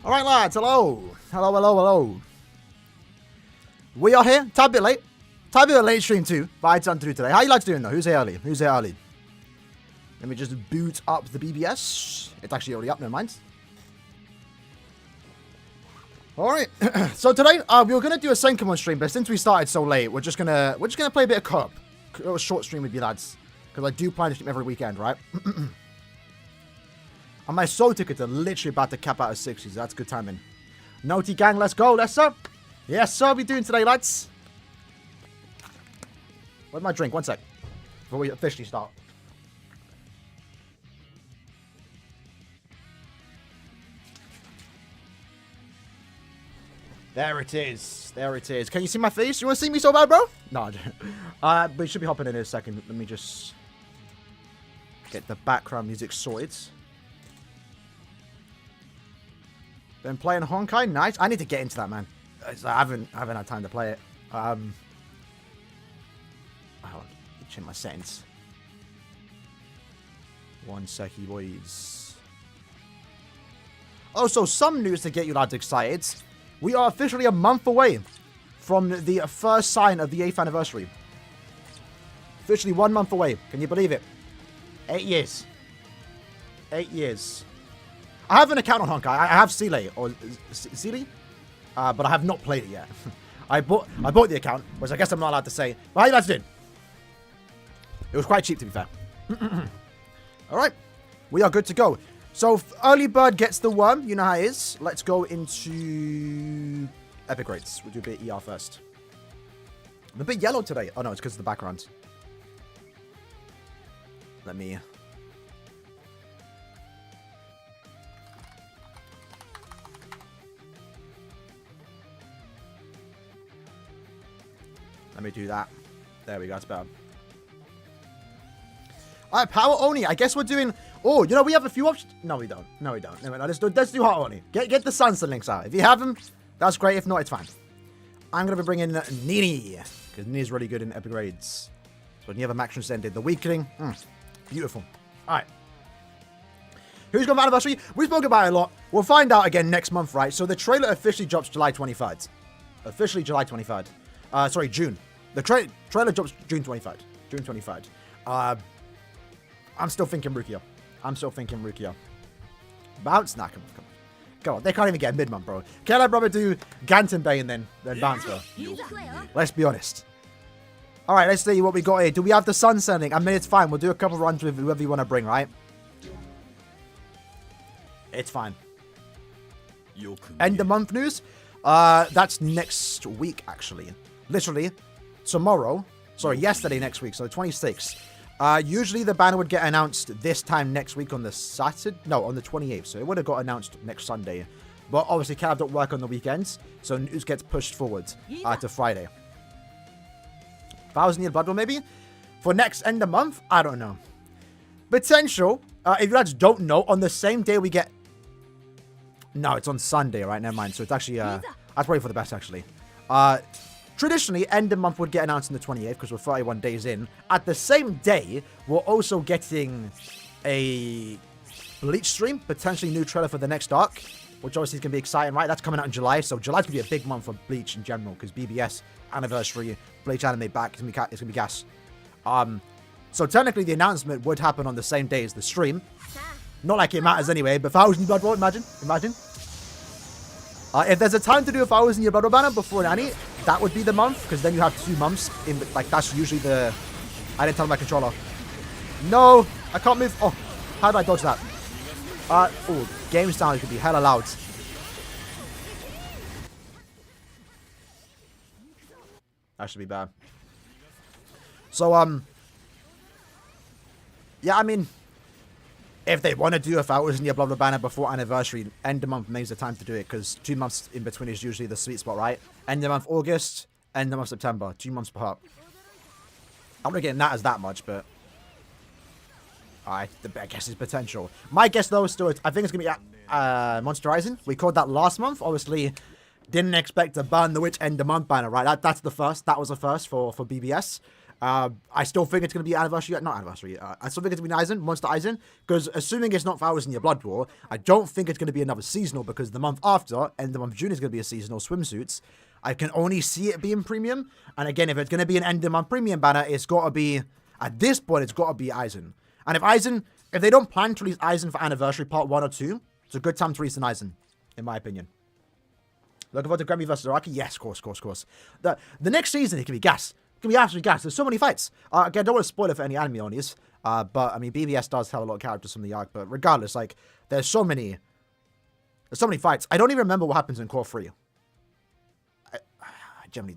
Alright lads, hello. Hello. We are here, tad bit late. Tad bit late stream too, but I had something to do today. How you lads doing though? Who's here early? Let me just boot up the BBS. It's actually already up, never mind. Alright, so today we were gonna do a Senkamon stream, but since we started so late, we're just gonna play a bit of co-op. A short stream with you lads. Because I do plan to stream every weekend, right? And my soul tickets are literally about to cap out at 60s. That's good timing. Naughty gang, let's go, let's sir. Yes, sir, we doing today, lads. Where's my drink? One sec. Before we officially start. There it is. There it is. Can you see my face? You want to see me so bad, bro? No. But we should be hopping in a second. Let me just get the background music sorted. Been playing Honkai. Nice. I need to get into that, man. I haven't had time to play it. Hold on. Change my settings. One seckie, boys. Also, some news to get you lads excited. We are officially a month away from the first sign of the 8th anniversary. Officially 1 month away. Can you believe it? 8 years. 8 years. I have an account on Honkai. I have Sealy or Sealy, but I have not played it yet. I bought the account, which I guess I'm not allowed to say. But how you guys doing? It was quite cheap, to be fair. All right, we are good to go. So early bird gets the worm. You know how it is. Let's go into epic rates. We'll do a bit ER first. I'm a bit yellow today. Oh no, it's because of the background. Let me. Let me do that. There we go. That's better. Alright, power only. I guess we're doing... Oh, you know, we have a few options. No, we don't. No, we don't. No, let's do hot only. Get the Sunset links out. If you have them, that's great. If not, it's fine. I'm going to be bringing Nini. Because Nini's really good in epic raids. So you have a max ascended. The weakling. Beautiful. Alright. Who's got anniversary? We spoke about it a lot. We'll find out again next month, right? So the trailer officially drops July 23rd. Officially July 23rd. Sorry, June. The trailer drops June 23rd. June 23rd. I'm still thinking Rukia. Bounce? Nah, come on. Come on. They can't even get a mid-month, bro. Can I probably do Gantenbei and then bounce, bro? Let's be honest. Alright, let's see what we got here. Do we have the sun setting? I mean, it's fine. We'll do a couple runs with whoever you want to bring, right? It's fine. End of month news? That's next week, actually. Literally, tomorrow. Sorry, yesterday next week, so the 26th. Usually the banner would get announced this time next week on the Saturday. No, on the 28th. So it would have got announced next Sunday. But obviously, Calab don't work on the weekends. So news gets pushed forward to Friday. 1,000 Year Blood War, maybe? For next end of month? I don't know. Potential. If you guys don't know, on the same day we get... No, it's on Sunday, right? Never mind. So it's actually... that's probably for the best, actually. Traditionally, end of month would get announced on the 28th because we're 31 days in. At the same day, we're also getting a Bleach stream, potentially new trailer for the next arc, which obviously is going to be exciting, right? That's coming out in July, so July's going to be a big month for Bleach in general because BBS, anniversary, Bleach anime back, it's going to be gas. So technically, the announcement would happen on the same day as the stream. Not like it matters anyway, but 1,000 Blood War, imagine. If there's a time to do a 1,000 Year Blood War banner before an Annie, that would be the month, because then you have 2 months. Like, that's usually the... I didn't tell my controller. No, I can't move. Oh, how did I dodge that? Oh, game sound could be hella loud. That should be bad. So, yeah, I mean... If they want to do a 1,000 Year Blood War banner before anniversary, end of month makes the time to do it, because 2 months in between is usually the sweet spot, right? End of month August, end of month September, 2 months per. I'm not getting that as that much, but I guess it's potential. My guess though is still, I think it's gonna be Monster Rising. We called that last month. Obviously, didn't expect to burn the witch end of month banner, right? That's the first. That was the first for BBS. I still think it's going to be anniversary. Not anniversary. I still think it's going to be Aizen, Monster Aizen. Because assuming it's not 1,000 Year Blood War, I don't think it's going to be another seasonal. Because the month after, end of month June, is going to be a seasonal swimsuits. I can only see it being premium. And again, if it's going to be an end of month premium banner, it's got to be, at this point, it's got to be Aizen. And if they don't plan to release Aizen for anniversary part 1 or 2, it's a good time to release an Aizen, in my opinion. Looking forward to Grammy versus Araki? Yes, of course. The next season, it can be gas. It can be absolutely gas. There's so many fights. Again, I don't want to spoil it for any anime onlys. But, I mean, BBS does have a lot of characters from the arc. But regardless, like, there's so many fights. I don't even remember what happens in Core 3.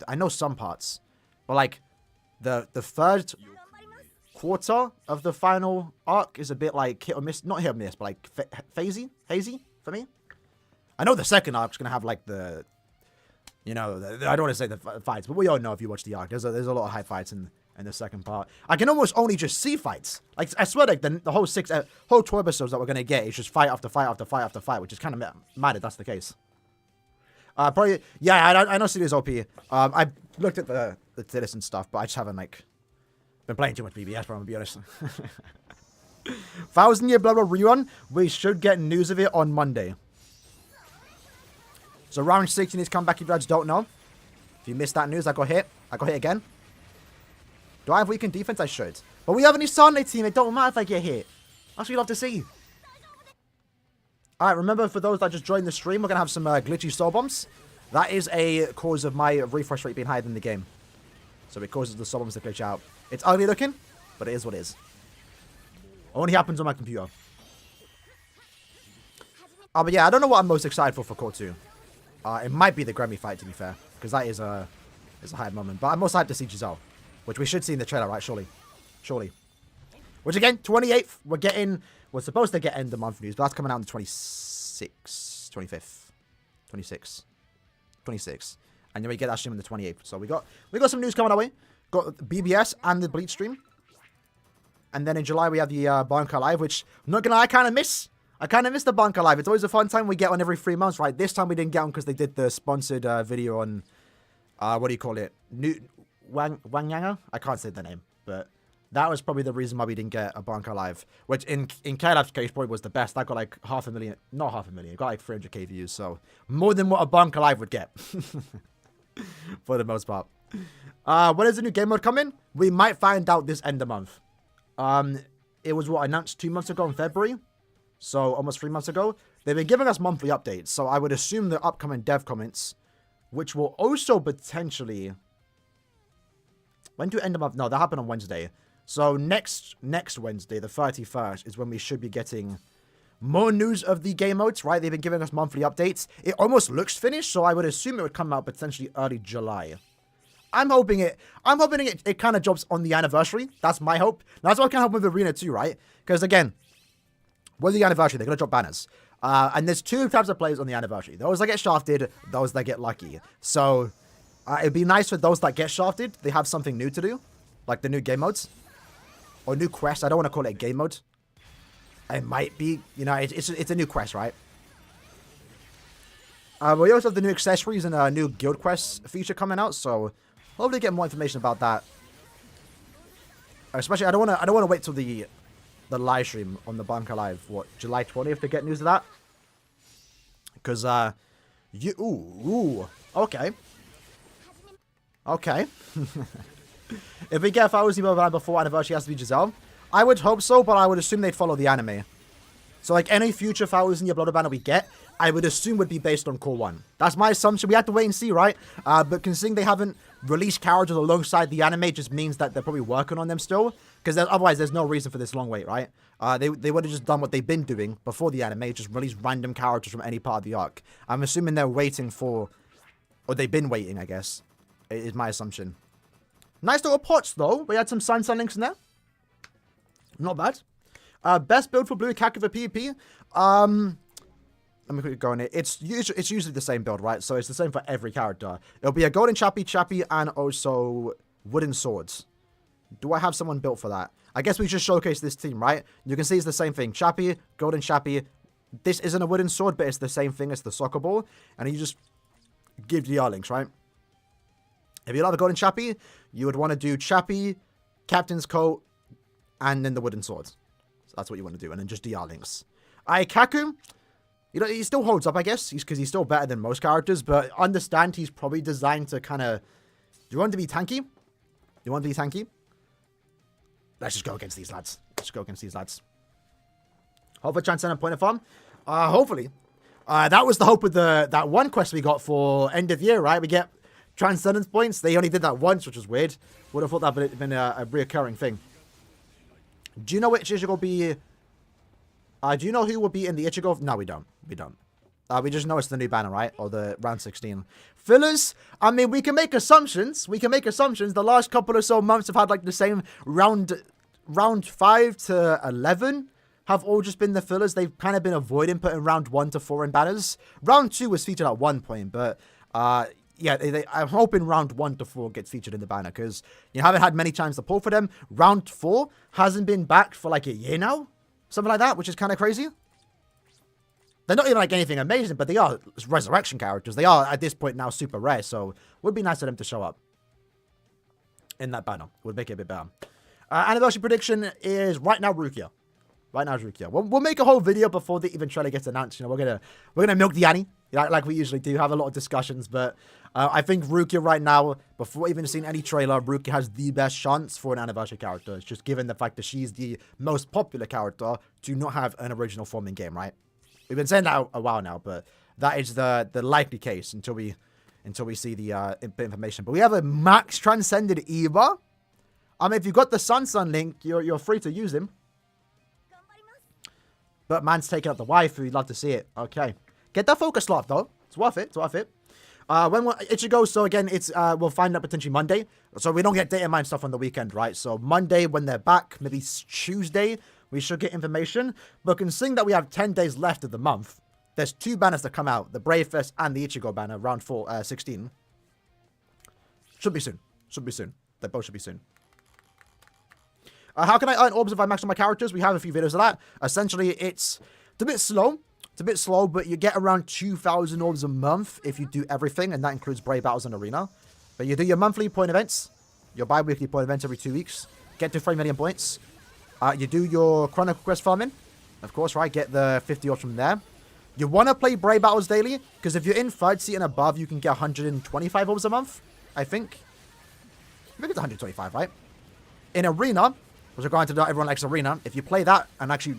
I know some parts. But, like, the third quarter of the final arc is a bit, like, hit or miss. Not hit or miss, but, like, hazy for me. I know the second arc's going to have, like, I don't want to say the fights, but we all know if you watch the arc. There's a lot of high fights in the second part. I can almost only just see fights. Like, I swear, like, the whole 12 episodes that we're going to get is just fight after fight after fight after fight, which is kind of mad if that's the case. Probably, yeah, I know Studios OP. I looked at the list and stuff, but I just haven't, like, been playing too much BBS, bro, I'm gonna be honest. 1,000 Year Blood War rerun, we should get news of it on Monday. So round 16 is come back if you guys don't know. If you missed that news, I got hit again. Do I have weakened defense? I should. But we have a new Sunday team. It don't matter if I get hit. That's what you love to see. Alright, remember for those that just joined the stream, we're going to have some glitchy soul bombs. That is a cause of my refresh rate being higher than the game. So it causes the soul bombs to glitch out. It's ugly looking, but it is what it is. Only happens on my computer. But yeah, I don't know what I'm most excited for Core 2. It might be the Grammy fight, to be fair. Because that is a high moment. But I'm most hyped to see Giselle. Which we should see in the trailer, right? Surely. Which again, 28th. We're supposed to get end of month news. But that's coming out on the 26th. 25th. 26th. And then we get that stream on the 28th. So we got some news coming our way. Got BBS and the Bleach stream. And then in July we have the Bunker Live. Which, I'm not gonna lie, I kind of miss. I kind of miss the Bunker Live. It's always a fun time we get on every 3 months, right? This time we didn't get on because they did the sponsored video on, what do you call it? Wang Yanga? I can't say the name, but that was probably the reason why we didn't get a Bunker Live, which in K-Lab's case probably was the best. That got like 500,000, not 500,000, it got like 300k views, so more than what a Bunker Live would get, for the most part. When is the new game mode coming? We might find out this end of month. It was announced 2 months ago in February. So, almost 3 months ago. They've been giving us monthly updates. So, I would assume the upcoming dev comments, which will also potentially... When do end of month? No, that happened on Wednesday. So, next Wednesday, the 31st, is when we should be getting more news of the game modes, right? They've been giving us monthly updates. It almost looks finished, so I would assume it would come out potentially early July. I'm hoping it kind of drops on the anniversary. That's my hope. That's what I kind of hope with Arena too, right? Because, again... With the anniversary, they're going to drop banners. And there's 2 types of players on the anniversary. Those that get shafted, those that get lucky. So, it'd be nice for those that get shafted. They have something new to do. Like the new game modes. Or new quests. I don't want to call it a game mode. It might be. You know, it's a new quest, right? We also have the new accessories and a new guild quest feature coming out. So, hopefully get more information about that. Especially, I don't want to wait till the live stream on the Bunker Live, what, July 20th to get news of that? Because, okay. Okay. If we get 1,000 Year before anniversary, it has to be Giselle. I would hope so, but I would assume they'd follow the anime. So, like, any future 1,000 Year Blood banner we get, I would assume would be based on Core 1. That's my assumption. We have to wait and see, right? But considering they haven't released characters alongside the anime, just means that they're probably working on them still. Because otherwise, there's no reason for this long wait, right? They would have just done what they've been doing before the anime, just release random characters from any part of the arc. I'm assuming they're waiting for... Or they've been waiting, I guess. Is my assumption. Nice little pots, though. We had some Sun links in there. Not bad. Best build for Blue Kaka for PvP. Let me quickly go on it. It's usually the same build, right? So it's the same for every character. It'll be a golden chappy, and also wooden swords. Do I have someone built for that? I guess we just showcase this team, right? You can see it's the same thing. Chappy, golden chappy. This isn't a wooden sword, but it's the same thing as the soccer ball. And you just give the links, right? If you love a golden chappy, you would want to do chappy, Captain's Coat, and then the Wooden Sword. So that's what you want to do. And then just DR links. Kaku, you know, he still holds up, I guess, because he's still better than most characters, but understand he's probably designed to kind of... Do you want to be tanky? Do you want to be tanky? Let's just go against these lads. Let's go against these lads. Hope for Transcendent Point of Farm. Hopefully. That was the hope with that one quest we got for end of year, right? We get Transcendence points. They only did that once, which was weird. Would have thought that would have been a reoccurring thing. Do you know which Ichigo will be... do you know who will be in the Ichigo? No, we don't. We don't. We just know it's the new banner, right? Or the round 16. Fillers, I mean, we can make assumptions. We can make assumptions. The last couple or so months have had like the same round 5 to 11 have all just been the fillers. They've kind of been avoiding putting round 1 to 4 in banners. Round 2 was featured at one point, but yeah, I'm hoping round 1 to 4 gets featured in the banner because you haven't had many times to pull for them. Round 4 hasn't been back for like a year now. Something like that, which is kind of crazy. They're not even like anything amazing, but they are resurrection characters. They are, at this point now, super rare, so it would be nice for them to show up in that banner. Would make it a bit better. Anniversary prediction is right now Rukia. Right now is Rukia. We'll make a whole video before the even trailer gets announced. You know, we're gonna milk the Annie, like we usually do. Have a lot of discussions, but I think Rukia right now, before even seeing any trailer, Rukia has the best chance for an anniversary character. It's just given the fact that she's the most popular character to not have an original form in game, right? We've been saying that a while now, but that is the likely case until we see the information. But we have a max transcended Eva. I mean, if you've got the Sun link, you're free to use him. But man's taking up the wife. We'd love to see it. Okay, get that focus slot though. It's worth it. It's worth it. When Ichigo, so again, it's we'll find out potentially Monday. So we don't get data mine stuff on the weekend, right? So Monday when they're back, maybe Tuesday, we should get information. But considering that we have 10 days left of the month, there's 2 banners that come out, the Brave Fest and the Ichigo banner, round 16. Should be soon. Should be soon. They both should be soon. How can I earn orbs if I max on my characters? We have a few videos of that. Essentially, it's a bit slow. It's a bit slow, but you get around 2,000 orbs a month if you do everything, and that includes Brave Battles and Arena. But you do your monthly point events, your bi-weekly point events every 2 weeks, get to 3 million points. You do your Chronicle Quest farming, of course, right? Get the 50 orbs from there. You want to play Brave Battles daily, because if you're in 3rd seat and above, you can get 125 orbs a month, I think. I think it's 125, right? In Arena, which granted not everyone likes Arena, if you play that and actually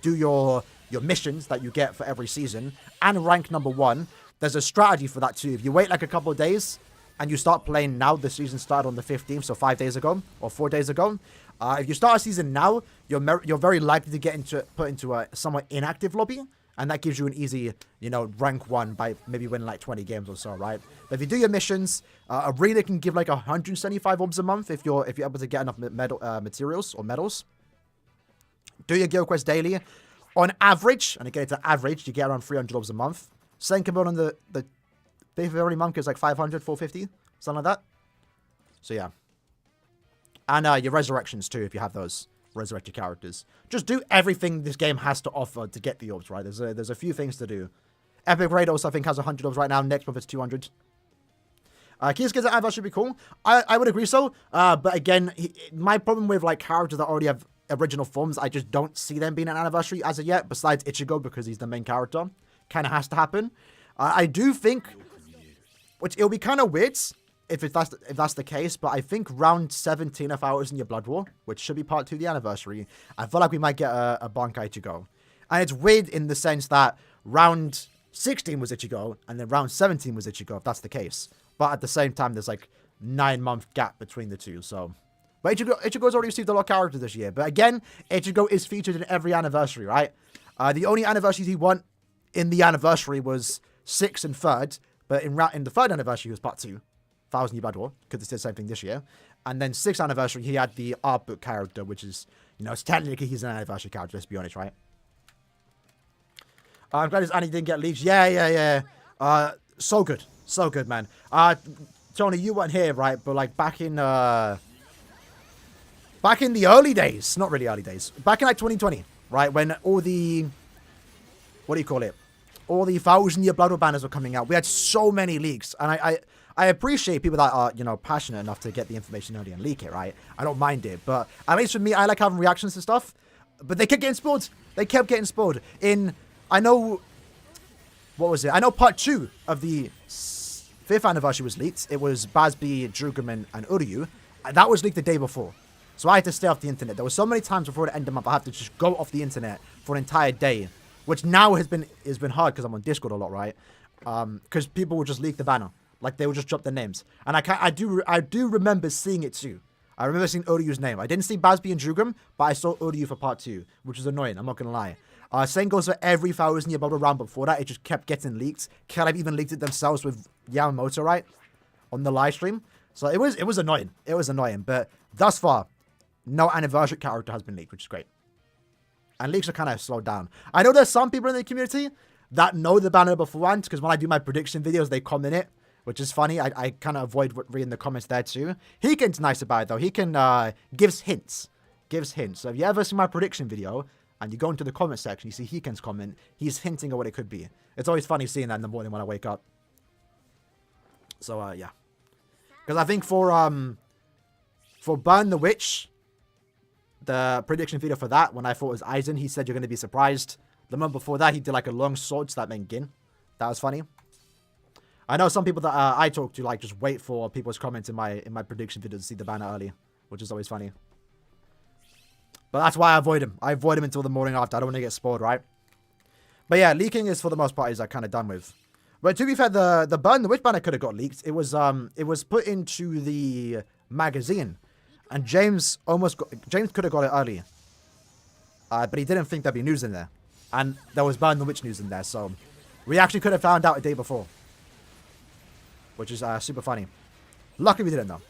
do your missions that you get for every season and rank number 1, there's a strategy for that too. If you wait like a couple of days and you start playing now, the season started on the 15th, so 5 days ago or 4 days ago. If you start a season now, you're very likely to get put into a somewhat inactive lobby, and that gives you an easy, you know, rank 1 by maybe winning like 20 games or so, right? But if you do your missions, Arena can give like 175 orbs a month if you're able to get enough materials or medals. Do your guild quest daily. On average, and again, it's an average, you get around 300 orbs a month. Same can be on the pay for every month is like 500, 450, something like that. So yeah. And your resurrections too, if you have those resurrected characters. Just do everything this game has to offer to get the orbs, right? There's a few things to do. Epic Raid also, I think, has 100 orbs right now. Next month it's 200. Kisuke's anniversary should be cool. I would agree so. But again, my problem with like characters that already have original forms, I just don't see them being an anniversary as of yet, besides Ichigo, because he's the main character. Kind of has to happen. I do think, which it'll be kind of weird if that's the case, but I think round 17 if I was in your Blood War, which should be part 2 of the anniversary, I feel like we might get a Bankai Ichigo. And it's weird in the sense that round 16 was Ichigo, and then round 17 was Ichigo, if that's the case. But at the same time, there's like 9-month gap between the two, so... But Ichigo's already received a lot of characters this year. But again, Ichigo is featured in every anniversary, right? The only anniversaries he won in the anniversary was 6th and 3rd. But in the 3rd anniversary, he was part 2. 1,000 Year Blood War, because it's the same thing this year. And then 6th anniversary, he had the art book character, which is, you know, it's technically he's an anniversary character, let's be honest, right? I'm glad his Annie didn't get leaks. Yeah. So good. So good, man. Tony, you weren't here, right? But like back in the early days, not really early days, back in like 2020, right? When all the, what do you call it? All the 1,000 Year Blood War banners were coming out. We had so many leaks. And I appreciate people that are, you know, passionate enough to get the information early and leak it, right? I don't mind it, but at least for me, I like having reactions to stuff. But they kept getting spoiled. They kept getting spoiled. I know, what was it? I know part 2 of the 5th anniversary was leaked. It was Basby, Drugum, and Uryu. And that was leaked the day before. So I had to stay off the internet. There were so many times before the end of the month I had to just go off the internet for an entire day, which now has been hard because I'm on Discord a lot, right? Because people will just leak the banner, like they will just drop their names, and I do remember seeing it too. I remember seeing Uryu's name. I didn't see Basby and Drugum, but I saw Uryu for part 2, which is annoying. I'm not gonna lie. Same goes for every 1,000-year bubble round before that. It just kept getting leaked. Caleb even leaked it themselves with Yamamoto, right, on the live stream. So it was annoying. It was annoying, but thus far, no anniversary character has been leaked, which is great. And leaks are kind of slowed down. I know there's some people in the community that know the banner beforehand, because when I do my prediction videos, they comment it, which is funny. I kind of avoid reading the comments there too. Heekan's nice about it, though. Heekan gives hints. So if you ever see my prediction video, and you go into the comment section, you see Heekan's comment, he's hinting at what it could be. It's always funny seeing that in the morning when I wake up. So, yeah. Because I think for Burn the Witch, the prediction video for that, when I thought it was Aizen, he said you're going to be surprised. The month before that, he did like a long sword, so that meant Gin. That was funny. I know some people that I talk to like just wait for people's comments in my prediction video to see the banner early, which is always funny. But that's why I avoid him. I avoid him until the morning after. I don't want to get spoiled, right? But yeah, leaking is for the most part is kind of done with. But to be fair, the Burn the Witch banner could have got leaked. It was put into the magazine. And James could have got it early. But he didn't think there'd be news in there. And there was Burn the Witch news in there. So we actually could have found out a day before. Which is super funny. Lucky we didn't though.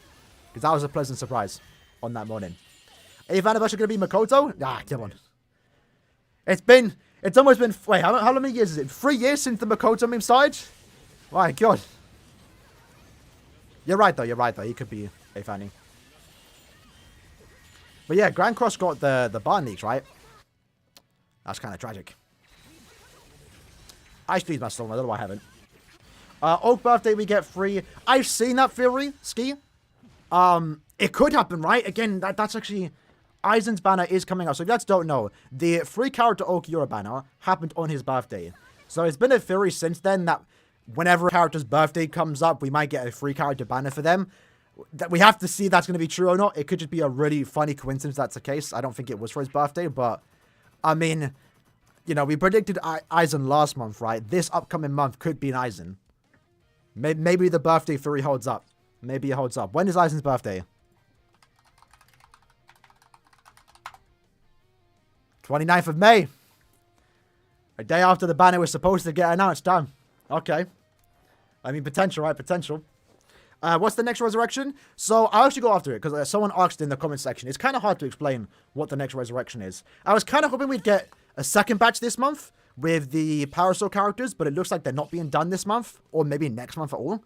Because that was a pleasant surprise on that morning. 8th anniversary going to be Makoto? Ah, come on. It's almost been, wait, how many years is it? 3 years since the Makoto meme started? My God. You're right though. He could be 8th anniversary. But yeah, Grand Cross got the barn leaks, right? That's kind of tragic. I should use my storm. I don't know why I haven't. Oak birthday, we get free. I've seen that theory, Ski. It could happen, right? Again, that's actually... Aizen's banner is coming out. So if you guys don't know, the free character Okiura banner happened on his birthday. So it's been a theory since then that whenever a character's birthday comes up, we might get a free character banner for them. That we have to see if that's going to be true or not. It could just be a really funny coincidence that's the case. I don't think it was for his birthday, but I mean, you know, we predicted Aizen last month, right? This upcoming month could be an Aizen. Maybe the birthday theory holds up. Maybe it holds up. When is Aizen's birthday? 29th of May. A day after the banner was supposed to get announced. Damn. Okay. I mean, potential, right? Potential. What's the next resurrection? So I'll actually go after it because someone asked in the comment section. It's kind of hard to explain what the next resurrection is. I was kind of hoping we'd get a second batch this month with the Parasol characters, but it looks like they're not being done this month or maybe next month at all.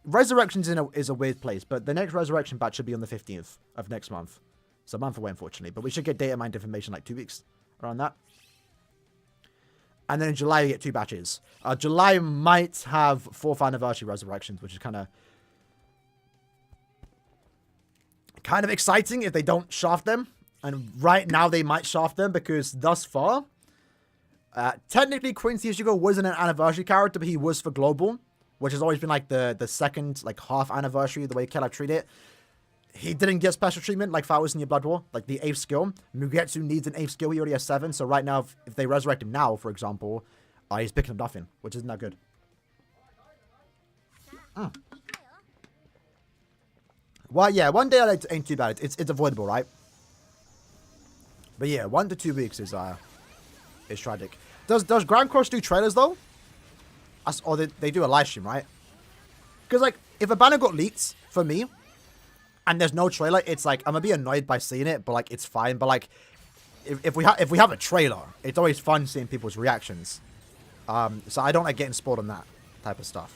Resurrections is a weird place, but the next resurrection batch should be on the 15th of next month. It's a month away, unfortunately, but we should get data mined information like 2 weeks around that. And then in July, we get 2 batches. July might have 4th anniversary resurrections, which is kind of exciting if they don't shaft them. And right now, they might shaft them because thus far, technically, Quincy Ichigo wasn't an anniversary character, but he was for Global, which has always been like the second, like half anniversary, the way Caleb treated it. He didn't get special treatment like 1,000 Year Blood War, like the 8th skill. Mugetsu needs an 8th skill. He already has 7. So right now, if they resurrect him now, for example, he's picking up nothing, which isn't that good. Well, yeah, one day ain't too bad. It's avoidable, right? But yeah, 1 to 2 weeks is tragic. Does Grand Cross do trailers though? Or they do a live stream, right? Because like, if a banner got leaked for me, and there's no trailer, it's like, I'm gonna be annoyed by seeing it, but like, it's fine. But like, if we have a trailer, it's always fun seeing people's reactions. So I don't like getting spoiled on that type of stuff.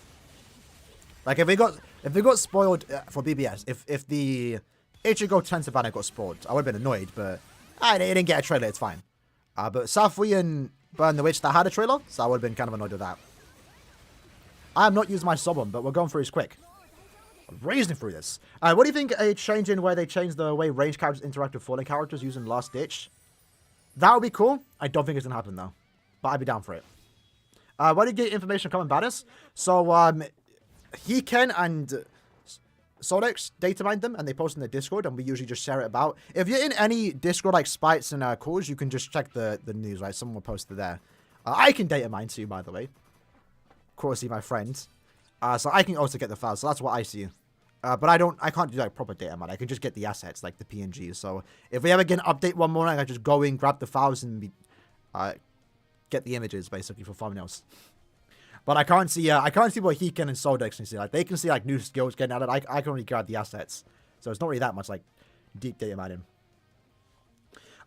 Like, if we got spoiled for BBS, if the Ichigo Tensor banner got spoiled, I would have been annoyed, but it didn't get a trailer, it's fine. But Safui and Burn the Witch, that had a trailer, so I would have been kind of annoyed with that. I'm not using my sub on, but we're going through this quick. Racing through this. What do you think a change in where they change the way range characters interact with falling characters using Last Ditch? That would be cool. I don't think it's going to happen, though. But I'd be down for it. Where do you get information on common banners? So, Hiken and Sodex data mine them, and they post in the Discord, and we usually just share it about. If you're in any Discord, like Spites and calls, you can just check the news, right? Someone will post it there. I can data mine too, by the way. Of course, see my friends. So I can also get the files, so that's what I see. But I can't do like proper data mine. I can just get the assets, like the PNGs. So if we ever get an update one morning, I just go in, grab the files, and get the images basically for thumbnails. But I can't see what Hiken and Soldex can see. Like they can see like new skills getting added. I can only grab the assets, so it's not really that much like deep data mining.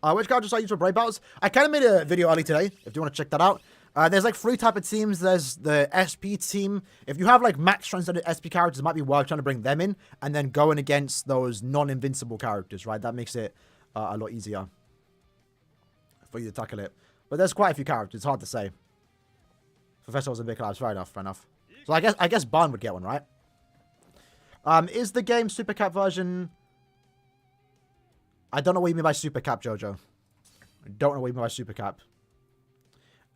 Which characters I use for Brave Battles? I kind of made a video early today. If you want to check that out. There's like 3 type of teams. There's the SP team. If you have like max transcendent SP characters, it might be worth trying to bring them in and then going against those non-invincible characters, right? That makes it a lot easier for you to tackle it. But there's quite a few characters. It's hard to say. For festivals and big collabs, fair enough, fair enough. So I guess Barn would get one, right? Is the game Super Cap version? I don't know what you mean by Super Cap, Jojo. I don't know what you mean by Super Cap.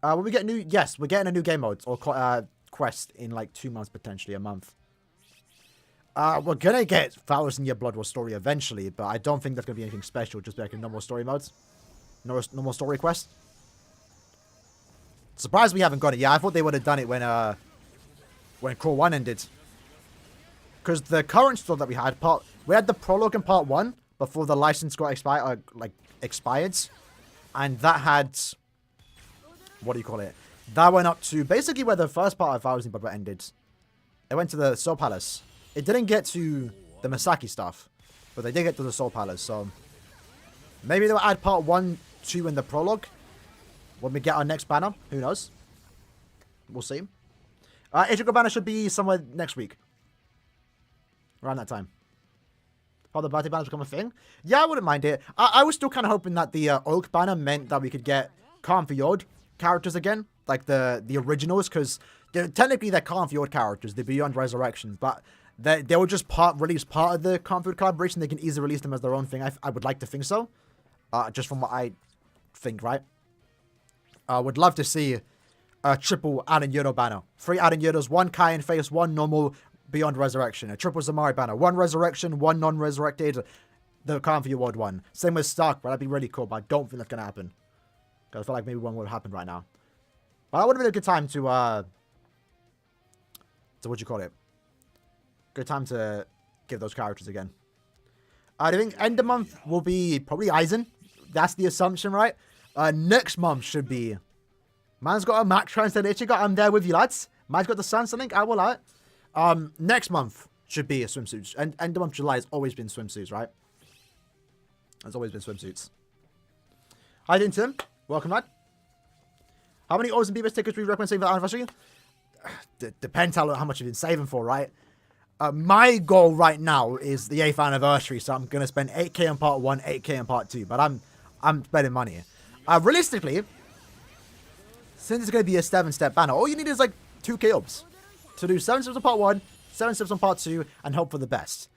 Will we get new? Yes, we're getting a new game mode or quest in like 2 months, potentially a month. We're gonna get 1000-Year Blood War story eventually, but I don't think that's gonna be anything special. Just like a normal story mode, normal story quest. Surprised we haven't got it. Yeah, I thought they would have done it when Crawl 1 ended. Because the current story that we had had the prologue in part 1 before the license got expired, and that had. What do you call it? That went up to basically where the first part of 1000 Blood War ended. It went to the Soul Palace. It didn't get to the Masaki stuff, but they did get to the Soul Palace. So maybe they'll add part 1, 2 in the prologue when we get our next banner. Who knows? We'll see. Ichigo banner should be somewhere next week, around that time. How the birthday banners become a thing? Yeah, I wouldn't mind it. I was still kind of hoping that the Oak banner meant that we could get Calm Fjord characters again, like the originals, because technically they're Calm Fjord characters, they're Beyond Resurrections, but they were just release part of the Calm Fjord collaboration. They can easily release them as their own thing. I would like to think so, just from what I think, right? I would love to see a triple Aaroniero banner. 3 Aaronieros, 1 Kai and Face, 1 normal Beyond Resurrection. A triple Zamari banner. 1 Resurrection, 1 non-resurrected. The Calm Fjord one. Same with Stark, but that'd be really cool, but I don't think that's going to happen. Because I feel like maybe one would happen right now. But that would have been a good time to what you call it? Good time to give those characters again. I think end of month will be probably Aizen. That's the assumption, right? Next month should be... Man's got a max transcend Ichigo. I'm there with you, lads. Man's got the Sansa link. I will out. Next month should be a swimsuits. And end of month July has always been swimsuits, right? It's always been swimsuits. Hi, Tim. Welcome, lad. How many Orbs and Beavers tickets do we recommend saving for the anniversary? Depends how much you've been saving for, right? My goal right now is the 8th anniversary, so I'm going to spend 8k on part 1, 8k on part 2, but I'm spending money. Realistically, since it's going to be a 7-step banner, all you need is like 2k Orbs to do 7 steps on part 1, 7 steps on part 2, and hope for the best.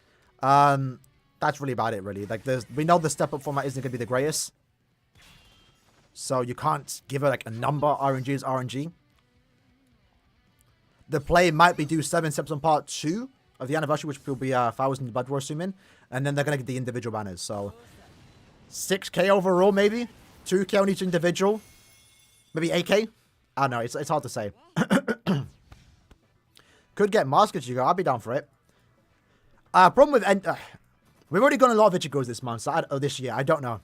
That's really about it, really. Like, we know the step-up format isn't going to be the greatest. So you can't give it like a number. RNG is RNG. The play might be do 7 steps on part 2 of the anniversary, which will be 1000 Blood War, assuming. And then they're going to get the individual banners. So 6k overall, maybe. 2k on each individual. Maybe 8k. I don't know. It's hard to say. Could get Mask Ichigo. I'll be down for it. Problem with... we've already gone a lot of Ichigos this month. So this year. I don't know.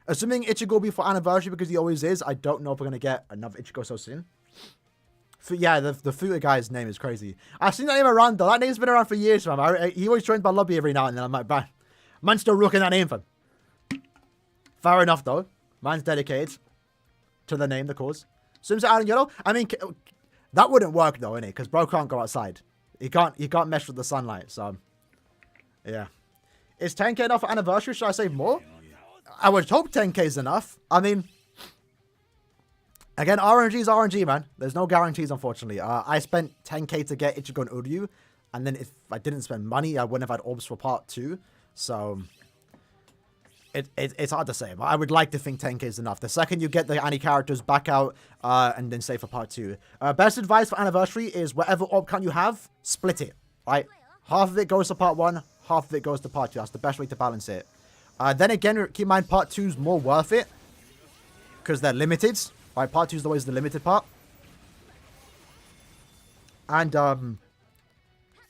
Assuming Ichigo will be for anniversary because he always is, I don't know if we're going to get another Ichigo so soon. Yeah, the Futa guy's name is crazy. I've seen that name around though. That name's been around for years, man. He always joins my lobby every now and then. I'm like, man's still rocking that name, fam. Fair enough though. Man's dedicated to the name, the cause. Swims out in yellow. I mean, that wouldn't work though, innit? Because bro can't go outside. He can't mesh with the sunlight. So, yeah. Is 10k enough for anniversary? Should I save more? I would hope 10k is enough. I mean, Again, RNG is RNG, man. There's no guarantees, unfortunately. I spent 10k to get Ichigo and Uryu, and then if I didn't spend money, I wouldn't have had Orbs for part 2. So it's hard to say, but I would like to think 10k is enough. The second you get the Annie characters back out, and then save for part 2. Best advice for anniversary is whatever Orb count you have, split it, right? Half of it goes to part 1, half of it goes to part 2. That's the best way to balance it. Then again, keep in mind part 2 is more worth it because they're limited. Right, part 2 is always the limited part. And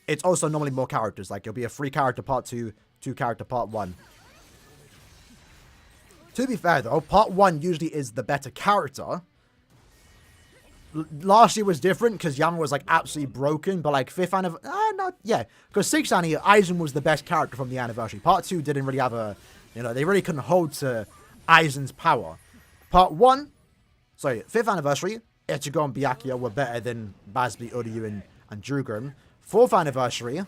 it's also normally more characters. Like, it'll be a 3 character part 2, 2 character part 1. To be fair, though, part 1 usually is the better character. Last year was different because Yama was, like, absolutely broken. But, like, 5th anniversary... yeah. Because 6th anniversary, Aizen was the best character from the anniversary. Part 2 didn't really have a... You know, they really couldn't hold to Aizen's power. Part 1... Sorry, 5th anniversary, Ichigo and Byakuya were better than Basby, Uryu, and Drugrim. 4th anniversary...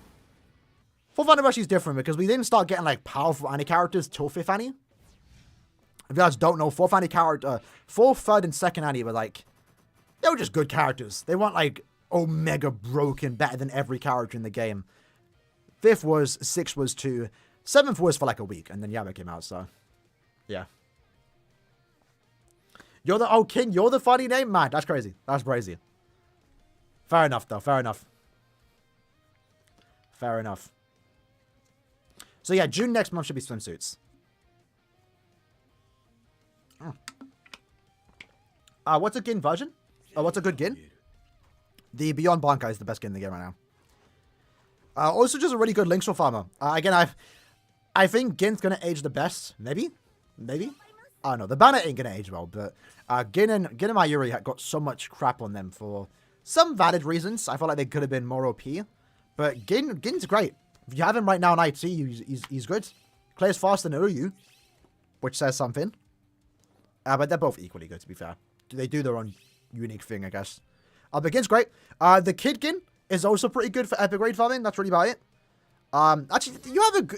4th anniversary is different because we didn't start getting, like, powerful Annie characters till 5th Annie. If you guys don't know, 4th Annie character... 4th, 3rd, and 2nd Annie were, like... They were just good characters. They weren't, like, omega broken, better than every character in the game. 5th was, 6th was 2. 7th was for, like, a week, and then Yama came out, so... Yeah. You're the... Oh, King, you're the funny name? Man, that's crazy. That's crazy. Fair enough, though. Fair enough. Fair enough. So, yeah, June next month should be swimsuits. What's a Gin version? What's a good Gin? The Beyond Bankai is the best Gin in the game right now. Also, just a really good Link's farmer. Again, I think Gin's going to age the best. Maybe? Maybe? I don't know. The banner ain't going to age well, but Gin and Mayuri got so much crap on them for some valid reasons. I feel like they could have been more OP. But Gin's great. If you have him right now in IT, he's good. Plays faster than Uryu, which says something. But they're both equally good, to be fair. They do their own unique thing, I guess. But Gin's great. The Kid Gin is also pretty good for epic grade farming. That's really about it. Actually,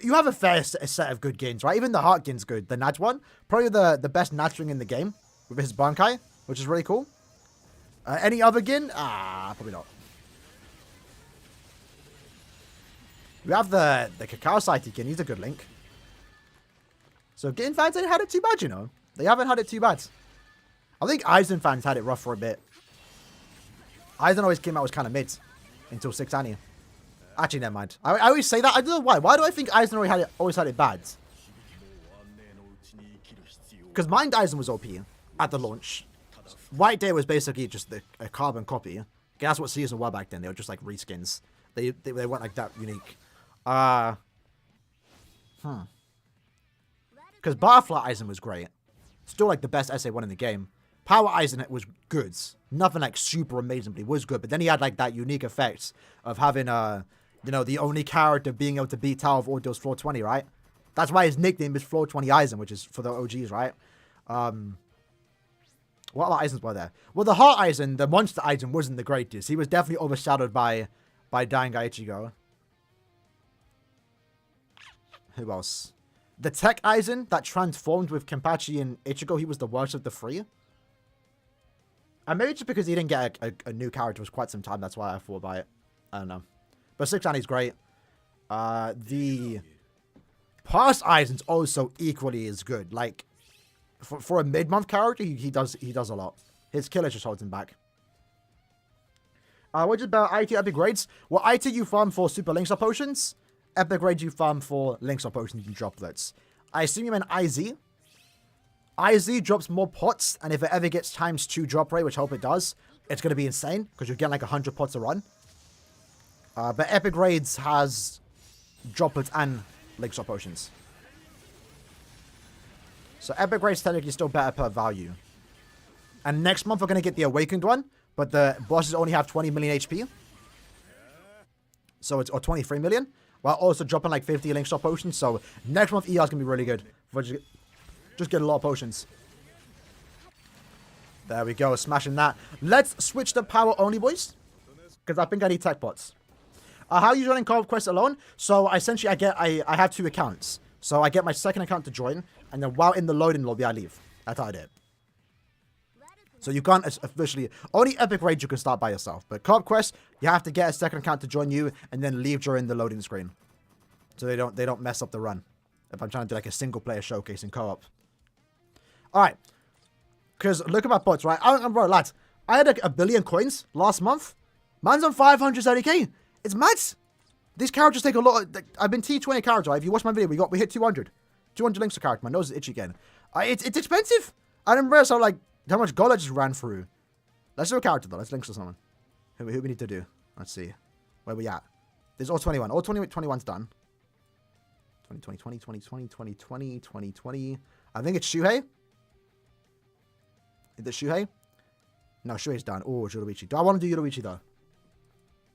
you have a fair set of good Gins, right? Even the Heart Gin's good. The Nat one, probably the best Nat string in the game with his Bankai, which is really cool. Any other Gin? Probably not. We have the Cacao Saiti Gin. He's a good link. So Gin fans ain't had it too bad, you know. They haven't had it too bad. I think Aizen fans had it rough for a bit. Aizen always came out was kind of mid until 6th Annie. Actually, never mind. I always say that. I don't know why. Why do I think Aizen always had it bad? Because Mind Aizen was OP at the launch. White Day was basically just a carbon copy. That's what seasons were back then. They were just like reskins. They weren't like that unique. Because Butterfly Aizen was great. Still like the best SA1 in the game. Power Aizen was good. Nothing like super amazing, but he was good. But then he had like that unique effect of having you know, the only character being able to beat Tower of Ordeal's floor 20, right? That's why his nickname is Floor 20 Aizen, which is for the OGs, right? What other Aizens were there? Well, the Heart Aizen, the Monster Aizen, wasn't the greatest. He was definitely overshadowed by Danga Ichigo. Who else? The Tech Aizen that transformed with Kenpachi and Ichigo, he was the worst of the 3. And maybe just because he didn't get a new character for quite some time, that's why I thought about it. I don't know. But 6th Annie's great. The Past Aizen's also equally as good. Like, for a mid-month character, he does a lot. His killer just holds him back. What about IT epic grades? Well, IT you farm for super links or potions. Epic grades you farm for links or potions and droplets. I assume you meant IZ. IZ drops more pots, and if it ever gets ×2 drop rate, which I hope it does, it's going to be insane, because you're getting like 100 pots a run. But Epic Raids has droplets and links or potions. So Epic Raids technically still better per value. And next month we're going to get the Awakened one, but the bosses only have 20 million HP. So it's, or 23 million, while also dropping like 50 links or potions. So next month ER is going to be really good. Just get a lot of potions. There we go, smashing that. Let's switch to power only, boys. Because I think I need tech pots. How are you joining Call of Quest alone? So essentially I have 2 accounts. So I get my second account to join, and then while in the loading lobby I leave. That's how I do it. So you can't officially... Only epic raids you can start by yourself. But co-op quests, you have to get a second account to join you and then leave during the loading screen. So they don't mess up the run. If I'm trying to do like a single player showcase in co-op. Alright. Because look at my bots, right? Bro, lads, I had like 1 billion coins last month. Man's on 530k. It's mad. These characters take a lot of... I've been T20 characters, right? If you watch my video, we hit 200. 200 links to character. My nose is itchy again. It's expensive. I didn't realize how much gold I just ran through. Let's do a character though. Let's link to someone. Who we need to do? Let's see. Where we at? There's all 21. All 21's done. 2020, 2020, 2020, 2020. I think it's Shuhei. Is it Shuhei? No, Shuhei's done. Oh, Yoruichi. Do I want to do Yoruichi though?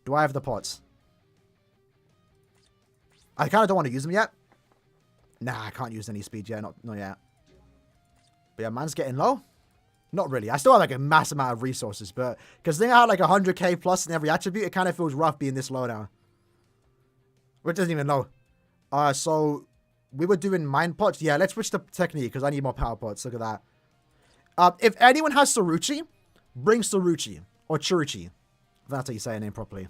Do I have the pots? I kind of don't want to use them yet. Nah, I can't use any speed yet. Not yet. But yeah, man's getting low. Not really. I still have like a mass amount of resources, but because I think I had like 100k plus in every attribute, it kind of feels rough being this low now. Which doesn't even know. So we were doing mind pots. Yeah, let's switch to technique because I need more power pots. Look at that. If anyone has Saruchi, bring Saruchi or Churuchi. If that's how you say her name properly.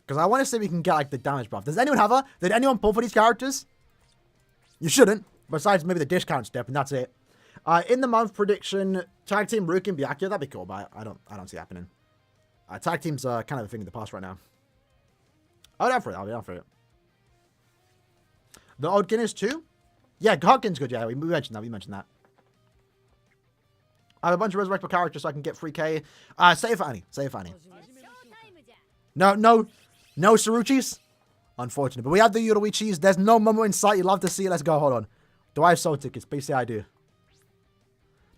Because I want to see if we can get like the damage buff. Does anyone have her? Did anyone pull for these characters? You shouldn't. Besides maybe the discount step, and that's it. In the month prediction, tag team Ruki and Byakuya. That'd be cool, but I don't see it happening. Tag teams are kind of a thing in the past right now. I'll be down for it. I'll be down for it. The old Guinness too? Yeah, Godkin's good. Yeah, we mentioned that. We mentioned that. I have a bunch of resurrectable characters so I can get 3k. Save for Annie. Save for Annie. No Saruchis. Unfortunate. But we have the Yoruichis. There's no Momo in sight. You'd love to see it. Let's go. Hold on. Do I have soul tickets? Please say I do.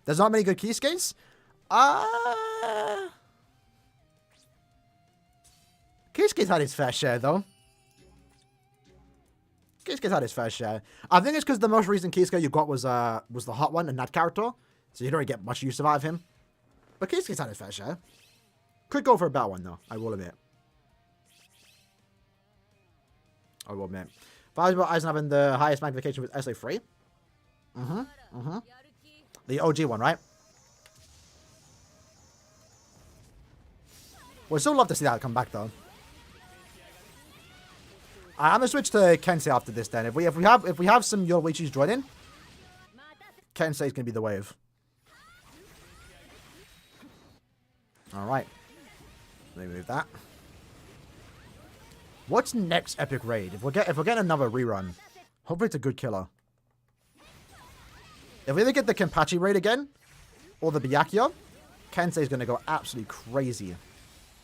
There's not many good Kisuke's. Kisuke's had his fair share, though. Kisuke's had his fair share. I think it's because the most recent Kisuke you got was the hot one and that character. So you don't really get much use out of him. But Kisuke's had his fair share. Could go for a better one, though. I will admit. I will admit. Valuable Eisen having the highest magnification with SA3. The OG one, right? We'd still love to see that come back, though. I'm gonna switch to Kensei after this. Then, if we have some Yoruichis joining, Kensei is gonna be the wave. All right. Let me move that. What's next epic raid? If we're getting another rerun, hopefully it's a good killer. If we either get the Kenpachi raid again, or the Byakuya, Kensei's gonna go absolutely crazy.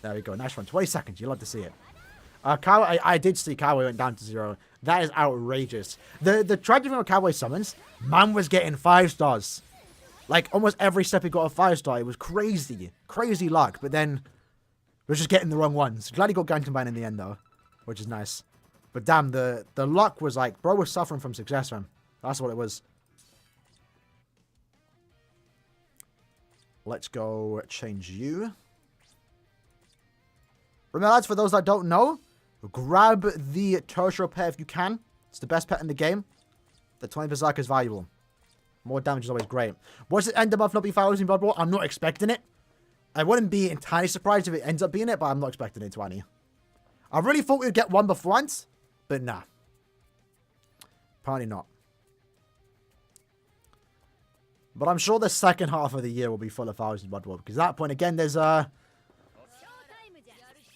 There we go. Nice one. 20 seconds. You'll love to see it. I did see Cowboy went down to 0. That is outrageous. The tragedy thing with Cowboy summons, man was getting 5 stars. Like, almost every step he got a 5-star. It was crazy. Crazy luck. But then, we're just getting the wrong ones. Glad he got Gantenbein in the end, though. Which is nice. But damn, the luck was like, bro was suffering from success, man. That's what it was. Let's go change you. Remember, lads, for those that don't know, grab the Tertiary pet if you can. It's the best pet in the game. The 20 Berserk is valuable. More damage is always great. What's the end of month not be 1,000 Blood Bowl? I'm not expecting it. I wouldn't be entirely surprised if it ends up being it, but I'm not expecting it, 20. I really thought we'd get one beforehand, but nah. Apparently not. But I'm sure the second half of the year will be full of 1,000 Blood Bowl, because at that point, again, there's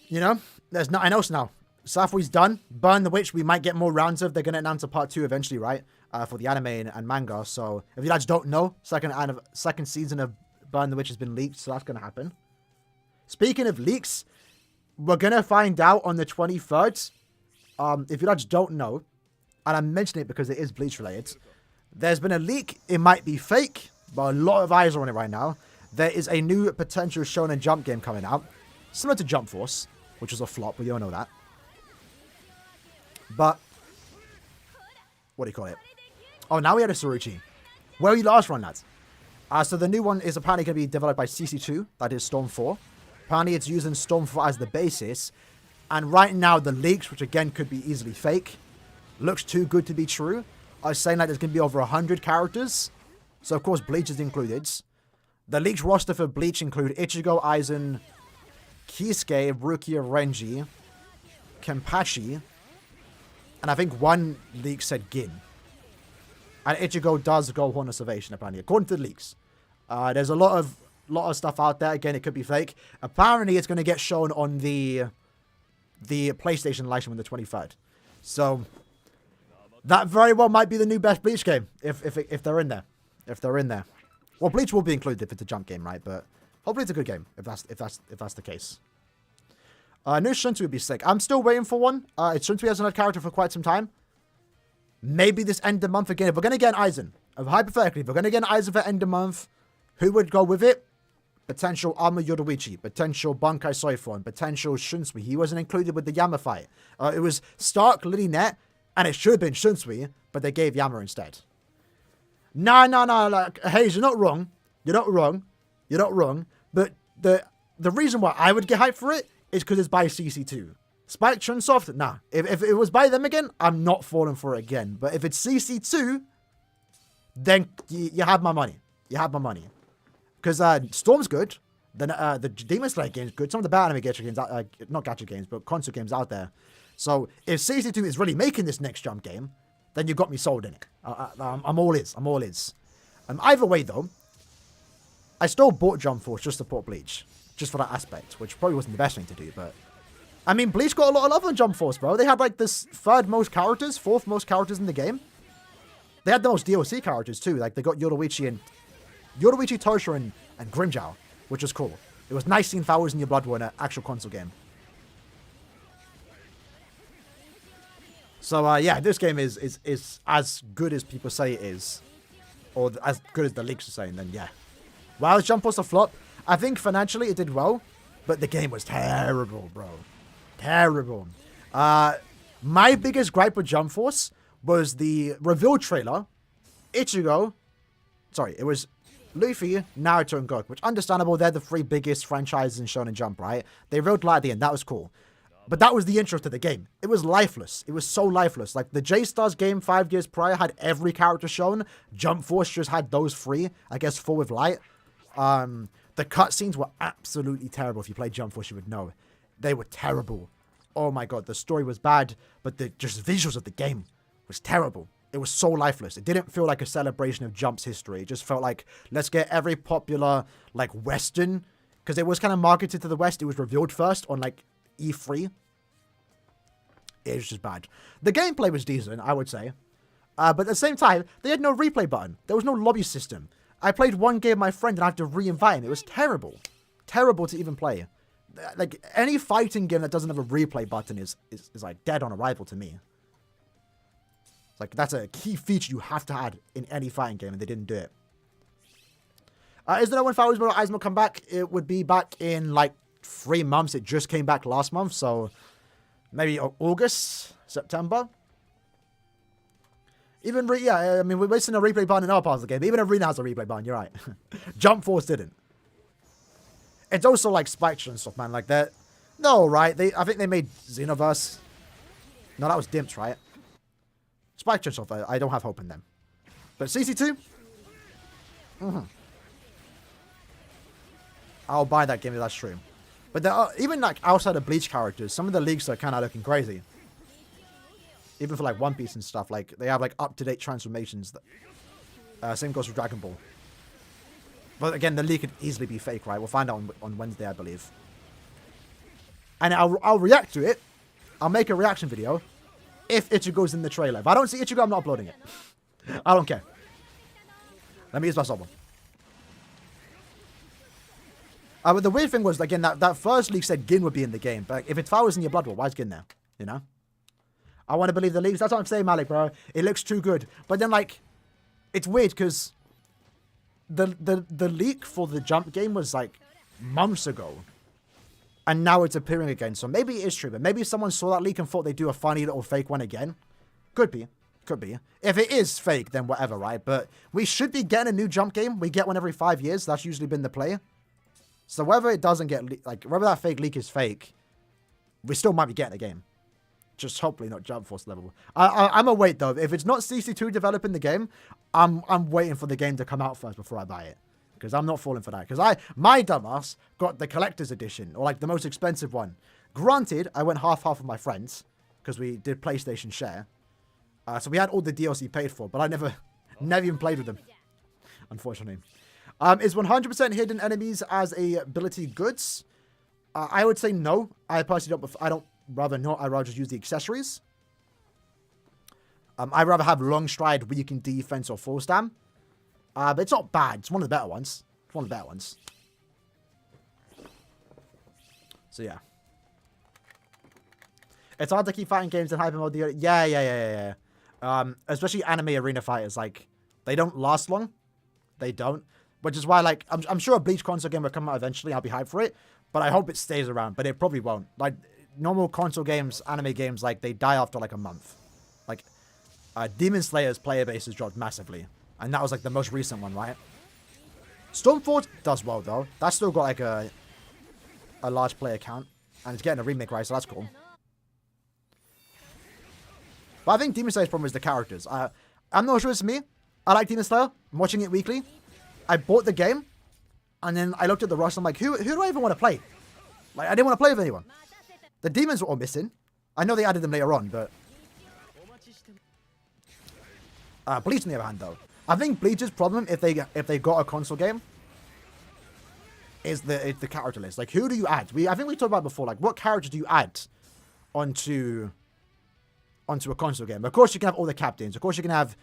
you know, there's nothing else now. Safui's done. Burn the Witch, we might get more rounds of. They're going to announce a part 2 eventually, right? For the anime and manga. So, if you guys don't know, second season of Burn the Witch has been leaked, so that's going to happen. Speaking of leaks, we're going to find out on the 23rd. If you guys don't know, and I'm mentioning it because it is Bleach related, there's been a leak. It might be fake, but a lot of eyes are on it right now. There is a new potential Shonen Jump game coming out, similar to Jump Force, which was a flop. We all know that. But, what do you call it? Oh, now we had a Saruchi. Where we last run, lads. So the new one is apparently going to be developed by CC2. That is Storm 4. Apparently it's using Storm 4 as the basis. And right now the leaks, which again could be easily fake, looks too good to be true. are saying that there's going to be over 100 characters. So, of course, Bleach is included. The leaked roster for Bleach include Ichigo, Aizen, Kisuke, Rukia, Renji, Kenpachi, and I think one leak said Gin. And Ichigo does go Horn of Salvation, apparently, according to the leaks. There's a lot of stuff out there. Again, it could be fake. Apparently, it's going to get shown on the PlayStation live stream on the 23rd. So, that very well might be the new best Bleach game, if they're in there. If they're in there. Well, Bleach will be included if it's a jump game, right? But hopefully it's a good game, if that's the case. New Shunsui would be sick. I'm still waiting for one. Shunsui hasn't had character for quite some time. Maybe this end of month again. If we're going to get Aizen, hypothetically, if we're going to get Aizen for end of month, who would go with it? Potential Arma Yoruichi, potential Bankai Soifon, potential Shunsui. He wasn't included with the Yama fight. It was Stark, Lily Net, and it should have been Shunsui, but they gave Yama instead. No, like, Hayes, you're not wrong. You're not wrong. But the reason why I would get hyped for it is because it's by CC2. Spike Chunsoft, nah. If it was by them again, I'm not falling for it again. But if it's CC2, then you have my money. You have my money. Because Storm's good. Then the Demon Slayer game's good. Some of the bad anime gacha games, not gacha games, but console games out there. So if CC2 is really making this next jump game, then you got me sold in it. I'm all is. Either way, though, I still bought Jump Force just to support Bleach. Just for that aspect, which probably wasn't the best thing to do, but... I mean, Bleach got a lot of love on Jump Force, bro. They had, like, this fourth most characters in the game. They had the most DLC characters, too. Like, they got Yoruichi, Tosha, and Grimmjow, which was cool. It was nice seeing Flowers in your Blood War in an actual console game. So, yeah, this game is as good as people say it is. Or as good as the leaks are saying, then, yeah. While Jump Force a flop, I think financially it did well, but the game was terrible, bro. Terrible. My biggest gripe with Jump Force was the reveal trailer. It was Luffy, Naruto, and Goku, which understandable, they're the three biggest franchises in Shonen Jump, right? They revealed light at the end, that was cool. But that was the intro to the game. It was lifeless. It was so lifeless. Like, the J-Stars game 5 years prior had every character shown. Jump Force just had those 3, I guess 4 with light. The cutscenes were absolutely terrible. If you played Jump Force, you would know. They were terrible. Oh my god, the story was bad, but the just visuals of the game was terrible. It was so lifeless. It didn't feel like a celebration of Jump's history. It just felt like, let's get every popular, like, Western, because it was kind of marketed to the West. It was revealed first on, like, E3. It was just bad. The gameplay was decent, I would say. But at the same time, they had no replay button. There was no lobby system. I played one game with my friend and I had to re-invite him. It was terrible. Terrible to even play. Like, any fighting game that doesn't have a replay button is like dead on arrival to me. It's like, that's a key feature you have to add in any fighting game, and they didn't do it. Is there no when Flowers Eyes will come back? It would be back in like 3 months. It just came back last month, so maybe August, September. Even, yeah, I mean, we're wasting a replay button in our part of the game. Even Arena has a replay button, you're right. Jump Force didn't. It's also like Spectre and stuff, man. Like, they're... No, right? I think they made Xenoverse. No, that was Dimps, right? Spectre and stuff, I don't have hope in them. But CC2? I'll buy that game if that's true. But there are, even like outside of Bleach characters, some of the leaks are kind of looking crazy. Even for like One Piece and stuff, like they have like up-to-date transformations. That, same goes for Dragon Ball. But again, the leak could easily be fake, right? We'll find out on Wednesday, I believe. And I'll react to it. I'll make a reaction video if Ichigo's in the trailer. If I don't see Ichigo, I'm not uploading it. I don't care. Let me use my someone. But the weird thing was, again, that first leak said Gin would be in the game. But if it's Flowers in your Blood War, why is Gin there? You know? I want to believe the leaks. That's what I'm saying, Malik, bro. It looks too good. But then, like, it's weird because the leak for the Jump game was, like, months ago. And now it's appearing again. So maybe it is true. But maybe someone saw that leak and thought they'd do a funny little fake one again. Could be. Could be. If it is fake, then whatever, right? But we should be getting a new Jump game. We get one every 5 years. That's usually been the play. So whether it doesn't get, like, whether that fake leak is fake, we still might be getting a game. Just hopefully not Jump Force level. I'm a wait though. If it's not CC2 developing the game, I'm waiting for the game to come out first before I buy it. Because I'm not falling for that. Because my dumbass got the collector's edition, or like the most expensive one. Granted, I went half with my friends because we did PlayStation Share. So we had all the DLC paid for, but I never even played with them, unfortunately. Is 100% hidden enemies as a ability goods? I would say no. I personally don't. I don't rather not. I'd rather just use the accessories. I'd rather have long stride, weaken defense, or full stam. But it's not bad. It's one of the better ones. It's one of the better ones. So yeah. It's hard to keep fighting games in hyper mode. Yeah. Especially anime arena fighters, like, they don't last long. They don't. Which is why, like, I'm sure a Bleach console game will come out eventually. I'll be hyped for it. But I hope it stays around. But it probably won't. Like, normal console games, anime games, like, they die after, like, a month. Like, Demon Slayer's player base has dropped massively. And that was, like, the most recent one, right? Stormforge does well, though. That's still got, like, a large player count. And it's getting a remake, right? So that's cool. But I think Demon Slayer's problem is the characters. I'm not sure it's me. I like Demon Slayer. I'm watching it weekly. I bought the game. And then I looked at the roster. I'm like, who do I even want to play? Like, I didn't want to play with anyone. The demons were all missing. I know they added them later on, but... Bleach, on the other hand, though. I think Bleach's problem, if they got a console game, is the character list. Like, who do you add? I think we talked about before. Like, what characters do you add onto a console game? Of course, you can have all the captains. Of course, you can have...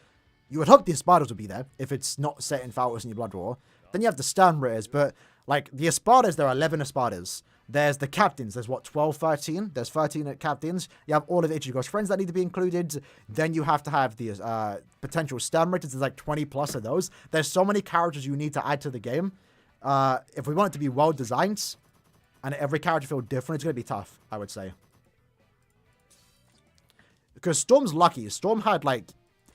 You would hope the Espadas would be there, if it's not set in Falcons in your Blood War. Then you have the Stam Raiders, but, like, the Espadas, there are 11 Espadas. There's the captains. There's, what, 12, 13? There's 13 captains. You have all of Ichigo's friends that need to be included. Then you have to have the potential Stam Raiders. There's, like, 20 plus of those. There's so many characters you need to add to the game. If we want it to be well-designed, and every character feel different, it's going to be tough, I would say. Because Storm's lucky. Storm had, like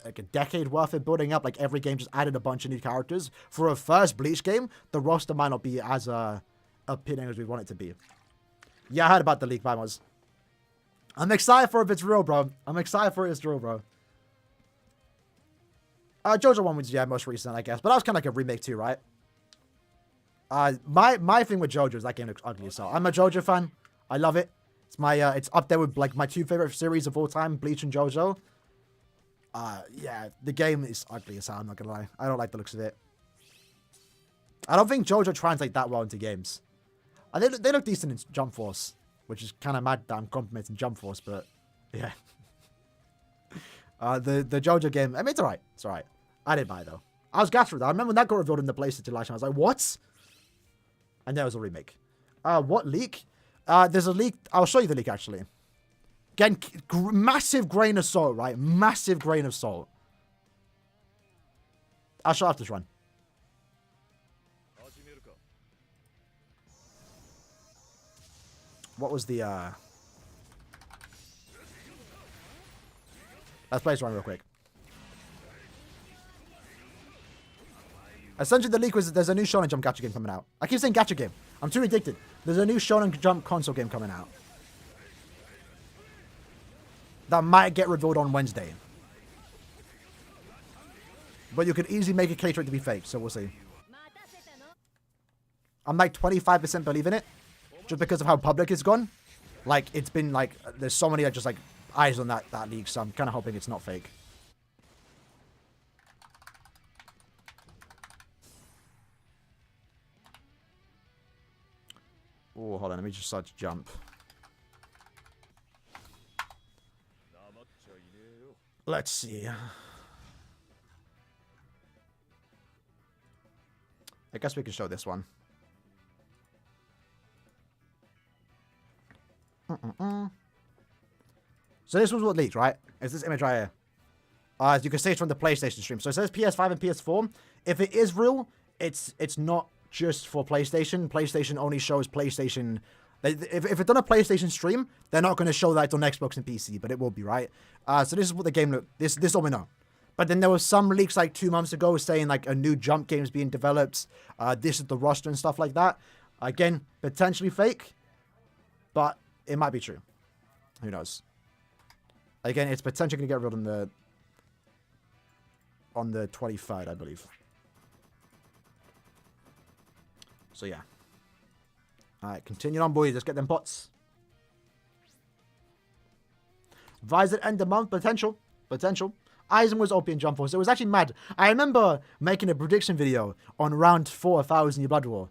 a decade worth of building up. Like, every game just added a bunch of new characters. For a first Bleach game, the roster might not be as appealing as we want it to be. Yeah, I heard about the leak, Vamos. I'm excited for it if it's real, bro. I'm excited for it if it's real, bro. Jojo one was, yeah, most recent, I guess. But that was kind of like a remake too, right? My thing with Jojo is that game looks ugly as hell. I'm a Jojo fan. I love it. It's my it's up there with, like, my two favorite series of all time, Bleach and Jojo. Yeah, the game is ugly as hell, I'm not gonna lie. I don't like the looks of it. I don't think Jojo translates that well into games. They look decent in Jump Force, which is kind of mad that I'm complimenting Jump Force, but yeah. The Jojo game, I mean, it's alright. It's alright. I didn't buy it, though. I was gassed with that. I remember when that got revealed in the PlayStation last time. I was like, what? And there was a remake. What leak? There's a leak. I'll show you the leak, actually. Again, massive grain of salt, right? Massive grain of salt. I'll show after this run. What was the, Let's play this run real quick. Essentially, the leak was there's a new Shonen Jump gacha game coming out. I keep saying gacha game. I'm too addicted. There's a new Shonen Jump console game coming out. That might get revealed on Wednesday. But you could easily make a case for it to be fake, so we'll see. I'm like 25% believing it. Just because of how public it's gone. Like, it's been like, there's so many just like eyes on that leak, so I'm kind of hoping it's not fake. Oh, hold on, let me just search Jump. Let's see. I guess we can show this one. So this was what leaked, right? It's this image right here. As you can see, it's from the PlayStation stream. So it says PS5 and PS4. If it is real, it's not just for PlayStation. PlayStation only shows PlayStation. If it's on a PlayStation stream, they're not going to show that it's on Xbox and PC, but it will be, right? So this is what the game look. This is all we know. But then there was some leaks like 2 months ago saying like a new Jump game is being developed. This is the roster and stuff like that. Again, potentially fake, but it might be true. Who knows? Again, it's potentially going to get revealed on the 23rd, I believe. So, yeah. Alright, continue on, boys. Let's get them pots. Visor end of month. Potential. Aizen was OP in Jump Force. It was actually mad. I remember making a prediction video on round 4,000 in Blood War.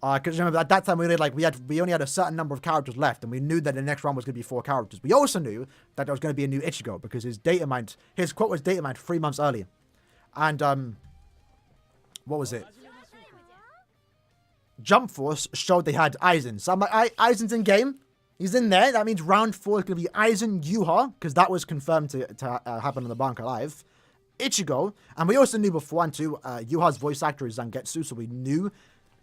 Because remember, at that time, we only had a certain number of characters left, and we knew that the next round was going to be 4 characters. We also knew that there was going to be a new Ichigo, because his quote was data mined 3 months earlier. And, what was it? Jump Force showed they had Aizen. So I'm like, Aizen's in game. He's in there. That means round 4 is going to be Aizen, Yuha, because that was confirmed to happen on the Banker Live. Ichigo. And we also knew beforehand, too, Yuha's voice actor is Zangetsu, so we knew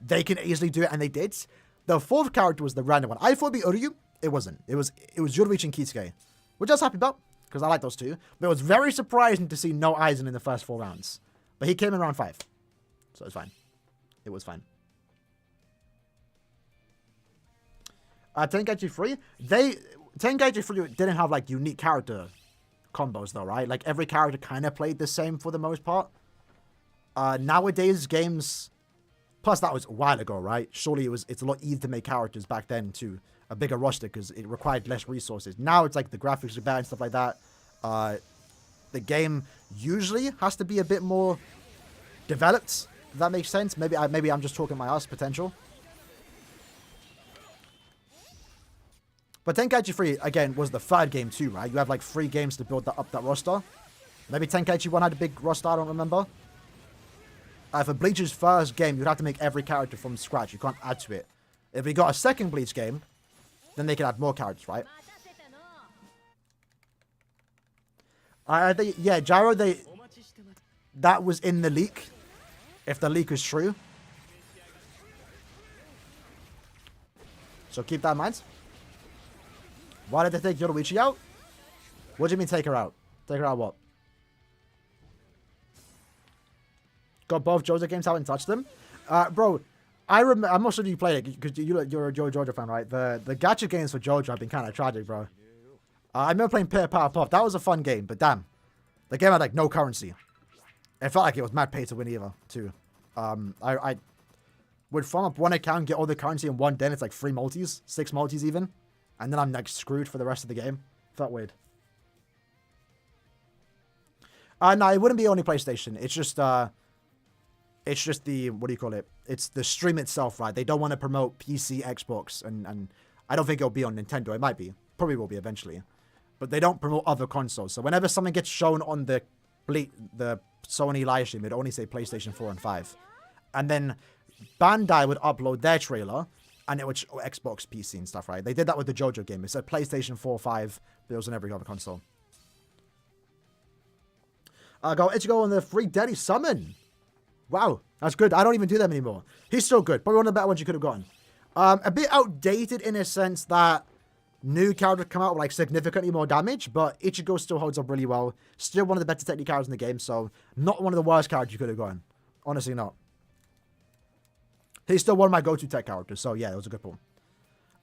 they can easily do it, and they did. The 4th character was the random one. I thought it'd be Uryu. It wasn't. It was Yoruichi and Kisuke, which I was happy about, because I like those two. But it was very surprising to see no Aizen in the first 4 rounds. But he came in round 5. So it was fine. It was fine. Tenkaichi 3. Tenkaichi 3 didn't have, like, unique character combos, though, right? Like, every character kind of played the same for the most part. Nowadays, games... Plus, that was a while ago, right? Surely it's a lot easier to make characters back then to a bigger roster because it required less resources. Now it's like the graphics are bad and stuff like that. The game usually has to be a bit more developed, if that makes sense. Maybe I'm just talking my ass potential. But Tenkaichi 3, again, was the 3rd game too, right? You have like 3 games to build up that roster. Maybe Tenkaichi 1 had a big roster, I don't remember. For Bleach's first game, you'd have to make every character from scratch. You can't add to it. If we got a second Bleach game, then they can add more characters, right? I think, yeah, Gyro, that was in the leak. If the leak is true. So keep that in mind. Why did they take Yoruichi out? What do you mean take her out? Take her out what? Got both Jojo games, haven't touched them. Bro, I'm not sure you played it because you're a Jojo fan, right? The gacha games for Jojo have been kind of tragic, bro. I remember playing Pair Power Pop. That was a fun game, but damn. The game had like no currency. It felt like it was mad pay to win either, too. I would farm up one account, get all the currency in one day, and it's like 3 multis, 6 multis even. And then I'm like screwed for the rest of the game. Felt weird. No, it wouldn't be only PlayStation. It's just the, what do you call it? It's the stream itself, right? They don't want to promote PC, Xbox, and I don't think it'll be on Nintendo. It might be. Probably will be eventually. But they don't promote other consoles. So whenever something gets shown on the Sony live stream, it'd only say PlayStation 4 and 5. And then Bandai would upload their trailer, and it would show Xbox, PC, and stuff, right? They did that with the Jojo game. It said PlayStation 4, 5, but it was on every other console. Got Ichigo on the free Deadly Summon. Wow, that's good. I don't even do them anymore. He's still good. Probably one of the better ones you could have gotten. A bit outdated in a sense that new characters come out with like significantly more damage, but Ichigo still holds up really well. Still one of the better technical characters in the game, so not one of the worst characters you could have gotten. Honestly, not. He's still one of my go-to tech characters, so yeah, it was a good pull.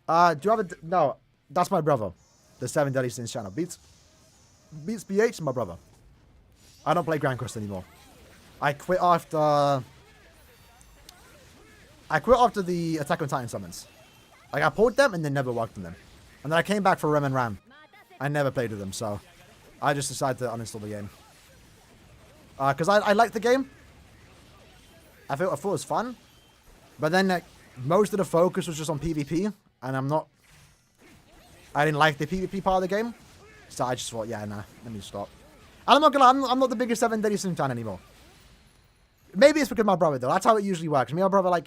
Do you have a... No, that's my brother. The 7 Deadly Sins channel. Beats BH is my brother. I don't play Grand Quest anymore. I quit after the Attack on Titan summons. Like, I pulled them and then never worked on them. And then I came back for Rem and Ram. I never played with them, so I just decided to uninstall the game. Because I liked the game. I thought it was fun. But then, like, most of the focus was just on PvP. And I didn't like the PvP part of the game. So I just thought, yeah, nah, let me stop. And I'm not gonna lie, I'm not the biggest 7 Deadly Sins fan anymore. Maybe it's because of my brother, though. That's how it usually works. Me and my brother,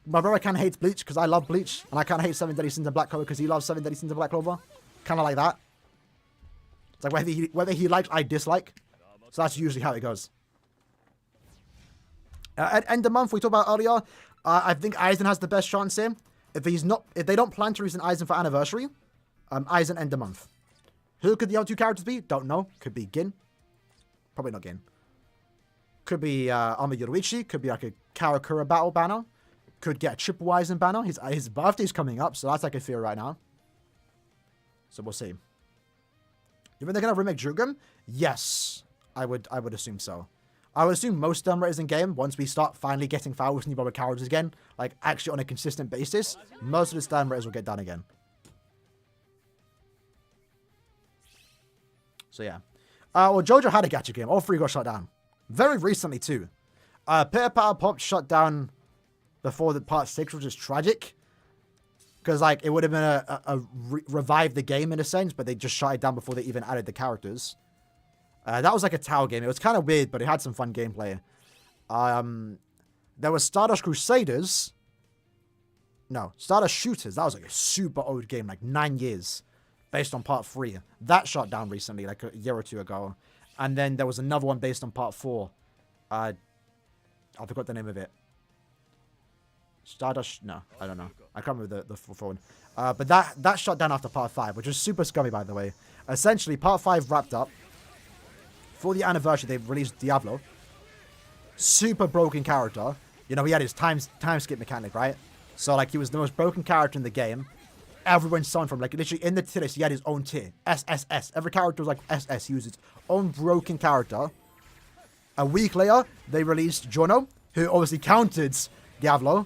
my brother kind of hates Bleach because I love Bleach. And I kind of hate 7 Deadly Sins and Black Clover because he loves 7 Deadly Sins and Black Clover. Kind of like that. It's like whether he likes, I dislike. So that's usually how it goes. At end of month, we talked about earlier. I think Aizen has the best chance here. If they don't plan to release an Aizen for anniversary, Aizen end of month. Who could the other 2 characters be? Don't know. Could be Gin. Probably not Gin. Could be Ama Yoruichi. Could be like a Karakura battle banner. Could get a triple Aizen banner. His birthday's coming up, so that's like a fear right now. So we'll see. You think they're gonna remake Drugum? Yes, I would assume so. I would assume most stun rates in game, once we start finally getting Fowls and new characters again, like actually on a consistent basis, most of the stun rates will get done again. So yeah. Well, Jojo had a gacha game. All 3 got shut down. Very recently too. Pitter Patter Pop shut down before the part 6, which is tragic. Because like it would have been revive the game in a sense, but they just shut it down before they even added the characters. That was like a tower game. It was kind of weird, but it had some fun gameplay. There was Stardust Crusaders. No, Stardust Shooters. That was like a super old game, like 9 years, based on part 3. That shut down recently, like a year or 2 ago. And then there was another one based on part 4. I forgot the name of it. Stardust, no, I don't know. I can't remember the full one. But that shut down after part 5, which was super scummy, by the way. Essentially, part 5 wrapped up. For the anniversary, they released Diablo. Super broken character. You know, he had his time skip mechanic, right? So, like, he was the most broken character in the game. Everyone saw him from, like, literally in the tier list, he had his own tier. SSS. Every character was like SS. He was his own broken character. A week later, they released Jojo, who obviously countered Diablo.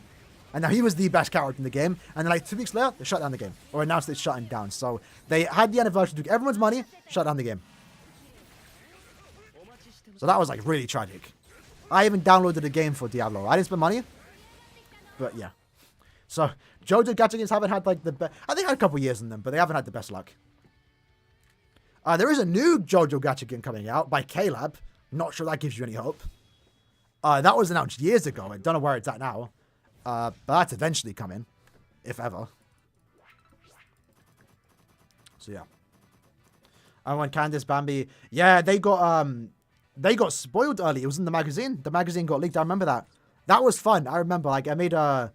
And now he was the best character in the game. And then, like, 2 weeks later, they shut down the game. Or announced it's shutting down. So, they had the anniversary, took everyone's money, shut down the game. So that was, like, really tragic. I even downloaded the game for Diablo. I didn't spend money. But, yeah. So, Jojo gacha games haven't had, like, the best... I think I had a couple years in them, but they haven't had the best luck. There is a new Jojo gacha game coming out by K-Lab. Not sure that gives you any hope. That was announced years ago. I don't know where it's at now. But that's eventually coming. If ever. So, yeah. And when Candice Bambi... Yeah, they got spoiled early. It was in the magazine. The magazine got leaked. I remember that. That was fun. I remember, like, I made a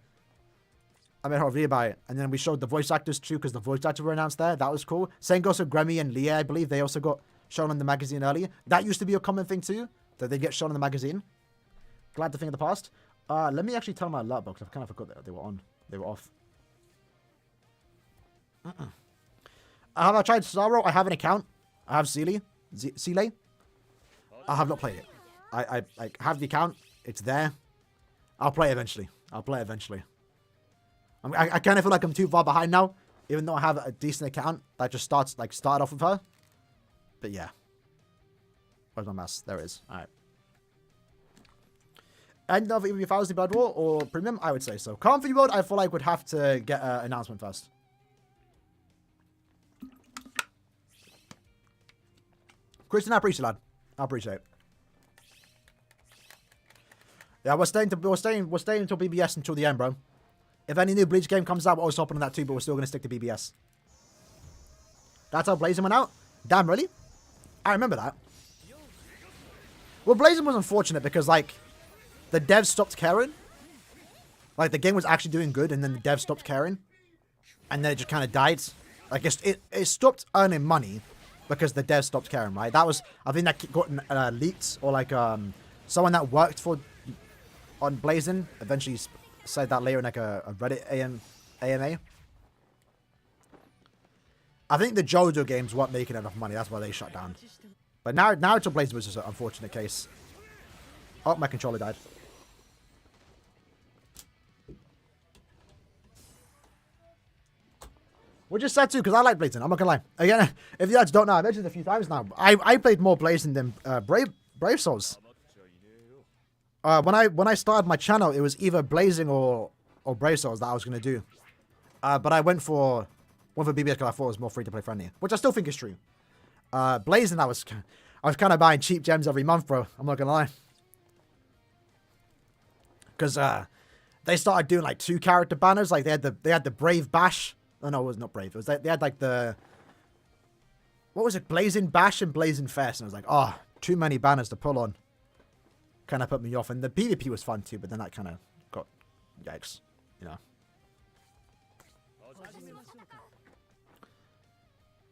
whole video about it. And then we showed the voice actors too, because the voice actors were announced there. That was cool. Same goes for Grammy and Leah, I believe. They also got shown in the magazine early. That used to be a common thing too, that they get shown in the magazine. Glad to think of the past. Let me actually turn my alert box. I kind of forgot that they were on. They were off. Have I tried Starro? I have an account. I have Sealy. I have not played it. I have the account. It's there. I'll play it eventually. I kind of feel like I'm too far behind now, even though I have a decent account that just started off with her. But yeah. Where's my mouse? There it is. All right. End of either 1000 Blood War or Premium? I would say so. Comfy mode, I feel like would have to get an announcement first. Christian, I appreciate it, lad. I appreciate it. Yeah, we're staying until BBS until the end, bro. If any new Bleach game comes out, we're also hopping on that too, but we're still going to stick to BBS. That's how Blazing went out? Damn, really? I remember that. Well, Blazing was unfortunate because, like, the devs stopped caring. Like, the game was actually doing good, and then the devs stopped caring. And then it just kind of died. Like, it stopped earning money because the devs stopped caring, right? That was, I think that got leaked, or, like, someone that worked on Blazing eventually said that later in, like, a Reddit AMA. I think the Jojo games weren't making enough money. That's why they shut down. But now it's a Blazing was just an unfortunate case. Oh, my controller died. Which is sad too, because I like Blazing. I'm not gonna lie. Again, if you guys don't know, I mentioned it a few times now. I played more Blazing than Brave Souls. When I started my channel, it was either Blazing or Brave Souls that I was gonna do. But I went for BBS because I thought it was more free to play friendly, which I still think is true. Blazing, I was kind of buying cheap gems every month, bro. I'm not gonna lie. Because they started doing like 2 character banners. Like they had the Brave Bash. Oh no, it was not Brave. It was they had like the, what was it? Blazing Bash and Blazing Fest. And I was like, oh, too many banners to pull on. Kind of put me off. And the PvP was fun too, but then that kind of got, yikes, you know.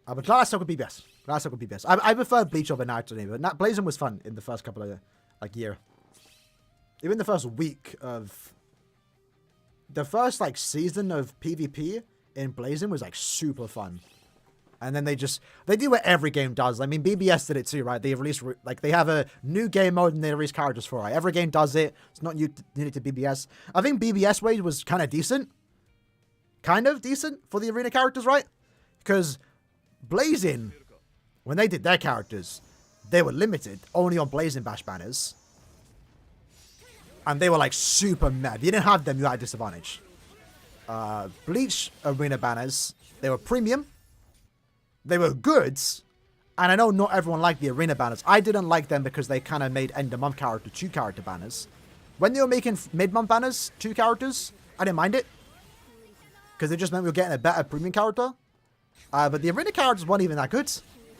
But glad I stuck with BBS. I prefer Bleach over Naruto, but Blazing was fun in the first couple of, like, year. Even the first week of... The first, like, season of PvP in Blazing was, like, super fun. And then they do what every game does. I mean, BBS did it too, right? They release, like, they have a new game mode and they release characters for it. Right? Every game does it. It's not unique to BBS. I think BBS way was kind of decent. Kind of decent for the arena characters, right? Because Blazing, when they did their characters, they were limited only on Blazing Bash banners. And they were, like, super mad. If you didn't have them, you had a disadvantage. Bleach arena banners, they were premium. They were good, and I know not everyone liked the arena banners. I didn't like them because they kind of made end of month character 2 character banners. When they were making mid-month banners 2 characters, I didn't mind it. Because it just meant we were getting a better premium character. But the arena characters weren't even that good.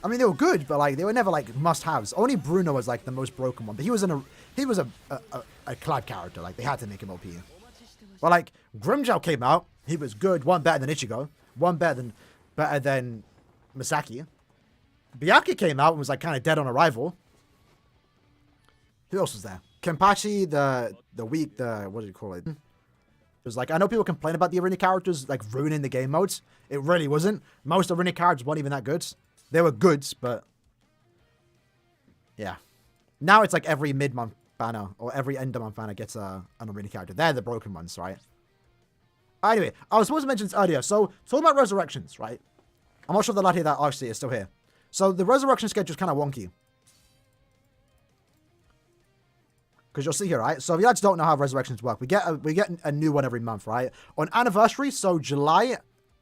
I mean, they were good, but like they were never like must-haves. Only Bruno was like the most broken one, but he was a collab character. Like they had to make him OP. But like Grimjow came out, he was good. One better than Ichigo. One better than Misaki. Byakuya came out and was like kind of dead on arrival. Who else was there? Kenpachi, what do you call it? It was like, I know people complain about the arena characters like ruining the game modes. It really wasn't. Most arena characters weren't even that good. They were good, but yeah. Now it's like every mid-month banner or every end-of-month banner gets an arena character. They're the broken ones, right? Anyway, I was supposed to mention this earlier. So, talking about resurrections, right? I'm not sure the lad here that actually is still here. So, the resurrection schedule is kind of wonky. Because you'll see here, right? So, if you guys don't know how resurrections work, we get a new one every month, right? On anniversary, so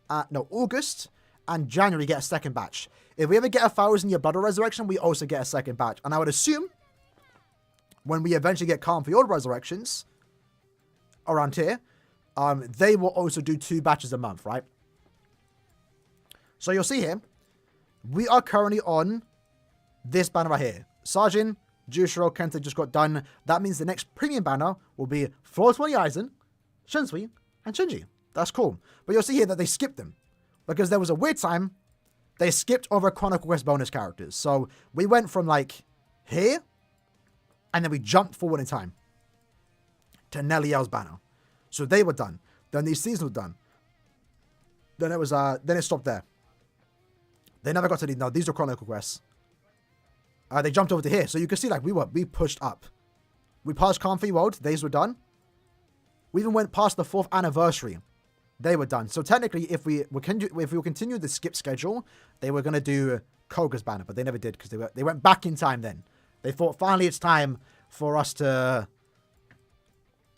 August and January get a second batch. If we ever get 1,000 year blood resurrection, we also get a second batch. And I would assume when we eventually get calm for your resurrections around here, they will also do 2 batches a month, right? So you'll see here, we are currently on this banner right here. Sajin, Jushiro, Kenta just got done. That means the next premium banner will be Floor 20 Aizen, Shinsui, and Shinji. That's cool. But you'll see here that they skipped them. Because there was a weird time, they skipped over Chronicle Quest bonus characters. So we went from like here, and then we jumped forward in time to Neliel's banner. So they were done. Then these seasons were done. Then it stopped there. They never got to these. No, these are Chronicle Quests. They jumped over to here. So you can see like we pushed up. We passed Comfy World. These were done. We even went past the 4th anniversary. They were done. So technically, if we continue the skip schedule, they were going to do Koga's banner, but they never did because they went back in time then. They thought finally it's time for us to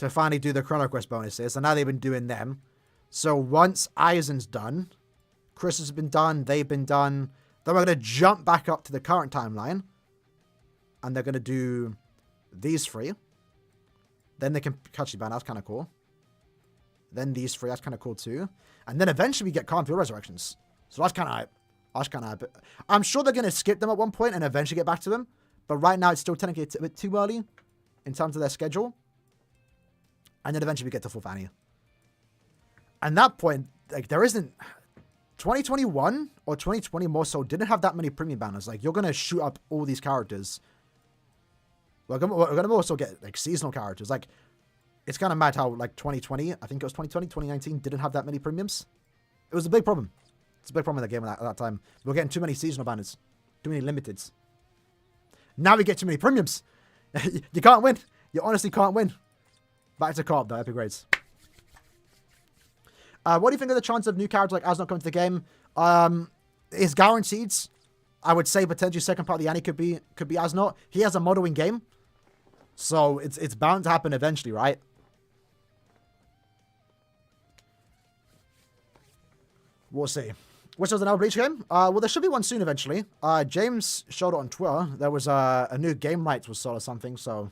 finally do the Chrono Quest bonuses, and now they've been doing them. So once Aizen's done, Chris has been done, they've been done, then we're going to jump back up to the current timeline, and they're going to do these 3. Then they can catch the banner, that's kind of cool. Then these 3, that's kind of cool too. And then eventually we get Calm Field Resurrections. So that's kind of hype. That's kind of hype. I'm sure they're going to skip them at one point and eventually get back to them. But right now it's still technically a bit too early in terms of their schedule. And then eventually we get to 4th Annie. And that point, like there isn't... 2021 or 2020 more so didn't have that many premium banners. Like you're going to shoot up all these characters. We're going to also get like seasonal characters. Like it's kind of mad how like 2020, I think it was 2020, 2019 didn't have that many premiums. It was a big problem. It's a big problem in the game at that time. We were getting too many seasonal banners. Too many limiteds. Now we get too many premiums. You can't win. You honestly can't win. Back to co-op though, epic grades. What do you think of the chance of new characters like Asnot coming to the game? Is guaranteed. I would say potentially second part of the Annie could be Asnot. He has a model in game. So it's bound to happen eventually, right? We'll see. Which was another Bleach game? Well, there should be one soon eventually. James showed it on Twitter. There was a new game rights was sold or something, so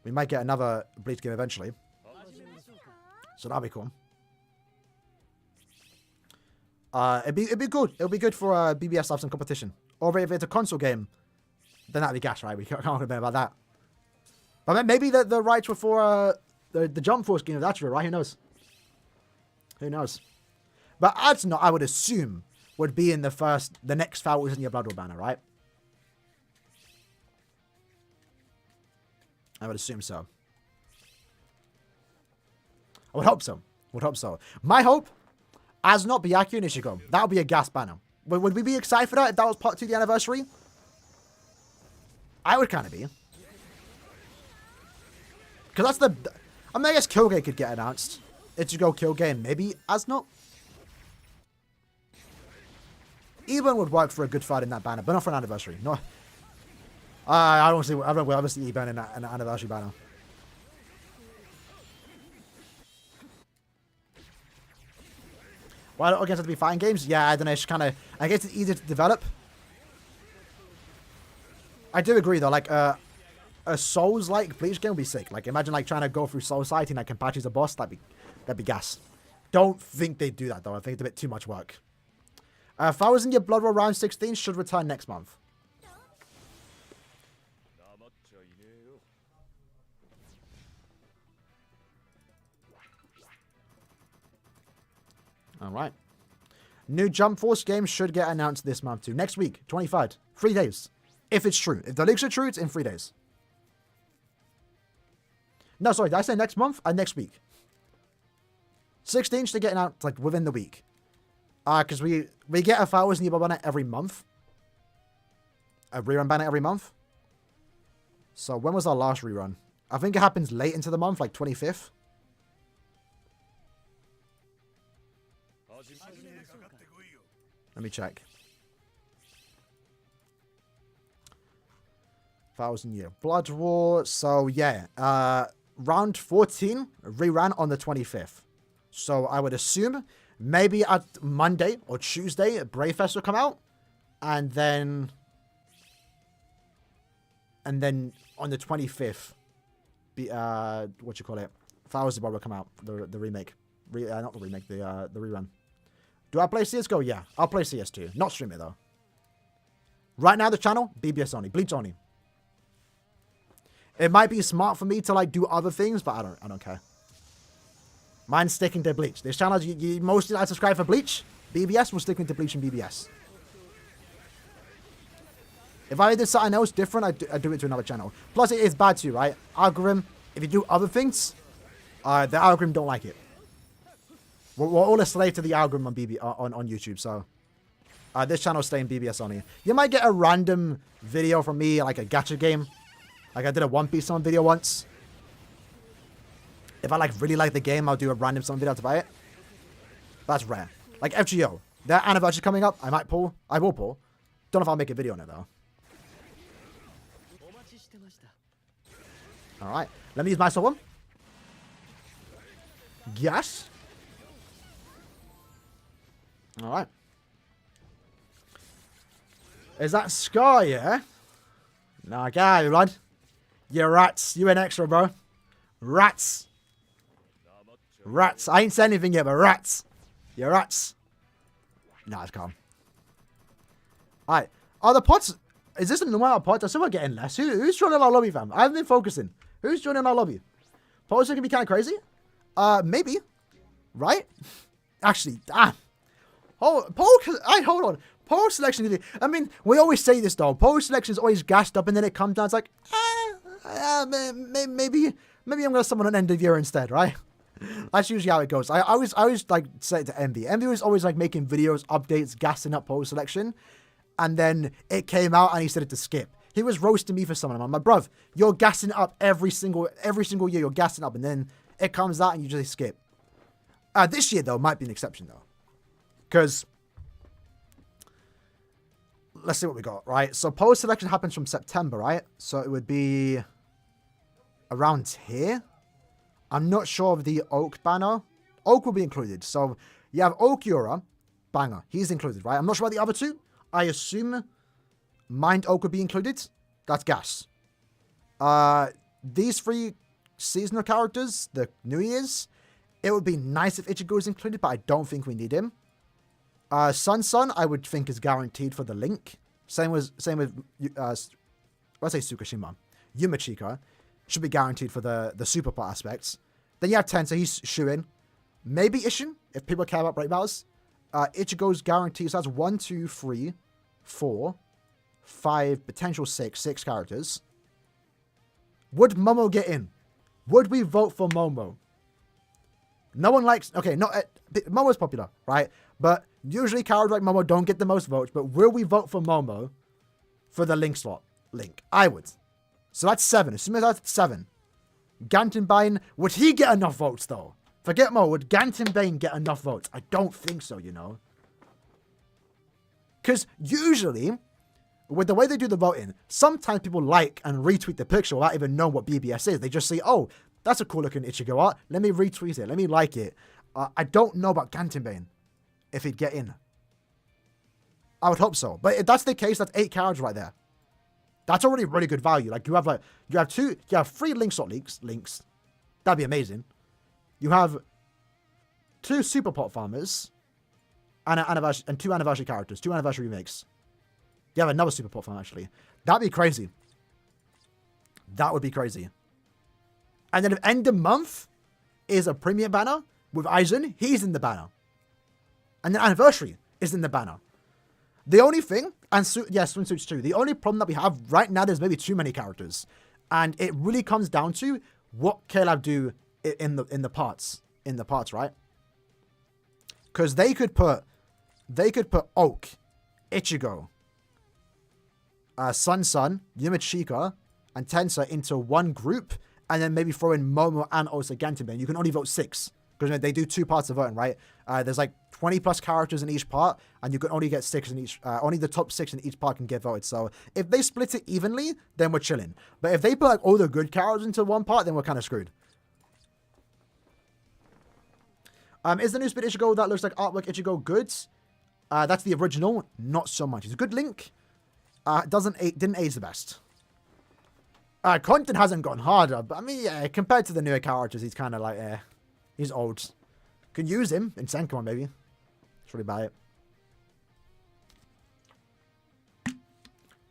we might get another Bleach game eventually. So that'll be cool. It'd be good. It'll be good for BBS to have some competition. Or if it's a console game, then that'd be gas, right? We can't complain about that. But then maybe the rights were for the Jump Force game of that, right? Who knows? Who knows? But Asnot, I would assume, would be in the next Foul in your Blood War banner, right? I would assume so. I would hope so. My hope, Asnot, Byakuya, and Ichigo. That would be a gas banner. Would we be excited for that if that was part 2 of the anniversary? I would kind of be. Because that's the... I mean, I guess Kyogre could get announced. Ichigo, Kyogre, and maybe Asnot. Eben would work for a good fight in that banner, but not for an anniversary. No, I don't see. I don't. We'll ever see Eben in an anniversary banner. Why don't against have to be fighting games? Yeah, I don't know. It's kind of. I guess it's easier to develop. I do agree though. Like a Souls-like Bleach game would be sick. Like imagine like trying to go through Soul Society and like Kenpachi's a boss. That'd be gas. Don't think they'd do that though. I think it's a bit too much work. 1,000 Year Blood Roar Round 16 should return next month. Alright. New Jump Force game should get announced this month too. Next week, 23rd. 3 days. If it's true. If the leaks are true, it's in 3 days. No, sorry. Did I say next month? Next week. 16 should get announced like within the week. Because we get 1,000 Year Blood banner every month. A rerun banner every month. So when was our last rerun? I think it happens late into the month, like 25th. Let me check. 1,000 Year Blood War. So yeah, round 14 reran on the 25th. So I would assume maybe at Monday or Tuesday, Brave Fest will come out, and then on the 25th, what you call it, 1,000 will come out. The remake, not the remake, the rerun. Do I play CS:GO? Yeah, I'll play CS2. Not stream it though. Right now, the channel BBS only, Bleach only. It might be smart for me to like do other things, but I don't care. Mine's sticking to Bleach. This channel, you mostly like subscribe for Bleach. BBS will stick into Bleach and BBS. If I did something else different, I'd do it to another channel. Plus, it is bad too, right? Algorithm, if you do other things, the algorithm don't like it. We're all a slave to the algorithm on YouTube, so... this channel's staying BBS only. You might get a random video from me, like a gacha game. Like I did a One Piece Summon video once. If I like really like the game, I'll do a random Summon video to buy it. That's rare. Like FGO. Their anniversary coming up, I might pull. I will pull. Don't know if I'll make a video on it though. Alright. Let me use my one. Yes. Alright. Is that Scar, yeah? Nah, get out of here, lad. You rats. You ain't extra, bro. Rats. Rats. I ain't said anything yet, but rats. You rats. Nah, it's calm. Alright. Are the pods... Is this a normal pod? I still we're getting less. Who's joining our lobby, fam? I haven't been focusing. Who's joining our lobby? Pods are gonna be kind of crazy? Maybe. Right? Actually, hold on. Poll selection, I mean, we always say this though. Poll selection is always gassed up and then it comes down. It's like, maybe I'm gonna summon an end of year instead, right? That's usually how it goes. I always like say it to Envy. Envy was always like making videos, updates, gassing up poll selection, and then it came out and he said it to skip. He was roasting me for something. I'm like, bruv, you're gassing up every single year. You're gassing up, and then it comes out and you just skip. This year though might be an exception though, because. Let's see what we got, right? So poll selection happens from September, right? So it would be around here. I'm not sure of the Oak banner. Oak will be included. So you have Okiura, banger. He's included, right? I'm not sure about the other two. I assume Mind Oak would be included. That's gas. These three seasonal characters, the New Year's, it would be nice if Ichigo is included, but I don't think we need him. Sun, I would think is guaranteed for the Link. Same with let's say Tsukishima. Yumachika should be guaranteed for the super part aspects. Then you have Tensei, he's shoo-in. Maybe Isshin, if people care about break battles. Ichigo's guaranteed, so that's 1, 2, 3, 4, 5, potential 6 characters. Would Momo get in? Would we vote for Momo? No one likes... Okay, not Momo's popular, right? But Usually characters like Momo don't get the most votes, but will we vote for Momo for the Link slot? Link. I would. So that's 7. Assuming that's 7. Gantenbane, would he get enough votes though? Forget Mo, would Gantenbane get enough votes? I don't think so, you know. Because usually, with the way they do the voting, sometimes people like and retweet the picture without even knowing what BBS is. They just say, oh, that's a cool looking Ichigo art. Let me retweet it. Let me like it. I don't know about Gantenbane, if he'd get in. I would hope so. But if that's the case, that's 8 characters right there. That's already really good value. Like you have 3 link slot links. That'd be amazing. You have 2 super pot farmers and 2 anniversary characters, 2 anniversary remakes. You have another super pot farm actually. That'd be crazy. That would be crazy. And then if end of month is a premium banner with Aizen, he's in the banner. And then anniversary is in the banner. The only thing, and swimsuits too, the only problem that we have right now, there's maybe too many characters. And it really comes down to what Caleb do in the parts, right? Because they could put Oak, Ichigo, Sun, Yumachika, and Tensa into one group, and then maybe throw in Momo and also Gantenbane. You can only vote 6. Because they do 2 parts of voting, right? There's like 20 plus characters in each part, and you can only get 6 in each. Only the top 6 in each part can get voted. So if they split it evenly, then we're chilling. But if they put like all the good characters into one part, then we're kind of screwed. Is the new Speed Ichigo that looks like artwork Ichigo good? That's the original. Not so much. It's a good link. Didn't age the best. Content hasn't gotten harder, but I mean, yeah, compared to the newer characters, he's kind of like, he's old. Can use him in Senkaman, maybe. It's really about it.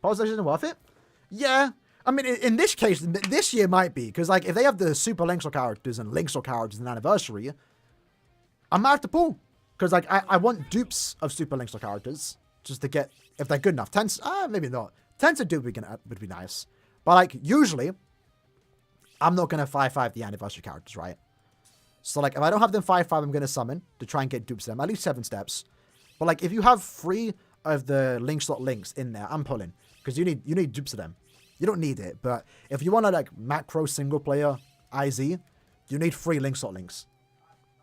Power Station isn't worth it? Yeah. I mean, in this case, this year might be. Because, like, if they have the Super Linksaw characters and Linksaw characters in Anniversary, I might have to pull. Because, like, I want dupes of Super Linksaw characters. Just to get, if they're good enough. Maybe not. Tensa dupe would be nice. But, like, usually, I'm not going to 5-5 the Anniversary characters, right? So, like, if I don't have them 5-5, I'm going to summon to try and get dupes of them. At least 7 steps. But, like, if you have 3 of the link slot links in there, I'm pulling. Because you need dupes of them. You don't need it. But if you want to, like, macro single player IZ, you need 3 link slot links.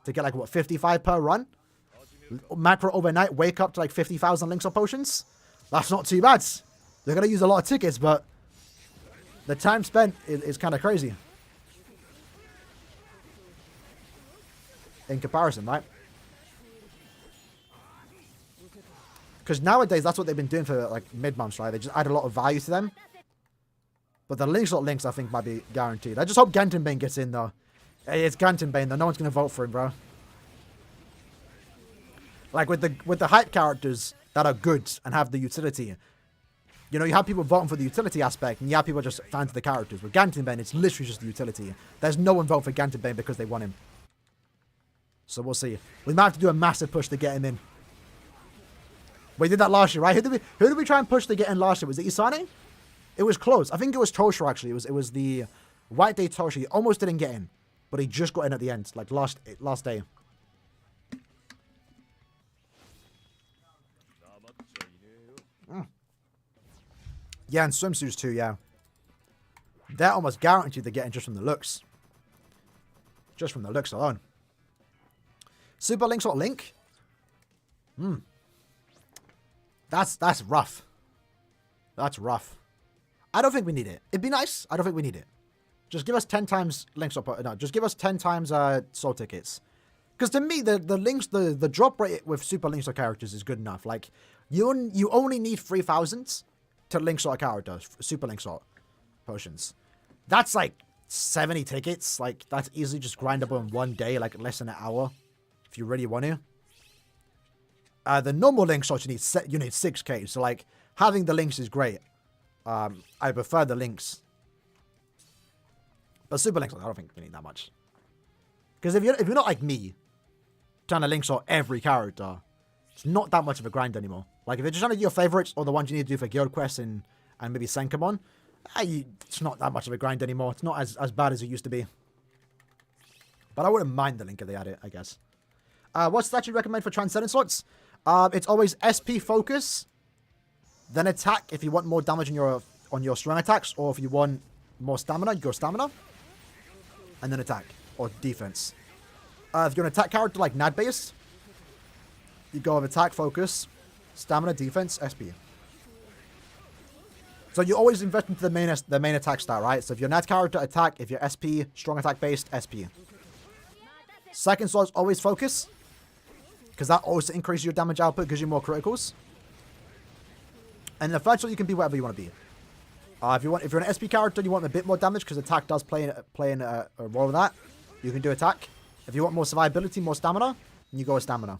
To get, like, what, 55 per run? Macro overnight, wake up to, like, 50,000 links or potions? That's not too bad. They're going to use a lot of tickets, but the time spent is kind of crazy. In comparison, right? Because nowadays, that's what they've been doing for, like, mid-months, right? They just add a lot of value to them. But the link slot links, I think, might be guaranteed. I just hope Gantenbane gets in, though. Hey, it's Gantenbane, though. No one's going to vote for him, bro. Like, with the hype characters that are good and have the utility, you know, you have people voting for the utility aspect, and you have people just fans of the characters. With Gantenbane, it's literally just the utility. There's no one voting for Gantenbane because they want him. So we'll see. We might have to do a massive push to get him in. We did that last year, right? Who did we try and push to get in last year? Was it Isane? It was close. I think it was Tosho, actually. It was the White Day Tosho. He almost didn't get in, but he just got in at the end, like last day. Yeah, and swimsuits too, yeah. They're almost guaranteed to get in just from the looks. Just from the looks alone. Super Link slot link? That's rough. That's rough. I don't think we need it. It'd be nice. I don't think we need it. Just give us 10 times links slot. No, just give us 10 times soul tickets. Because to me, the links, the drop rate with Super Link slot characters is good enough. Like, you only need 3,000 to link slot characters, Super Link slot potions. That's like 70 tickets. Like, that's easily just grindable in one day, like less than an hour. If you really want to. The normal link slots you need 6k. So like having the links is great. I prefer the links. But super links, I don't think we need that much. Because if you're not like me, trying to link slot every character, it's not that much of a grind anymore. Like if you're just trying to do your favorites or the ones you need to do for guild quests and maybe Senkamon, it's not that much of a grind anymore. It's not as bad as it used to be. But I wouldn't mind the link if they had it, I guess. What stats you recommend for Transcendent slots? It's always SP focus, then attack if you want more damage on your strong attacks, or if you want more stamina, you go stamina, and then attack or defense. If you're an attack character like Nad based, you go with attack focus, stamina, defense, SP. So you always invest into the main attack stat, right? So if you're Nad character, attack. If you're SP, strong attack based, SP. Second slot is always focus, because that also increases your damage output, gives you more criticals. And the third slot, you can be whatever you want to be. If you're an SP character and you want a bit more damage, because attack does play in a role in that, you can do attack. If you want more survivability, more stamina, then you go with stamina.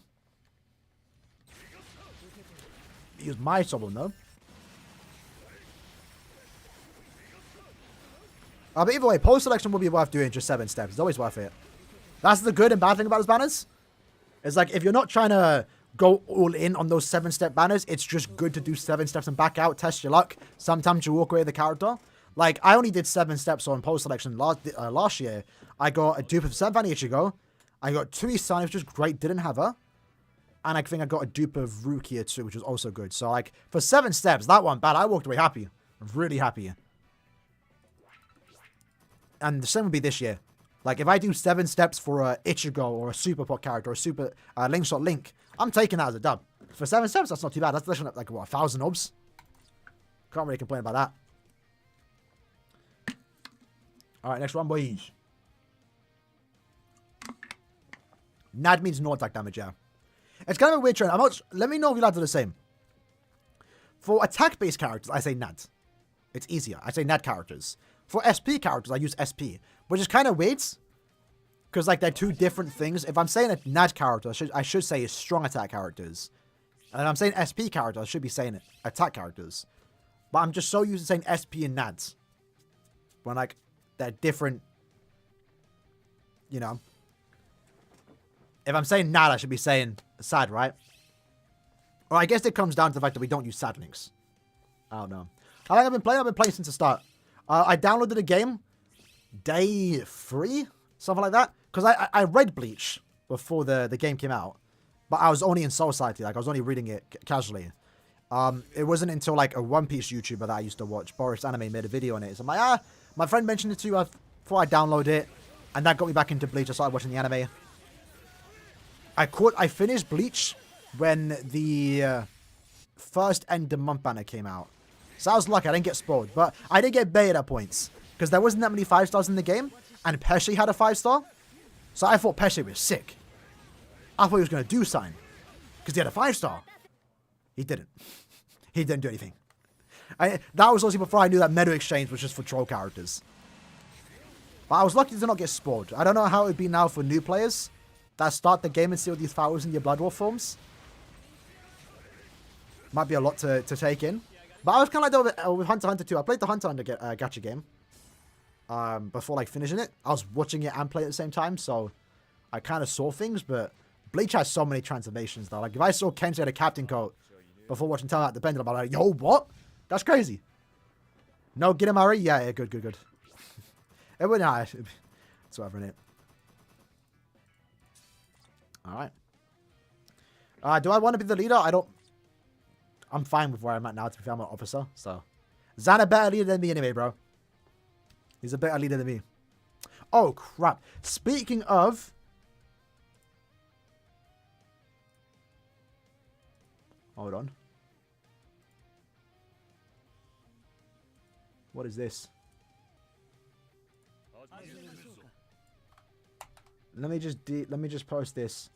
Use my soul though. But either way, post selection will be worth doing just 7 steps. It's always worth it. That's the good and bad thing about those banners. It's like, if you're not trying to go all in on those 7-step banners, it's just good to do 7 steps and back out, test your luck. Sometimes you walk away with the character. Like, I only did 7 steps on post selection last year. I got a dupe of Senvan Ichigo. I got 2 Isani, which was great, didn't have her. And I think I got a dupe of Rukia too, which was also good. So, like, for 7 steps, that one bad. I walked away happy. Really happy. And the same would be this year. Like, if I do 7 steps for a Ichigo or a Super Pot character or a Super Link Shot Link, I'm taking that as a dub. For 7 steps, that's not too bad. That's literally like, what, 1,000 obs? Can't really complain about that. Alright, next one, boys. Nad means no attack damage, yeah. It's kind of a weird trend. Let me know if you lads are the same. For attack-based characters, I say Nad. It's easier. I say Nad characters. For SP characters, I use SP. Which is kind of weird. Because, like, they're 2 different things. If I'm saying a Nad character, I should say strong attack characters. And if I'm saying SP character, I should be saying attack characters. But I'm just so used to saying SP and Nads. When, like, they're different. You know. If I'm saying Nad, I should be saying sad, right? Or I guess it comes down to the fact that we don't use sad links. I don't know. How long have I been playing? I've been playing since the start. I downloaded a game day 3, something like that. Because I read Bleach before the game came out. But I was only in Soul Society. Like, I was only reading it casually. It wasn't until, like, a One Piece YouTuber that I used to watch, Boris Anime, made a video on it. So I'm like, my friend mentioned it to you before I download it. And that got me back into Bleach. I started watching the anime. I finished Bleach when the first end of month banner came out. So I was lucky. I didn't get spoiled. But I did get baited at points. Because there wasn't that many 5-stars in the game. And Pesce had a 5-star. So I thought Pesce was sick. I thought he was going to do something. Because he had a 5-star. He didn't. He didn't do anything. That was also before I knew that Meta Exchange was just for troll characters. But I was lucky to not get spoiled. I don't know how it would be now for new players that start the game and see all these flowers in your Blood Wolf forms. Might be a lot to take in. But I was kind of like that with Hunter x Hunter 2. I played the Hunter x Hunter gacha game. Before, like, finishing it. I was watching it and playing it at the same time. So, I kind of saw things. But Bleach has so many transformations, though. Like, if I saw Kenji had a captain coat before watching Tell Me About the Pendulum, I'm like, yo, what? That's crazy. No, get him, Ari? Yeah, good. It would not. It's whatever in it. Alright. Do I want to be the leader? I'm fine with where I'm at now, to be fair. I'm an officer, so. Zan a better leader than me anyway, bro. He's a better leader than me. Oh, crap. Speaking of... Hold on. What is this? Let me just post this.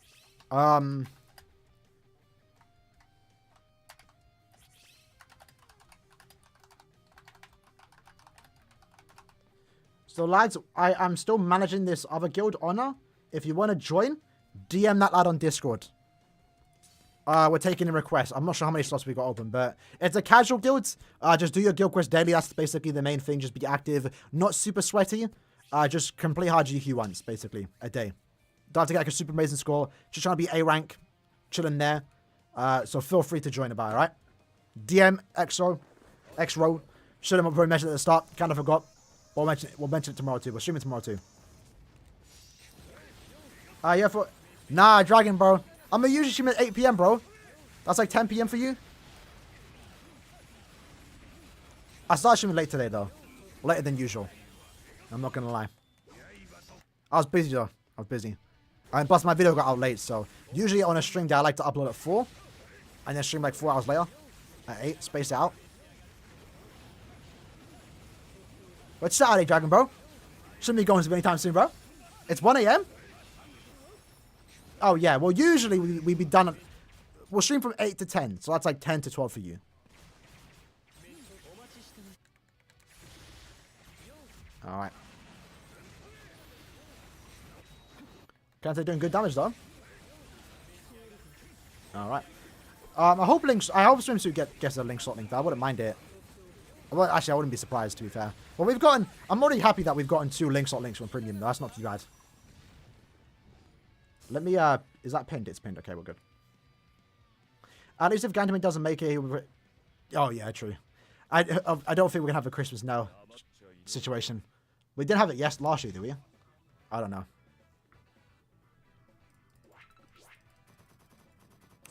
So lads, I'm still managing this other guild, Honor. If you want to join, DM that lad on Discord. We're taking in requests. I'm not sure how many slots we got open, but it's a casual guild. Just do your guild quest daily. That's basically the main thing. Just be active. Not super sweaty. Just complete hard GQ once, basically, a day. Don't have to get like a super amazing score. Just trying to be A rank. Chilling there. So feel free to join the bar, alright? DM X-Row. Should have probably mentioned at the start. Kind of forgot. We'll mention it tomorrow too. We're streaming tomorrow too. Yeah, Nah, Dragon, bro. I'm gonna usually stream at 8 PM, bro. That's like 10 p.m. for you? I started streaming late today, though. Later than usual. I'm not going to lie. I was busy, though. I was busy. And plus, my video got out late, so... Usually on a stream day, I like to upload at 4. And then stream like 4 hours later. At 8. Space it out. But it's Saturday, Dragon, bro. Shouldn't be going to anytime soon, bro. It's 1 a.m.? Oh, yeah. Well, usually we'd be done... We'll stream from 8 to 10. So that's like 10 to 12 for you. Alright. Kante doing good damage, though. Alright. I hope Swimsuit gets a link slot link. I wouldn't mind it. Well, actually, I wouldn't be surprised, to be fair. Well, we've gotten... I'm already happy that we've gotten 2 link slot links from Premium, though. That's not too bad. Let me... Is that pinned? It's pinned. Okay, we're good. At least if Gandaman doesn't make it... Oh, yeah, true. I don't think we're going to have a Christmas now situation. We didn't have it last year, did we? I don't know.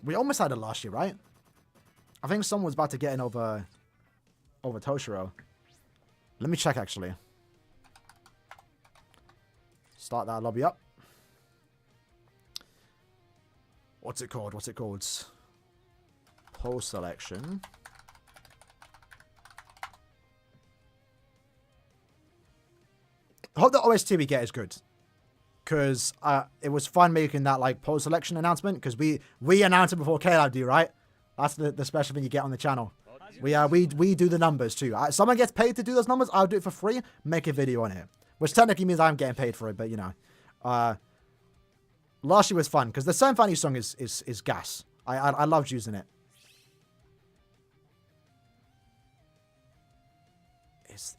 We almost had it last year, right? I think someone was about to get in over Toshiro. Let me check, actually. Start that lobby up. What's it called? What's it called? Post selection. I hope the OST we get is good. Because it was fun making that like post selection announcement. Because we announced it before K-Lab do, right? That's the special thing you get on the channel. We do the numbers too. Someone gets paid to do those numbers. I'll do it for free. Make a video on it. Which technically means I'm getting paid for it. But you know. Last year was fun. Because the Sun Fanny song is gas. I loved using it.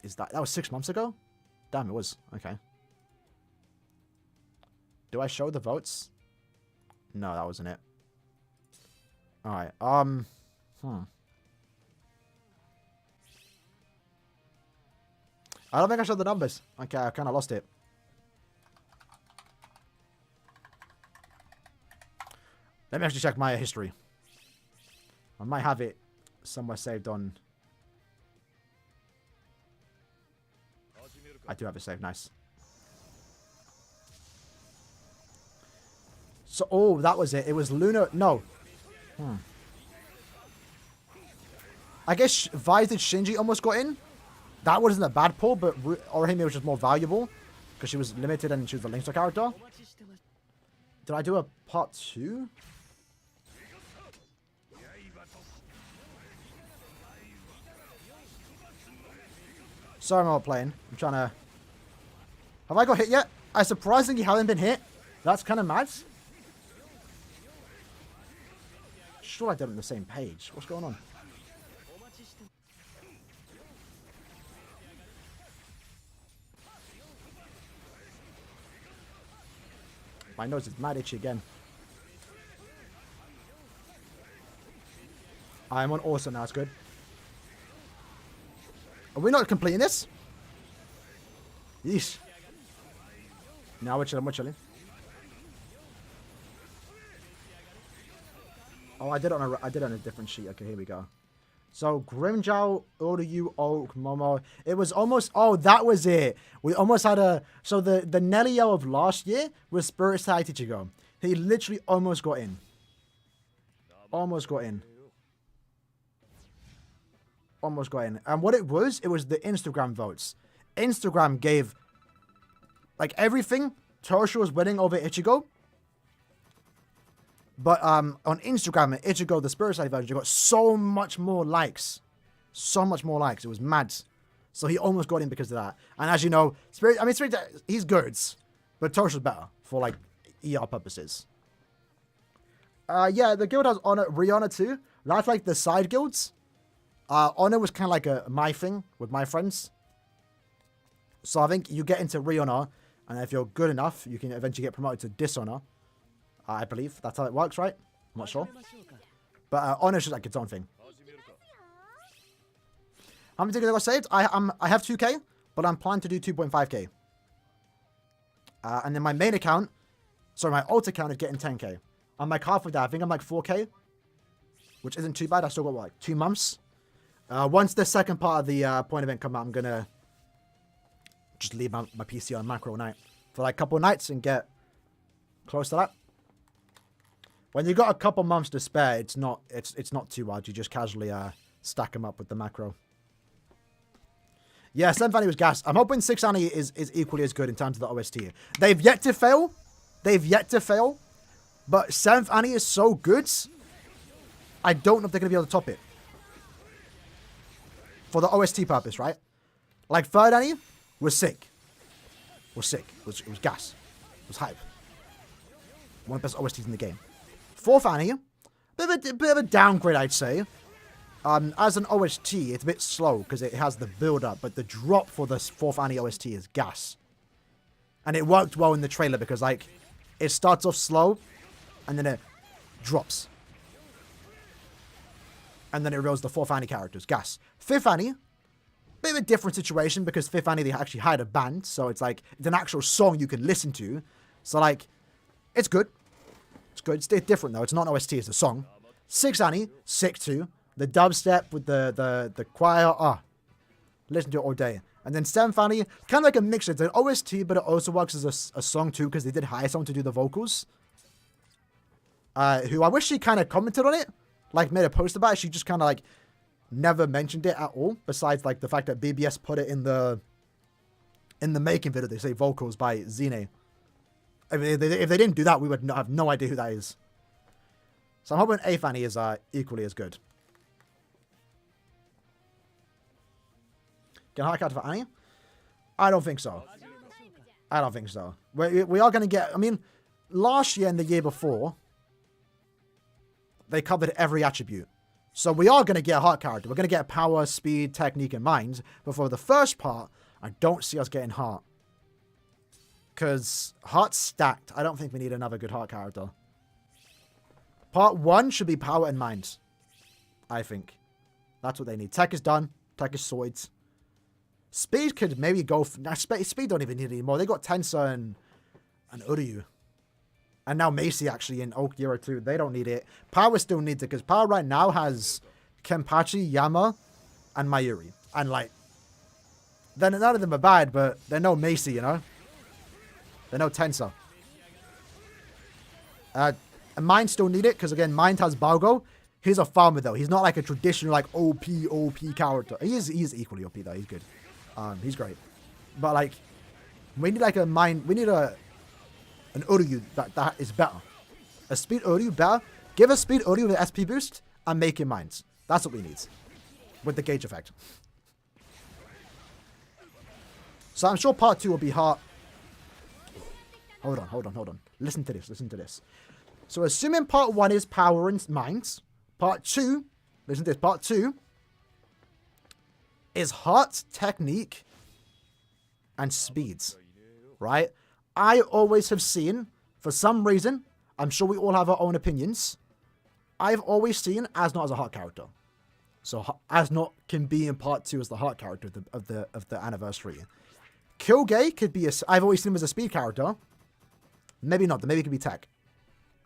Is that was 6 months ago? Damn, it was. Okay. Do I show the votes? No, that wasn't it. Alright, I don't think I showed the numbers. Okay, I kind of lost it. Let me actually check my history. I might have it somewhere saved on... I do have it saved. Nice. So, oh, that was it. It was Luna. No. I guess Vi did Shinji almost got in. That wasn't a bad pull, but Aaroniero was just more valuable because she was limited and she was the Linkster character. Did I do a part 2? Sorry, I'm not playing. I'm trying to... Have I got hit yet? I surprisingly haven't been hit. That's kind of mad. Sure I did it on the same page. What's going on? My nose is mad itchy again. I'm on awesome now. It's good. Are we not completing this? Yeesh. Now we're chilling, we're chilling. Oh, I did it on a different sheet. Okay, here we go. So, Grimjow, Uryu, Oak, Momo. It was almost... Oh, that was it. We almost had a... So, the Nelio of last year was Spirit Side Ichigo. He literally almost got in. Almost got in. Almost got in. And what it was the Instagram votes. Instagram gave... Like, everything. Toshio was winning over Ichigo. But on Instagram, Ichigo, the Spirit Side version, got so much more likes. So much more likes. It was mad. So he almost got in because of that. And as you know, Spirit, he's good. But Toshio's better for, like, ER purposes. Yeah, the guild has Honor, Rihanna too. That's like the side guilds. Honor was kind of like my thing with my friends. So I think you get into Rihanna, and if you're good enough, you can eventually get promoted to Dishonor. I believe that's how it works, right? I'm not sure. But Honor's just like its own thing. How many tickets I got saved? I have 2k, but I'm planning to do 2.5k. And then my main account, sorry, my alt account is getting 10k. I'm like half of that. I think I'm like 4k. which isn't too bad. I still got, what, like 2 months? Once the second part of the point event come out, I'm going to just leave my PC on macro night for like a couple of nights and get close to that. When you got a couple months to spare, it's not too hard. You just casually stack them up with the macro. Yeah, 7th Annie was gas. I'm hoping 6th Annie is equally as good in terms of the OST. They've yet to fail. But 7th Annie is so good, I don't know if they're going to be able to top it. For the OST purpose, right? Like, 3rd Annie was sick. It was gas. It was hype. One of the best OSTs in the game. 4th Annie, bit of a downgrade, I'd say. As an OST, it's a bit slow because it has the build-up, but the drop for the 4th Annie OST is gas. And it worked well in the trailer because, like, it starts off slow, and then it drops. And then it reveals the 4th Annie characters. Gas. 5th Annie, bit of a different situation because 5th Annie, they actually hired a band, so it's like, it's an actual song you can listen to. So, like, it's good. It's good. It's different, though. It's not an OST, it's a song. 6th Annie, sick too. The dubstep with the choir. Listen to it all day. And then 7th Annie, kind of like a mixture. It's an OST, but it also works as a song too, because they did hire someone to do the vocals. Who I wish she kind of commented on it. Like, made a post about it. She just kind of, like, never mentioned it at all. Besides, like, the fact that BBS put it in the making video. They say vocals by Zine. If they didn't do that, we would have no idea who that is. So I'm hoping 8th Annie is equally as good. Get a high card for Annie? I don't think so. We are going to get... I mean, last year and the year before, they covered every attribute. So we are going to get a heart character. We're going to get power, speed, technique, and mind. But for the first part, I don't see us getting heart. Because heart's stacked. I don't think we need another good heart character. Part 1 should be power and mind. I think. That's what they need. Tech is done. Tech is sorted. Speed could maybe go... Speed don't even need it anymore. They got Tensor and Uryu. And now Macy actually in Oaroniero too. They don't need it. Power still needs it because Power right now has Kenpachi, Yama, and Mayuri. And like... Then none of them are bad, but they're no Macy, you know? They're no Tensor. And Mind still need it because again, Mind has Balgo. He's a farmer though. He's not like a traditional like OP character. He's equally OP though. He's good. He's great. But like, we need like a Mind. We need an Uryu that is better. A speed Uryu better. Give a speed Uryu with an SP boost and make him Minds. That's what we need. With the gauge effect. So I'm sure part 2 will be heart. Hold on. Listen to this. So assuming part 1 is power and minds, part 2, listen to this, part 2 is heart, technique, and speeds, right? I always have seen, for some reason, I'm sure we all have our own opinions, I've always seen Asnot as a heart character. So Asnot can be in part 2 as the heart character of the anniversary. Kilgay could be I've always seen him as a speed character. Maybe not. Maybe it could be tech.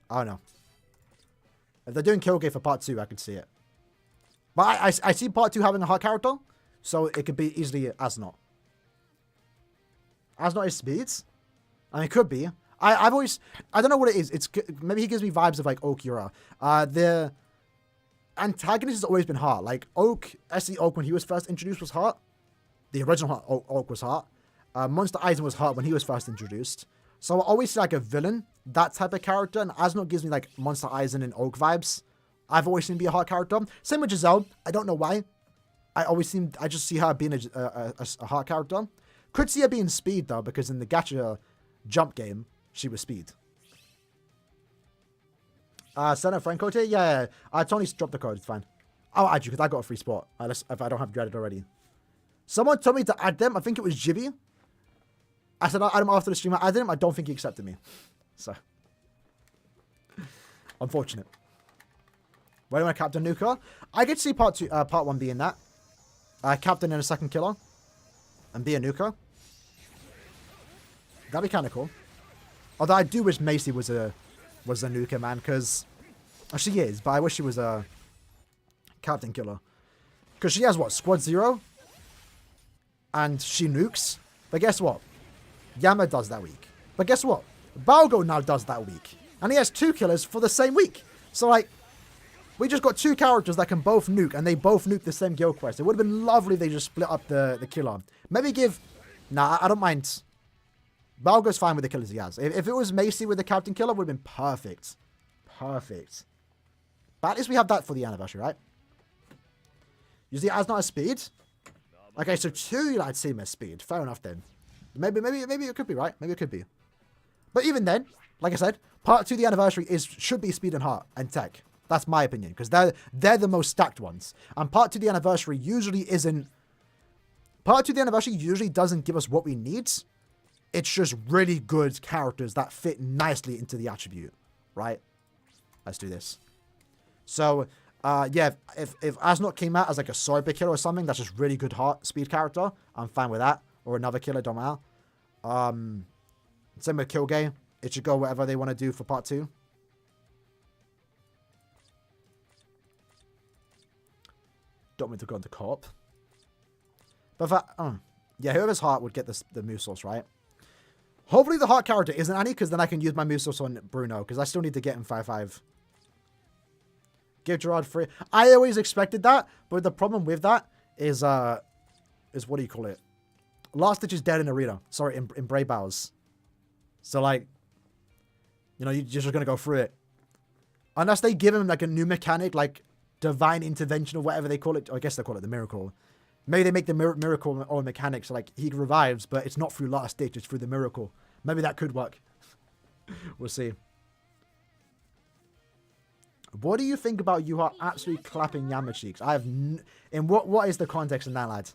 I don't know. If they're doing Kilgay for part 2, I could see it. But I see part 2 having a heart character, so it could be easily Asnot. Asnot is speeds? I mean, it could be. I don't know what it is. Maybe he gives me vibes of like Oaroniero. The antagonist has always been Heart. Like SE Oak when he was first introduced was Heart. The original Oak was Heart. Monster Aizen was Heart when he was first introduced. So I always see like a villain, that type of character, and Asnot gives me like Monster Aizen and Oak vibes. I've always seen him be a heart character. Same with Giselle. I don't know why. I just see her being a heart character. Could see her being speed though, because in the gacha jump game, she was speed. Send a friend code here? Yeah. Tony's dropped the code, it's fine. I'll add you because I got a free spot. If I don't have dreaded already. Someone told me to add them. I think it was Jibby. I said I'll add him after the stream. I added him. I don't think he accepted me. So. Unfortunate. Where do I Captain Nuka? I could see part 1 being that. Captain and a second killer. And be a Nuka. That'd be kind of cool. Although I do wish Macy was a Nuka, man, because... she is, but I wish she was a Captain Killer. Because she has what? Squad 0? And she nukes. But guess what? Yama does that week. But guess what? Balgo now does that week. And he has 2 killers for the same week. So, like, we just got 2 characters that can both nuke, and they both nuke the same guild quest. It would have been lovely if they just split up the killer. Maybe give... Nah, I don't mind. Balgo's fine with the killers he has. If it was Macy with the Captain Killer, it would have been perfect. Perfect. But at least we have that for the anniversary, right? Usually it has not a speed. Okay, so 2 United Team as speed. Fair enough then. Maybe it could be, right? Maybe it could be. But even then, like I said, part 2 the anniversary should be speed and heart and tech. That's my opinion, because they're the most stacked ones. And part 2 the anniversary usually isn't... Part 2 the anniversary usually doesn't give us what we need. It's just really good characters that fit nicely into the attribute, right? Let's do this. So, yeah, if Asnot came out as like a Cyber Killer or something, that's just really good heart speed character, I'm fine with that. Or another killer, don't matter. Same with Killgay. It should go whatever they want to do for part 2. Don't want me to go into co-op. But for, yeah, whoever's heart would get the move source, right? Hopefully the heart character isn't Annie, because then I can use my move source on Bruno, because I still need to get him 5-5. Give Gerard free. I always expected that, but the problem with that is what do you call it? Last Ditch is dead in Arena. Sorry, in Brave Souls. So, like, you know, you're just going to go through it. Unless they give him, like, a new mechanic, like Divine Intervention or whatever they call it. I guess they call it the Miracle. Maybe they make the Miracle or mechanic, so, like, he revives, but it's not through Last Ditch, it's through the Miracle. Maybe that could work. We'll see. What do you think about you are absolutely clapping Yama cheeks? I have... In what is the context in that, lad?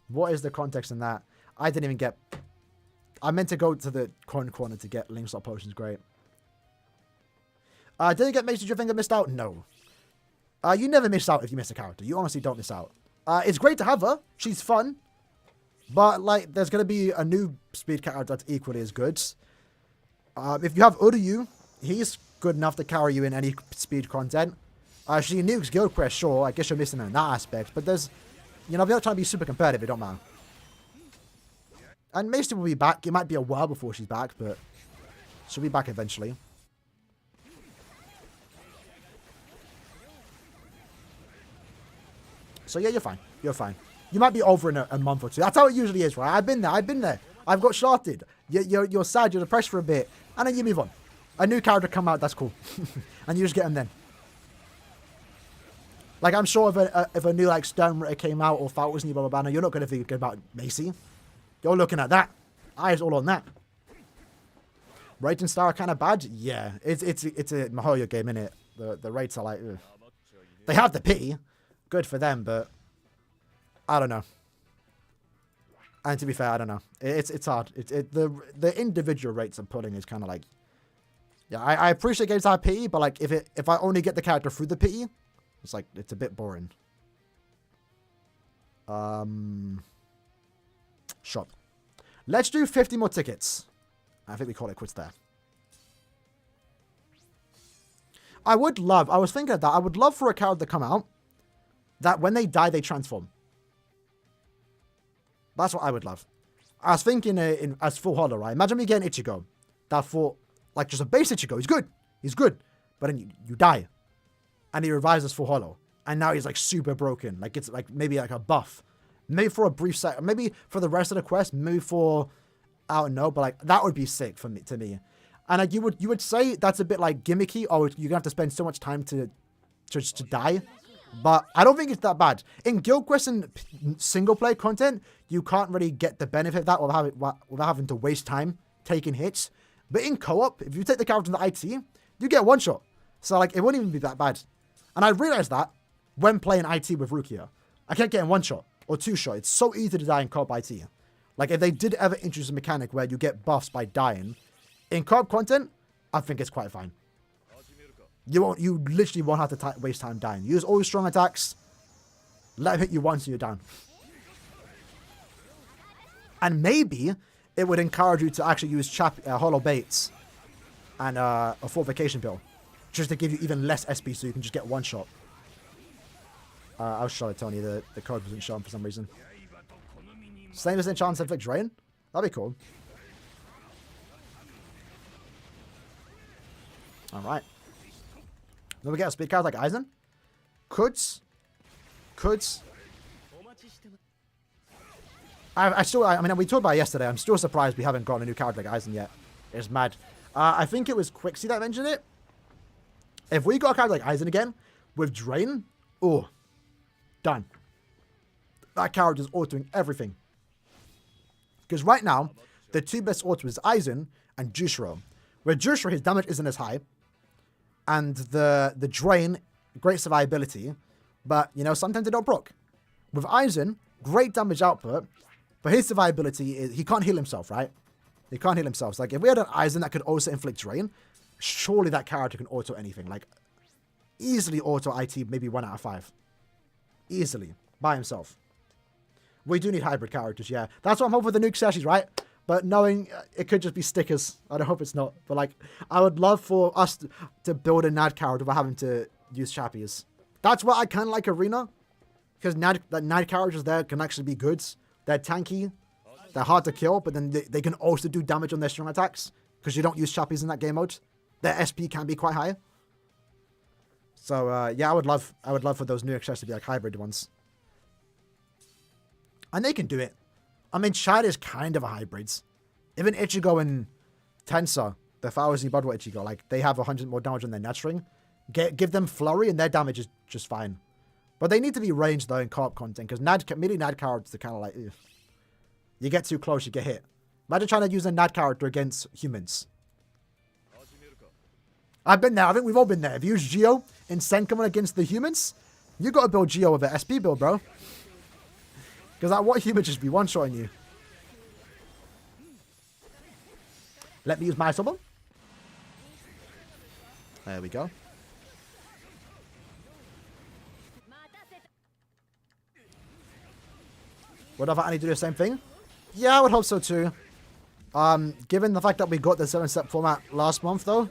What is the context in that? I didn't even get... I meant to go to the corner to get Link Slot Potions. Great. Didn't get Mace. Did you think I missed out? No. You never miss out if you miss a character. You honestly don't miss out. It's great to have her. She's fun. But, like, there's going to be a new speed character that's equally as good. If you have Uryu, he's good enough to carry you in any speed content. She nukes Guild Quest, sure. I guess you're missing her in that aspect. But there's... You know, if you're not trying to be super competitive, it don't matter. And Macy will be back. It might be a while before she's back, but she'll be back eventually. So yeah, you're fine. You're fine. You might be over in a month or 2. That's how it usually is, right? I've been there. I've been there. I've got shafted. You're sad. You're depressed for a bit. And then you move on. A new character come out. That's cool. And you just get them then. Like, I'm sure if a new, like, Sternritter came out or Falcons and blah, blah, blah, you're not going to think about Macy. You're looking at that. Eyes all on that. Rating star are kind of bad? Yeah. It's a Mahoyo game, innit? The rates are like... Ugh. They have the pity. Good for them, but... I don't know. And to be fair, I don't know. It's hard. The individual rates I'm putting is kind of like... Yeah, I appreciate games that have pity, but, like, if I only get the character through the pity... It's like, it's a bit boring. Shop. Let's do 50 more tickets. I think we call it quits there. I was thinking of that. I would love for a character to come out that when they die, they transform. That's what I would love. I was thinking as full hollow, right? Imagine me getting Ichigo. That for, like, just a base Ichigo. He's good. He's good. But then you die. And he revives as full hollow. And now he's, like, super broken. Like, it's, like, maybe, like, a buff. Maybe for a brief second. Maybe for the rest of the quest. Maybe for... I don't know. But, like, that would be sick to me. And, like, you would say that's a bit, like, gimmicky. Oh, you're going to have to spend so much time to die. But I don't think it's that bad. In Guild Quest and single-player content, you can't really get the benefit of that without having to waste time taking hits. But in co-op, if you take the character in the IT, you get one shot. So, like, it wouldn't even be that bad. And I realized that when playing IT with Rukia. I can't get in one shot or 2 shot. It's so easy to die in co-op IT. Like, if they did ever introduce a mechanic where you get buffs by dying, in co-op content, I think it's quite fine. You literally won't have to waste time dying. Use all your strong attacks. Let him hit you once and you're down. And maybe it would encourage you to actually use hollow baits and a fortification pill. Just to give you even less SP so you can just get one shot. I'll show it, Tony. The code wasn't shown for some reason. Same as enchant inflict drain. That'd be cool. All right. Then we get a speed card like Aizen. Could. I mean, we talked about it yesterday. I'm still surprised we haven't gotten a new character like Aizen yet. It's mad. I think it was Quixie that mentioned it. If we got a character like Aizen again with Drain, oh, done. That character's autoing everything. Because right now, the two best autos is Aizen and Jushiro. Where Jushiro, his damage isn't as high. And the Drain, great survivability. But, you know, sometimes they don't proc. With Aizen, great damage output. But his survivability is, he can't heal himself, right? He can't heal himself. So, like, if we had an Aizen that could also inflict Drain, surely that character can auto anything. Like, easily auto IT maybe 1 out of 5. Easily. By himself. We do need hybrid characters, yeah. That's what I'm hoping for the nuke sessions, right? But knowing it could just be stickers. I don't hope it's not. But, like, I would love for us to build a NAD character without having to use chappies. That's what I kind of like Arena. Because NAD characters there can actually be good. They're tanky. They're hard to kill, but then they can also do damage on their strong attacks. Because you don't use chappies in that game mode. Their SP can be quite high. So, yeah, I would love for those new access to be like hybrid ones. And they can do it. I mean, China is kind of a hybrid. Even Ichigo and Tensor, the Thousand Budwa Ichigo, like, they have 100 more damage on their net string. Give them Flurry, and their damage is just fine. But they need to be ranged, though, in co-op content, because melee NAD characters are kind of like, ugh. You get too close, you get hit. Imagine trying to use a NAD character against humans. I've been there. I think we've all been there. If you use Geo in Senkaman against the humans, you got to build Geo with an SP build, bro. Because like, what human just be one-shotting you? Let me use my summon. There we go. Would I need to do the same thing? Yeah, I would hope so too. Given the fact that we got the 7-step format last month though,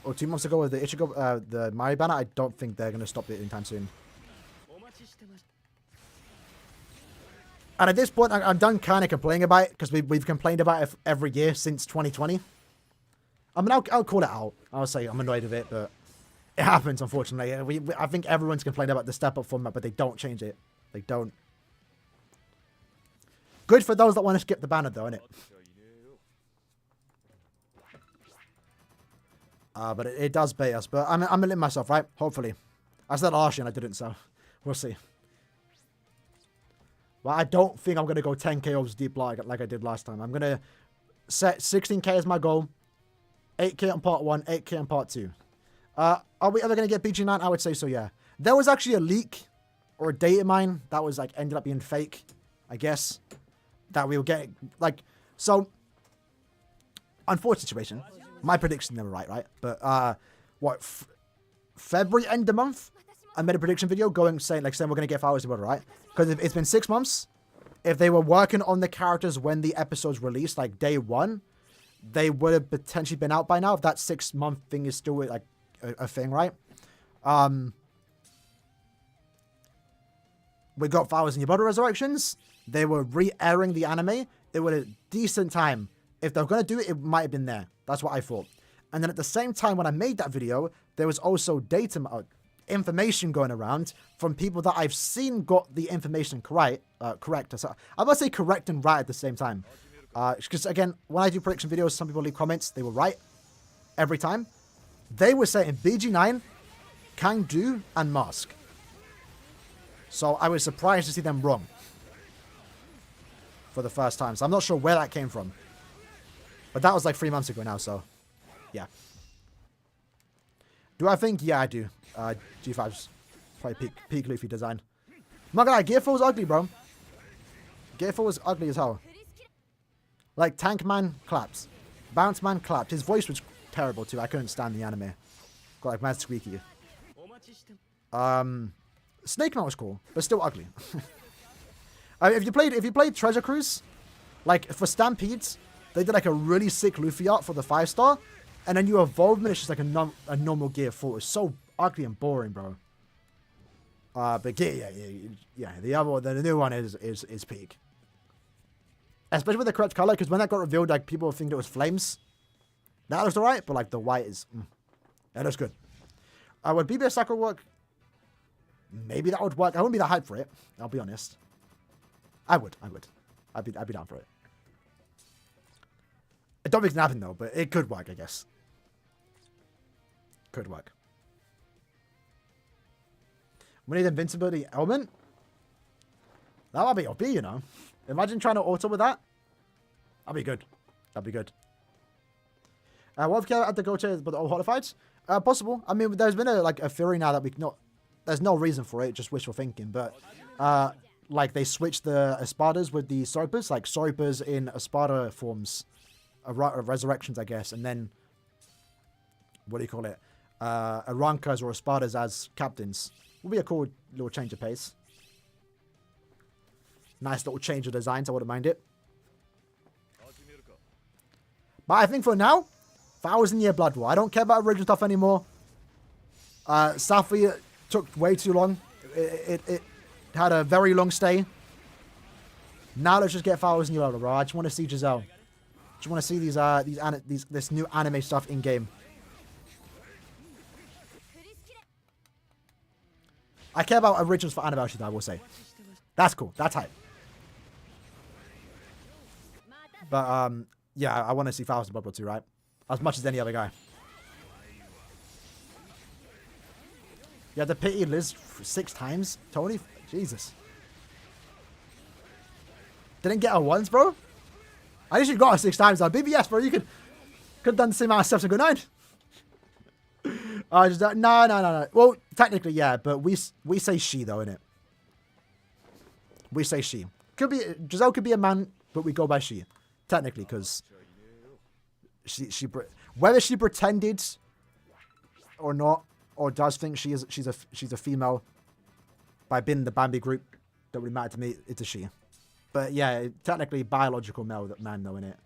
or 2 months ago with the Ichigo, the Mari banner, I don't think they're going to stop it anytime soon. And at this point, I'm done kind of complaining about it, because we've complained about it every year since 2020. I mean, I'll call it out. I'll say I'm annoyed with it, but it happens, unfortunately. I think everyone's complained about the step-up format, but they don't change it. They don't. Good for those that want to skip the banner, though, innit? But it does bait us. But I'm going to limit myself, right? Hopefully. I said last year and I didn't, so we'll see. Well, I don't think I'm going to go 10k Orbs deep like I did last time. I'm going to set 16k as my goal. 8k on part 1, 8k on part 2. Are we ever going to get BG9? I would say so, yeah. There was actually a leak or a data mine that was like ended up being fake, I guess. That we will get, like, so, unfortunate situation. My prediction never right? But, February end of month, I made a prediction video saying we're going to get Flowers about, right? Because it's been 6 months. If they were working on the characters when the episodes released, like day 1, they would have potentially been out by now. If that 6-month thing is still like a thing, right? We got Flowers and Yabata Resurrections. They were re-airing the anime. It was a decent time. If they were going to do it, it might have been there. That's what I thought. And then at the same time, when I made that video, there was also information going around from people that I've seen got the information correct. So I'm going to say correct and right at the same time. Because again, when I do prediction videos, some people leave comments. They were right every time. They were saying BG9, Kangdu, and Mask. So I was surprised to see them wrong. For the first time. So I'm not sure where that came from. But that was like 3 months ago now, so yeah. Do I think? Yeah, I do. G5's probably peak Luffy design. I'm not gonna lie, Gear 4 was ugly, bro. Gear 4 was ugly as hell. Like, Tank Man claps. Bounce Man clapped. His voice was terrible too. I couldn't stand the anime. Got like mad squeaky. Snake Man was cool, but still ugly. If you played Treasure Cruise, like for Stampedes, they did like a really sick Luffy art for the 5-star, and then you evolve him and it's just like a normal Gear 4. It's so ugly and boring, bro. But the new one is peak. Especially with the correct color, because when that got revealed, like, people think it was flames. That looks alright, but, like, the white is... that looks good. Would BBS Sakura work? Maybe that would work. I wouldn't be that hyped for it. I'll be honest. I would. I'd be down for it. I don't think it's gonna happen, though, but it could work, I guess. Could work. We need invincibility element. That might be OP, you know. Imagine trying to auto with that. That'd be good. That'd be good. What if I had to go to the all holifights? Possible. I mean, there's been a theory now that we cannot... There's no reason for it, just wishful thinking. But, like, they switched the Espadas with the Sopas. Like, Sopas in Espada forms. Resurrections, I guess. And then... What do you call it? Arancas or Espadas as captains. Would be a cool little change of pace. Nice little change of designs. I wouldn't mind it. But I think for now, 1,000-year Blood War. I don't care about original stuff anymore. Safi took way too long. It had a very long stay. Now let's just get 1,000-year Blood War. I just want to see Giselle. Just want to see this new anime stuff in game. I care about originals for anime, I will say. That's cool. That's hype. But, yeah, I want to see 1,000 Blood War too, right? As much as any other guy. You had to pity Liz 6 times? Tony? Jesus. Didn't get her once, bro? I usually got her 6 times on BBS, bro. You could have done the same amount of steps and go 9. No. Well, technically, yeah, but we say she, though, innit? We say she. Giselle could be a man, but we go by she. Technically, because whether she pretended or not, or does think she's a female by being in the Bambi group, don't really matter to me. It's a she. But yeah, technically biological man though, innit?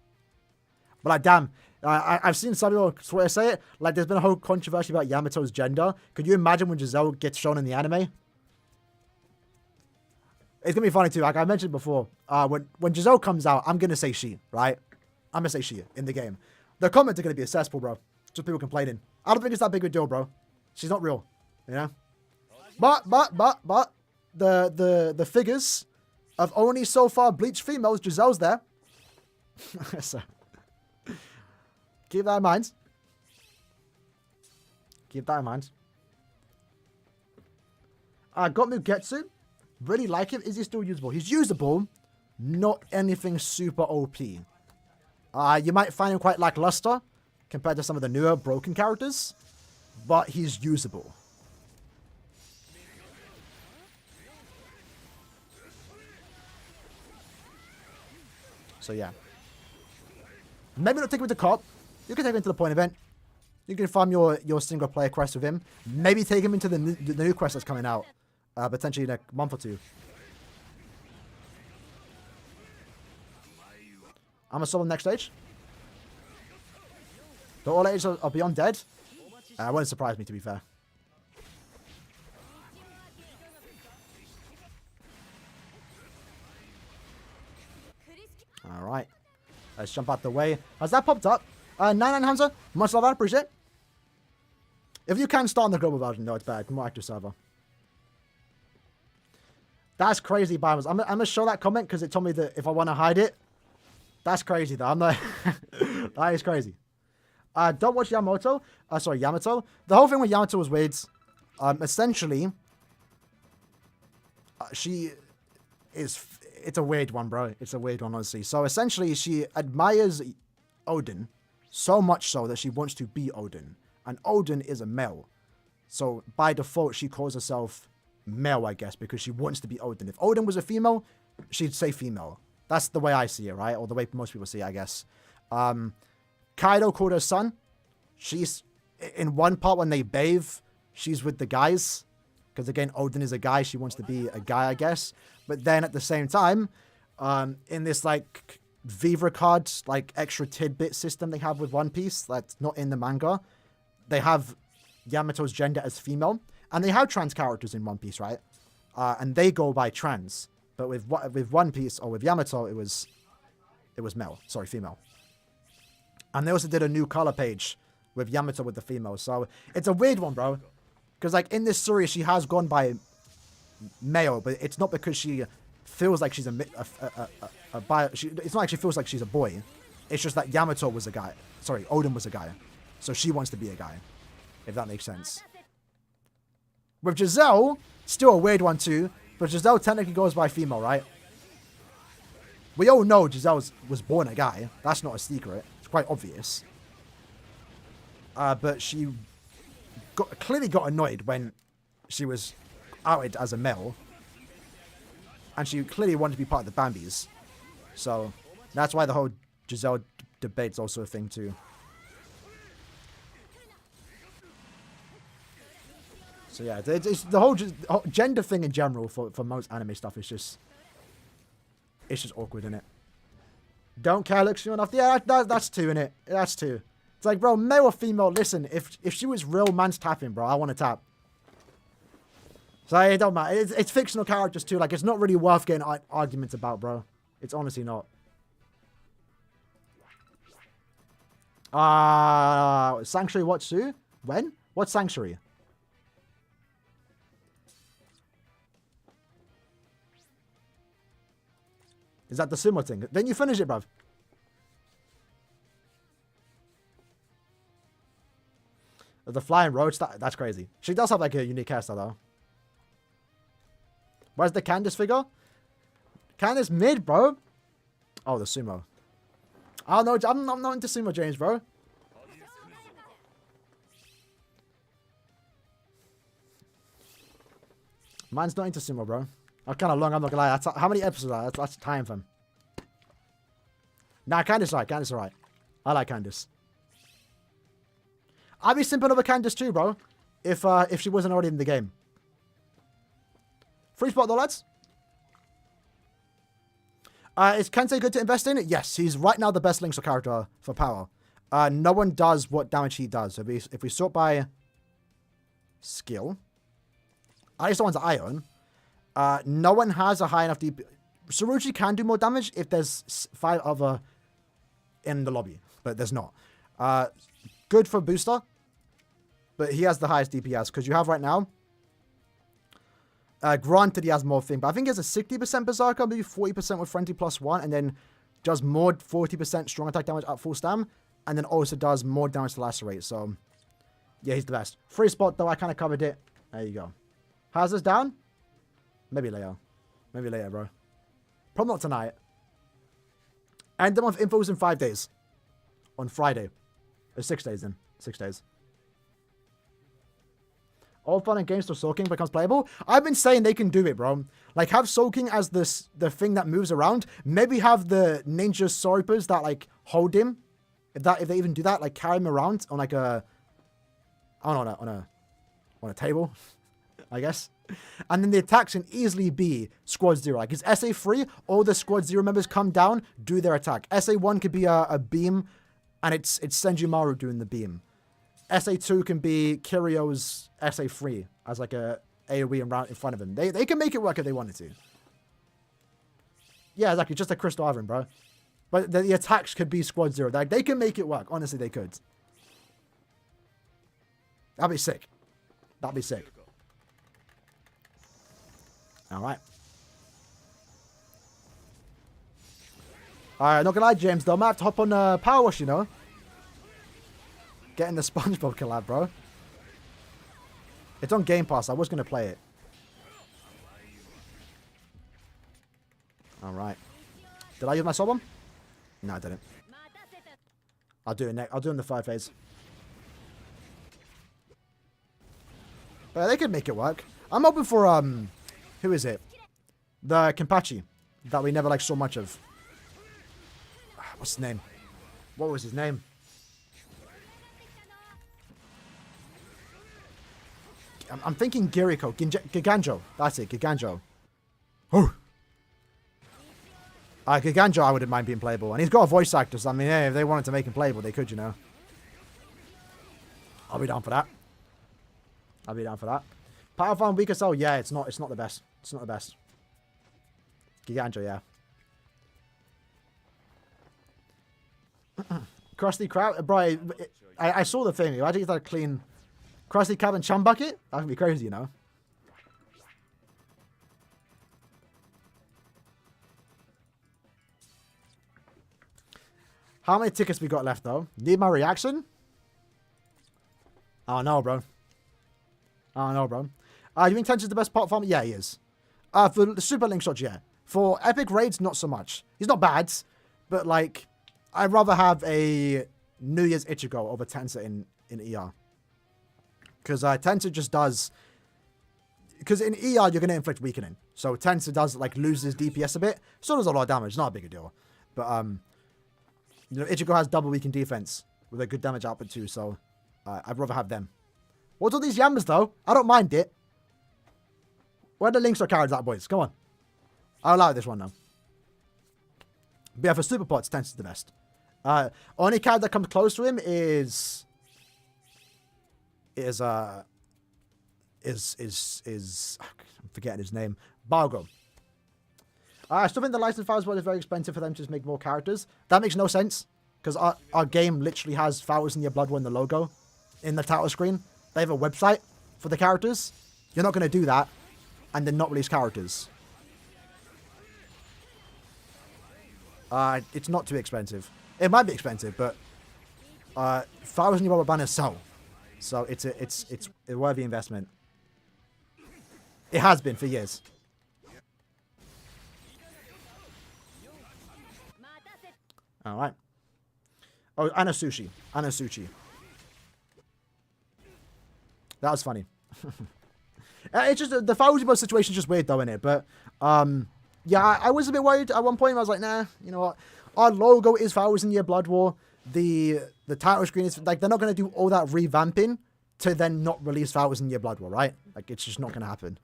But like, damn, I've seen some people swear to say it. Like, there's been a whole controversy about Yamato's gender. Could you imagine when Giselle gets shown in the anime? It's gonna be funny too. Like I mentioned before, when Giselle comes out, I'm gonna say she, right? I'm gonna say she in the game. The comments are gonna be a cesspool, bro. Just people complaining. I don't think it's that big of a deal, bro. She's not real, you know. But the figures of only so far Bleach females, Giselle's there. So keep that in mind. Keep that in mind. Got Mugetsu. Really like him. Is he still usable? He's usable. Not anything super OP. You might find him quite lackluster compared to some of the newer broken characters. But he's usable. So yeah. Maybe not take him to cop. You can take him to the point event. You can farm your single player quest with him. Maybe take him into the new quest that's coming out. Potentially in a month or 2. I'm a solo next stage. The all ages are beyond dead. Wouldn't surprise me, to be fair. Alright. Let's jump out the way. Has that popped up? 99 Hamza. Much love, I appreciate it. If you can start on the global version, no, it's bad. More active server. That's crazy, Bibles. I'm going to show that comment because it told me that if I want to hide it. That's crazy, though. I'm not... That is crazy. Don't watch Yamato. Yamato. The whole thing with Yamato was weird. Essentially, she is... It's a weird one, bro. It's a weird one, honestly. So, essentially, she admires Odin so much so that she wants to be Odin. And Odin is a male. So, by default, she calls herself male, I guess, because she wants to be Odin. If Odin was a female, she'd say female. That's the way I see it, right? Or the way most people see it, I guess. Kaido called her son. She's, in one part when they bathe, she's with the guys. Because again, Odin is a guy. She wants to be a guy, I guess. But then at the same time, in this like Viva card, like extra tidbit system they have with One Piece, that's not in the manga, they have Yamato's gender as female. And they have trans characters in One Piece, right? and they go by trans. But with One Piece or with Yamato, it was male. Sorry, female. And they also did a new color page with Yamato with the female. So it's a weird one, bro. Because like in this series, she has gone by male, but it's not because she feels like she's it's not like she feels like she's a boy. It's just that Yamato was a guy. Sorry, Odin was a guy. So she wants to be a guy. If that makes sense. With Giselle, still a weird one too. But Giselle technically goes by female, right? We all know Giselle was born a guy. That's not a secret. It's quite obvious. But she clearly got annoyed when she was outed as a male. And she clearly wanted to be part of the Bambis. So that's why the whole Giselle debate's also a thing too. So yeah, it's the whole gender thing in general for most anime stuff is just... It's just awkward, innit? Don't care looks you enough. Yeah, that's two, innit? That's two. It's like, bro, male or female, listen, if she was real, man's tapping, bro. I want to tap. So it don't matter. It's fictional characters too. Like, it's not really worth getting arguments about, bro. It's honestly not. Sanctuary what, Sue? When? What Sanctuary? Is that the sumo thing? Then you finish it, bruv. The flying roach, that's crazy. She does have like a unique hairstyle though. Where's the Candace figure? Candace mid, bro. Oh, the sumo. I don't know. I'm not into sumo, James, bro. Mine's not into sumo, bro. I'm kind of long, I'm not gonna lie. How many episodes are that? That's time for him. Nah, Candace alright. Candace alright. I like Candace. I'd be simping over Candace too, bro. If she wasn't already in the game. Free spot though, lads. Is Kensei good to invest in? Yes, he's right now the best Link's character for power. No one does what damage he does. If we sort by skill, at least the ones that I own, no one has a high enough DP. Saruchi can do more damage if there's 5 other in the lobby, but there's not. Good for booster, but he has the highest DPS because you have right now. Granted, he has more thing, but I think he has a 60% Berserker, maybe 40% with Frenzy +1, and then does more 40% strong attack damage at full stam, and then also does more damage to lacerate. So, yeah, he's the best. Free spot, though, I kind of covered it. There you go. How's this down? Maybe later. Maybe later, bro. Probably not tonight. End the month infos in 5 days. On Friday. 6 days then. 6 days. All fun and games till soaking becomes playable. I've been saying they can do it, bro. Like, have soaking as the thing that moves around. Maybe have the ninja swipers that, like, hold him. If they even do that, like, carry him around on, like, a... I don't know, on a table, I guess. And then the attacks can easily be Squad 0. Like, it's SA3, all the Squad 0 members come down, do their attack. SA1 could be a beam, and it's Senjumaru doing the beam. SA2 can be Kirio's SA3 as like a AoE around in front of him. They can make it work if they wanted to. Yeah, exactly. Just a Crystal Iron, bro. But the attacks could be Squad 0. Like, they can make it work. Honestly, they could. That'd be sick. That'd be sick. Alright. Alright, not gonna lie, James, though. I might have to hop on Power Wash, you know. Getting the SpongeBob collab, bro. It's on Game Pass. I was going to play it. Alright. Did I use my soul bomb? No, I didn't. I'll do it next. I'll do it in the 5 phase. But they could make it work. I'm hoping for, who is it? The Kenpachi. That we never, like, saw much of. What's his name? What was his name? I'm thinking Giriko. Giganjo. That's it. Giganjo. Oh. Giganjo, I wouldn't mind being playable. And he's got a voice actor, so I mean, hey, if they wanted to make him playable, they could, you know. I'll be down for that. I'll be down for that. Power Farm weaker soul, yeah, it's not the best. It's not the best. Giganjo, yeah. Krusty Krab, bro, I saw the thing. Imagine it's like a clean Krusty Krab and Chum Bucket. That would be crazy, you know. How many tickets we got left, though? Need my reaction? I don't know, bro. You think Tench is the best pot farmer? Yeah, he is. For the Super Link Shots, yeah. For Epic Raids, not so much. He's not bad, but, like, I'd rather have a New Year's Ichigo over Tensor in ER. Because Tensor just does... Because in ER, you're going to inflict weakening. So Tensor does, like, lose his DPS a bit. Still does a lot of damage. Not a big deal. But, you know, Ichigo has double weaken defense with a good damage output too, so I'd rather have them. What's all these yammers, though? I don't mind it. Where are the links or cards at, boys? Come on. I'll allow this one now. But yeah, for Super Pots, Tensor's the best. Only card that comes close to him is I'm forgetting his name. Bargo. I still think the license files is very expensive for them to just make more characters. That makes no sense. Because our game literally has Flowers in Your Blood in the logo in the title screen. They have a website for the characters. You're not going to do that and then not release characters. It's not too expensive. It might be expensive, but Flowers in Your Blood banners sell. So it's a worthy investment. It has been for years. Alright. Oh, and a sushi. That was funny. It's just, the Fauzibo situation is just weird though, innit? But, yeah, I was a bit worried at one point. I was like, nah, you know what? Our logo is Flowers in Your Blood War. The title screen is, like, they're not going to do all that revamping to then not release Flowers in Your Blood War, right? Like, it's just not going to happen.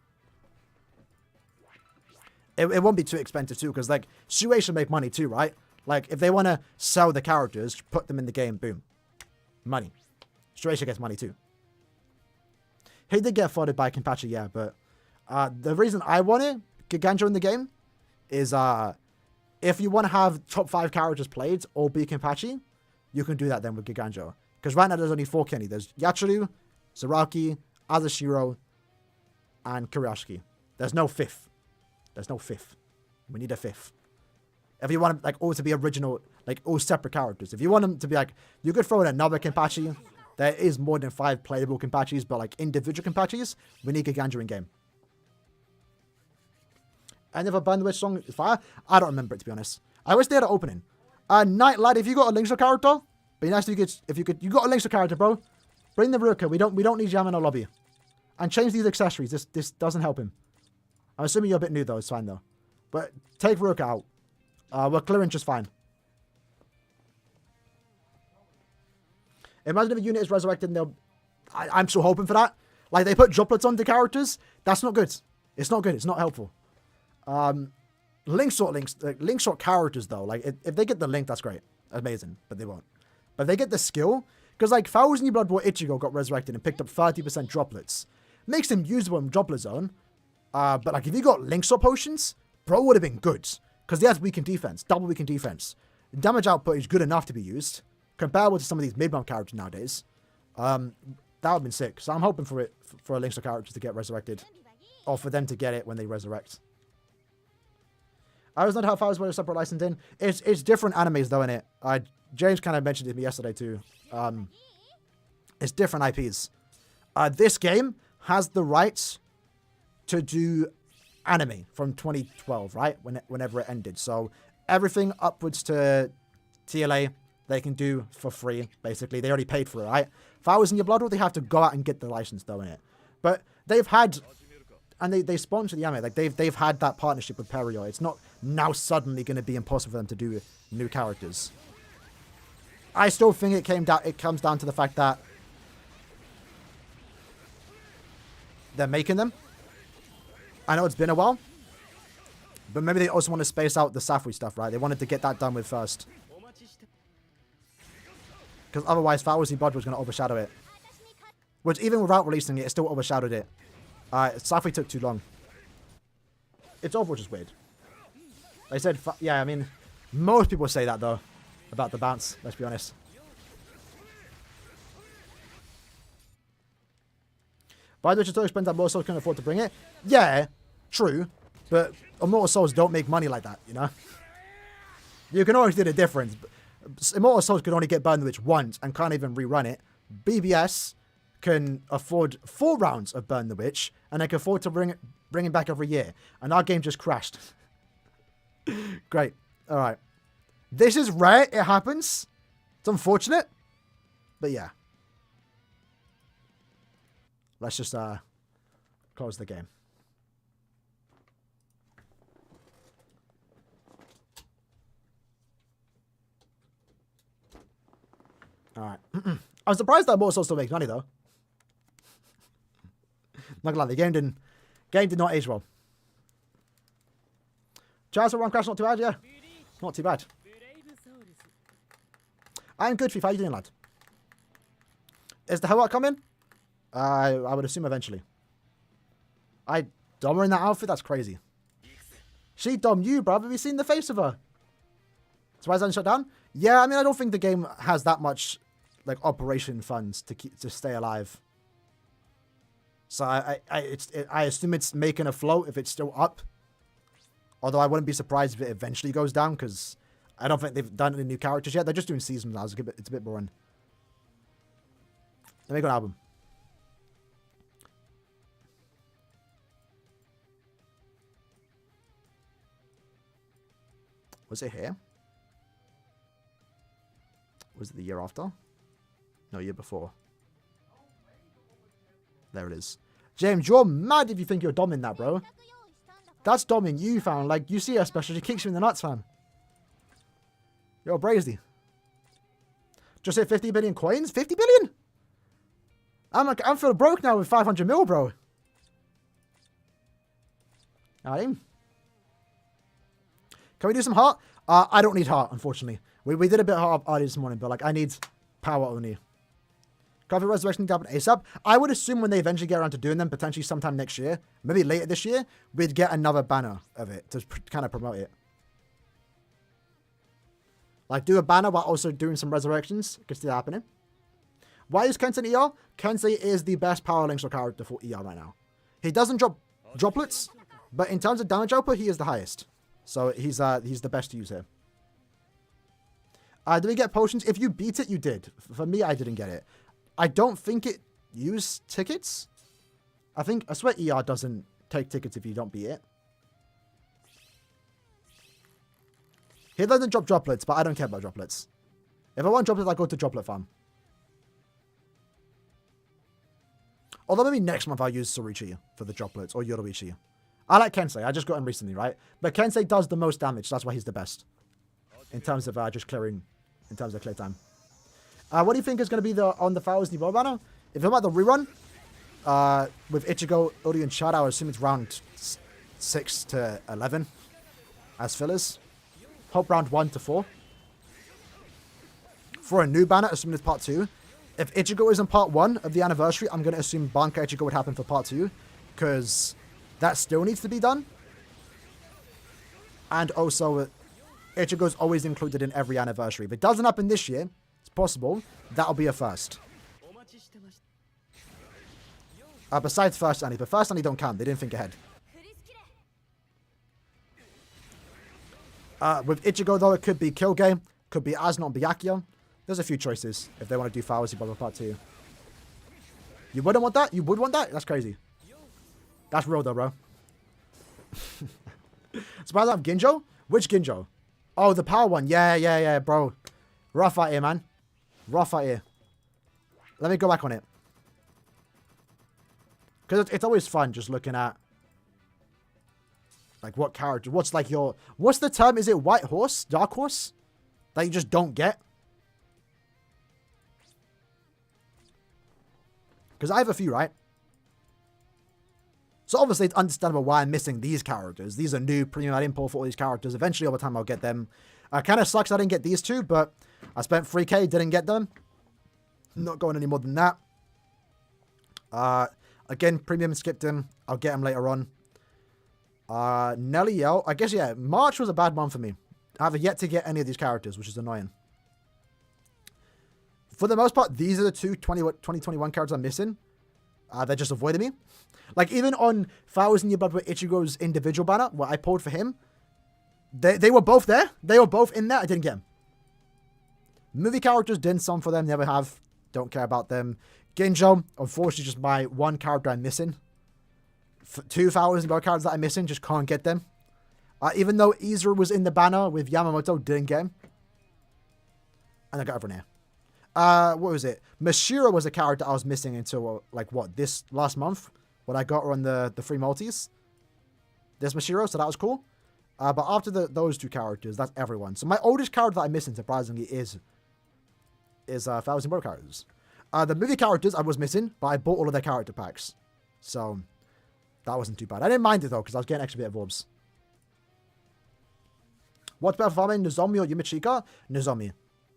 It won't be too expensive too, because, like, Shuei should make money too, right? Like, if they want to sell the characters, put them in the game, boom. Money. Shueisha gets money too. He did get flooded by Kenpachi, yeah, but the reason I wanted Giganjo in the game is if you want to have top 5 characters played or be Kenpachi, you can do that then with Giganjo. Because right now there's only 4 Kenny. There's Yachiru, Zaraki, Azashiro, and Kurashiki. There's no 5th. We need a 5th. If you want them, like, all to be original, like, all separate characters. If you want them to be, like, you could throw in another Kenpachi. There is more than 5 playable Kenpachis, but, like, individual Kenpachis, we need Giganjo in game. And if a Bandwidth song is fire, I don't remember it, to be honest. I wish they had an opening. Night Lad, if you got a Linkshot character, be nice if you could, you got a Linkshot character, bro. Bring the Ruka. We don't need Jam in our lobby. And change these accessories. This doesn't help him. I'm assuming you're a bit new, though. It's fine, though. But take Ruka out. We're clearing just fine. Imagine if a unit is resurrected and they'll... I'm still hoping for that. Like, they put droplets on the characters. That's not good. It's not good. It's not helpful. Linkshot characters, though. Like, if they get the link, that's great. Amazing. But they won't. But they get the skill. Because, like, Flowers in Your Blood War Ichigo got resurrected and picked up 30% droplets. Makes him usable in droplet zone. But, like, if you got Linkshot potions, bro would have been good. Because he has weakened defense. Double weakened defense. Damage output is good enough to be used. Comparable to some of these mid-bomb characters nowadays. That would have been sick. So I'm hoping for a Linkshot character to get resurrected. Or for them to get it when they resurrect. I was not how far was a separate license in. It's different animes though, innit? James kind of mentioned it to me yesterday too. It's different IPs. This game has the rights to do anime from 2012, right? Whenever it ended. So everything upwards to TLA they can do for free, basically. They already paid for it, right? Flowers in Your Blood, they have to go out and get the license though, innit? But they've had... And they sponsor the anime. Like, they've had that partnership with Perio. It's not now suddenly going to be impossible for them to do new characters. I still think it comes down to the fact that they're making them. I know it's been a while. But maybe they also want to space out the Safui stuff, right? They wanted to get that done with first. Because otherwise, Flowers in Blood was going to overshadow it. Which, even without releasing it, it still overshadowed it. Safri took too long. It's Overwatch is weird. They said, yeah, I mean, most people say that, though, about the bounce, let's be honest. By the way, it's so expensive that Immortal Souls can afford to bring it. Yeah, true. But Immortal Souls don't make money like that, you know? You can always do the difference. Immortal Souls can only get Burn the Witch once and can't even rerun it. BBS can afford 4 rounds of Burn the Witch and they can afford to bring it back every year. And our game just crashed. Great. All right. This is rare. It happens. It's unfortunate. But yeah. Let's just close the game. All right. I'm surprised that Immortal Souls still makes money, though. Not gonna lie, the game did not age well. Chance for one crash, not too bad, yeah. Not too bad. I'm good, Fifa. How you doing, lad? Is the Hellart coming? I would assume eventually. I dom her in that outfit? That's crazy. She dommed you, bruv. Have you seen the face of her? Surprised I didn't shut down? Yeah, I mean, I don't think the game has that much, like, operation funds to stay alive. So I assume it's making a float if it's still up. Although I wouldn't be surprised if it eventually goes down, because I don't think they've done any new characters yet. They're just doing seasons now. It's a bit boring. Let me go an album. Was it here? Was it the year after? No, year before. There it is. James, you're mad if you think you're doming that, bro. That's doming you, fam. Like, you see her special, she kicks you in the nuts, fam. You're brazy. Just hit 50 billion coins? 50 billion? I'm feeling broke now with 500 mil, bro. Alright. Can we do some heart? I don't need heart, unfortunately. We did a bit of heart early this morning, but, like, I need power only. Coffee Resurrection to happen ASAP. I would assume when they eventually get around to doing them, potentially sometime next year, maybe later this year, we'd get another banner of it to kind of promote it. Like, do a banner while also doing some resurrections. Could see that happening. Why is Kensei ER? Kensei is the best power links character for ER right now. He doesn't drop droplets, but in terms of damage output, he is the highest. So he's the best to use here. Did we get potions? If you beat it, you did. For me, I didn't get it. I don't think it used tickets. I swear ER doesn't take tickets if you don't beat it. He doesn't drop droplets, but I don't care about droplets. If I want droplets, I go to Droplet Farm. Although maybe next month I'll use Sorichi for the droplets, or Yoruichi. I like Kensei. I just got him recently, right? But Kensei does the most damage. So that's why he's the best. In terms of just clearing, in terms of clear time. What do you think is going to be on the Fowls Niveau banner? If I'm about the rerun, with Ichigo, Uri, and Chad, I would assume it's round 6 to 11 as fillers. Hope round 1 to 4. For a new banner, assuming it's part 2. If Ichigo is in part 1 of the anniversary, I'm going to assume Banka Ichigo would happen for part 2. Because that still needs to be done. And also, Ichigo's always included in every anniversary. If it doesn't happen this year, it's possible, that'll be a first. Besides First Annie, but First Annie don't count. They didn't think ahead. With Ichigo, though, it could be Kyogre, could be Asnot and Byakuya. There's a few choices if they want to do Fowls Niveau part 2. You wouldn't want that? You would want that? That's crazy. That's real, though, bro. Surprised I have Ginjo? Which Ginjo? Oh, the power one. Yeah, bro. Rough out here, man. Rough out here. Let me go back on it. Because it's always fun just looking at, like, what character. What's the term? Is it white horse? Dark horse? That you just don't get? Because I have a few, right? So obviously it's understandable why I'm missing these characters. These are new premium. I didn't pull for all these characters. Eventually over time I'll get them. Kind of sucks I didn't get these two, but I spent 3k, didn't get them. Not going any more than that. Again, premium skipped him. I'll get him later on. Nelly Yell. I guess, yeah, March was a bad month for me. I have yet to get any of these characters, which is annoying. For the most part, these are the two 2021 characters I'm missing. They're just avoiding me. Like, even on 1,000 Year Blood with Ichigo's individual banner, where I pulled for him, they were both there. They were both in there. I didn't get them. Movie characters didn't some for them. Never have. Don't care about them. Ginjo, unfortunately, just my one character I'm missing. 2,000 characters that I'm missing, just can't get them. Even though Izuru was in the banner with Yamamoto, didn't get him. And I got everyone here. What was it? Mashiro was a character I was missing until, like, what, this last month? When I got her on the free multis. There's Mashiro, so that was cool. But after those two characters, that's everyone. So my oldest character that I'm missing, surprisingly, is 1,000 Bro characters. The movie characters I was missing, but I bought all of their character packs. So that wasn't too bad. I didn't mind it, though, because I was getting an extra bit of orbs. What's better for farming, Nozomi or Yumichika? Nozomi.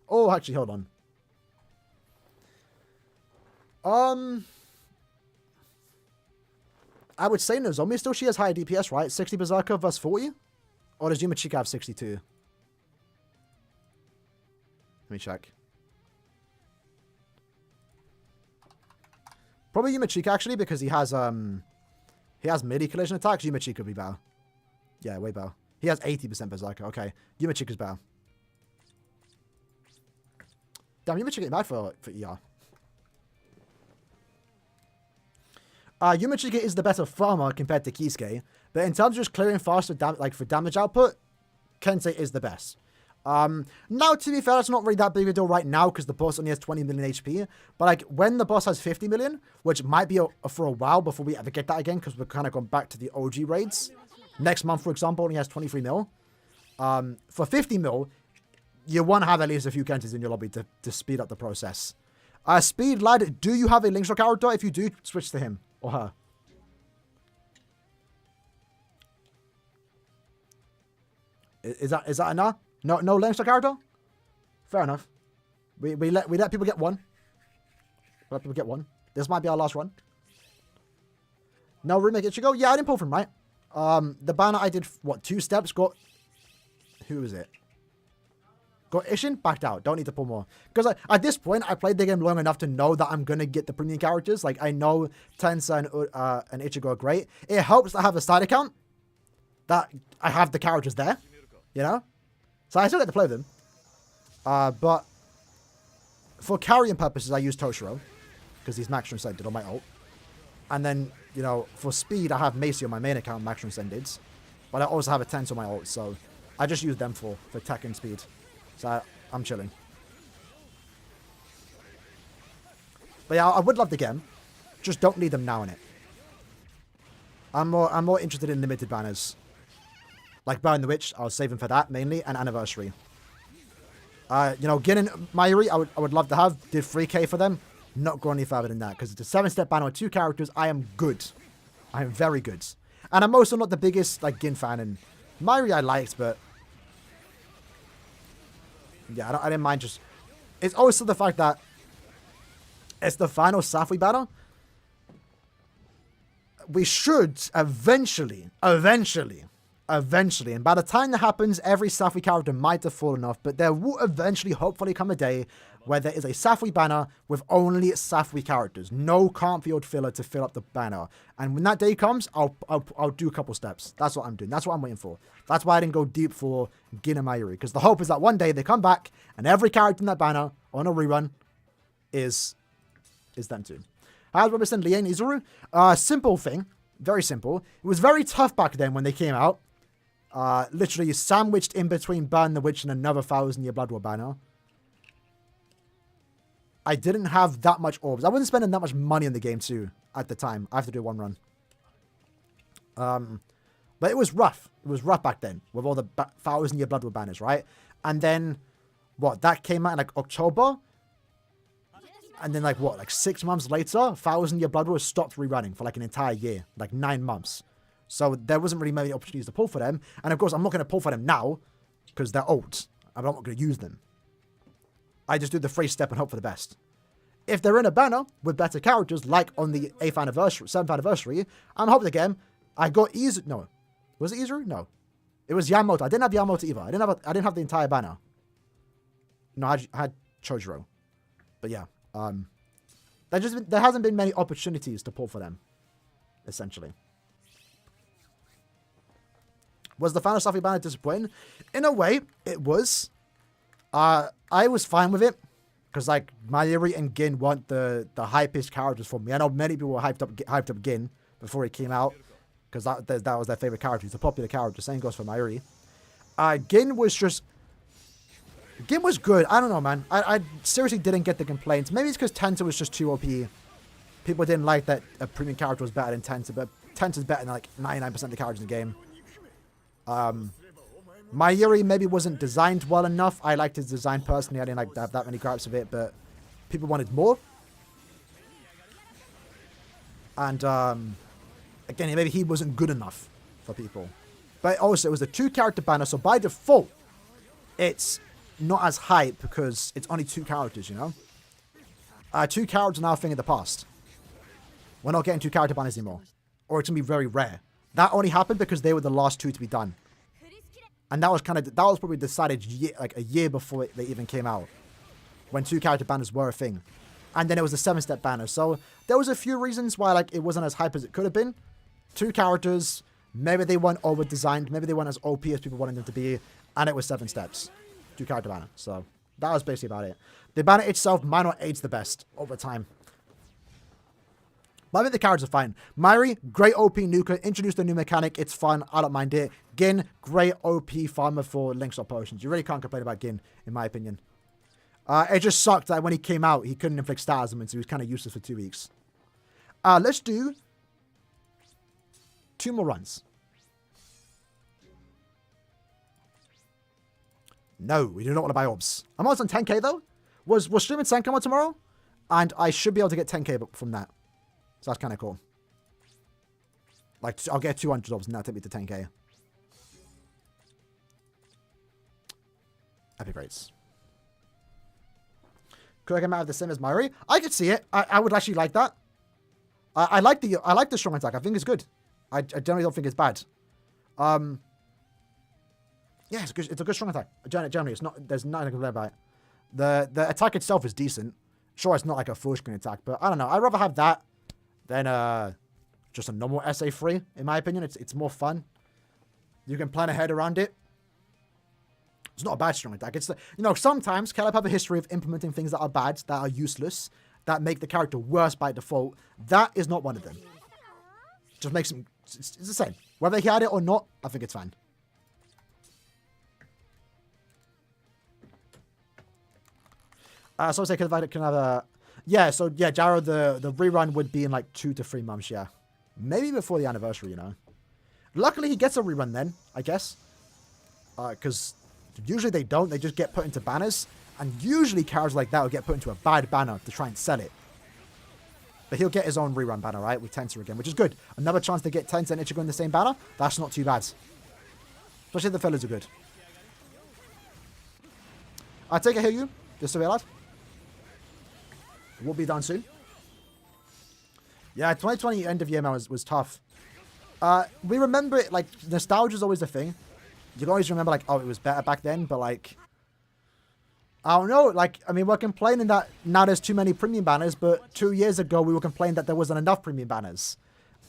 Oh, actually, hold on. I would say Nozomi still. She has higher DPS, right? 60 Berserker versus 40? Or does Yumichika have 62? Let me check. Probably Yumichika, actually, because he has melee collision attacks. Yumichika would be better. Yeah, way better. He has 80% Berserker. Okay. Yumichika's better. Damn, Yumichika getting bad for ER. Yumichika is the better farmer compared to Kisuke, but in terms of just clearing faster for damage output, Kensei is the best. Now, to be fair, that's not really that big a deal right now because the boss only has 20 million HP, but like when the boss has 50 million, which might be for a while before we ever get that again because we're kind of gone back to the OG raids. Next month, for example, only has 23 mil. For 50 mil, you want to have at least a few Kenseis in your lobby to speed up the process. Speed Lad, do you have a Linkshot character? If you do, switch to him. Or her. Is that enough? No Linkshot character? Fair enough. We let people get one. Let people get one. This might be our last run. No remake Ichigo? Yeah, I didn't pull from right. The banner I did, what, 2 steps? Got... Who is it? Got Ishin? Backed out. Don't need to pull more. Because at this point, I played the game long enough to know that I'm going to get the premium characters. Like, I know Tensa and Ichigo are great. It helps to have a side account. That I have the characters there. You know? So I still get to play them. But for carrying purposes, I use Toshiro. Because he's max transcended on my ult. And then, you know, for speed, I have Macy on my main account, max transcended. But I also have a Tensa on my ult, so I just use them for tech and speed. So I'm chilling. But yeah, I would love to get them. Just don't need them now in it. I'm more interested in limited banners. Like Burn the Witch, I'll save them for that mainly, and Anniversary. You know, Gin and Mayuri, I would love to have. Did 3k for them. Not going any further than that, because it's a 7-step banner with 2 characters. I am good. I am very good. And I'm also not the biggest, like, Gin fan, and Mayuri I liked, but yeah, I didn't mind just... It's also the fact that it's the final Safui banner. We should eventually, and by the time that happens, every Safui character might have fallen off, but there will eventually, hopefully, come a day where there is a Safui banner with only Safui characters. No Campfield filler to fill up the banner. And when that day comes, I'll do a couple steps. That's what I'm doing. That's what I'm waiting for. That's why I didn't go deep for Gin and Mayuri. Because the hope is that one day they come back and every character in that banner on a rerun is them too. How's Robinson, Lien, Izuru? Simple thing. Very simple. It was very tough back then when they came out. Literally sandwiched in between Burn the Witch and another 1,000-year Blood War banner. I didn't have that much orbs. I wasn't spending that much money in the game too at the time. I have to do one run. But it was rough. It was rough back then with all the 1,000-year Blood War banners, right? And then, what, that came out in like October? And then like what, like 6 months later, 1,000-year Blood War stopped rerunning for like an entire year, like 9 months. So there wasn't really many opportunities to pull for them. And of course, I'm not going to pull for them now because they're old. I'm not going to use them. I just do the free step and hope for the best. If they're in a banner with better characters, like on the 8th anniversary, 7th anniversary, I'm hoping again. I got Izuru. No, was it Izuru? No, it was Yamamoto. I didn't have Yamamoto either. I didn't have the entire banner. No, I had Chojuro. But yeah, there hasn't been many opportunities to pull for them, essentially. Was the Final Safi banner disappointing? In a way, it was. I was fine with it. Because, like, Mayuri and Gin weren't the hypest characters for me. I know many people were hyped up Gin before he came out. Because that was their favorite character. He's a popular character. Same goes for Mayuri. Gin was good. I don't know, man. I seriously didn't get the complaints. Maybe it's because Tenta was just too OP. People didn't like that a premium character was better than Tenta. But Tenta's better than, like, 99% of the characters in the game. Mayuri maybe wasn't designed well enough. I liked his design personally. I didn't like have that many gripes of it, but people wanted more. And again, maybe he wasn't good enough for people. But also, it was a 2-character banner, so by default, it's not as hype because it's only 2 characters, you know? 2 characters are now a thing of the past. We're not getting 2-character banners anymore. Or it's going to be very rare. That only happened because they were the last 2 to be done. And that was probably decided like a year before they even came out. When 2-character banners were a thing. And then it was a 7-step banner. So there was a few reasons why like it wasn't as hype as it could have been. 2 characters, maybe they weren't over-designed, maybe they weren't as OP as people wanted them to be, and it was 7 steps. 2-character banner. So that was basically about it. The banner itself might not age the best over time. But I think the characters are fine. Mayuri, great OP nuker, introduced a new mechanic, it's fun, I don't mind it. Gin, great OP farmer for links or potions. You really can't complain about Gin, in my opinion. It just sucked that when he came out, he couldn't inflict stars, so he was kind of useless for 2 weeks. Let's do 2 more runs. No, we do not want to buy orbs. I'm almost on 10k though. Was streaming Senkamoto tomorrow? And I should be able to get 10k from that. So that's kind of cool. Like, I'll get 200 orbs and that'll take me to 10k. Epic rates. Could I get out of the same as Mayuri? I could see it. I would actually like that. I like the strong attack. I think it's good. I generally don't think it's bad. Yeah, it's a good strong attack. Generally, it's not. There's nothing to complain about. The attack itself is decent. Sure, it's not like a full screen attack, but I don't know. I'd rather have that than just a normal SA3. In my opinion, it's more fun. You can plan ahead around it. It's not a bad strong attack. It's sometimes Caleb have a history of implementing things that are bad, that are useless, that make the character worse by default. That is not one of them. Just makes him. It's the same. Whether he had it or not, I think it's fine. So I say, can I have a... Yeah, so yeah, Jaro, the rerun would be in like 2 to 3 months, yeah. Maybe before the anniversary, you know. Luckily, he gets a rerun then, I guess. Because usually they don't. They just get put into banners. And usually characters like that will get put into a bad banner to try and sell it. But he'll get his own rerun banner, right? With Tensor again, which is good. Another chance to get Tensor and Ichigo in the same banner. That's not too bad. Especially if the fellas are good. I take it here, you. Just so we're allowed. We'll be done soon. Yeah, 2020 end of year, man, was tough. We remember it, like, nostalgia is always a thing. You can always remember, like, oh, it was better back then, but, like, I don't know. Like, I mean, we're complaining that now there's too many premium banners, but 2 years ago, we were complaining that there wasn't enough premium banners.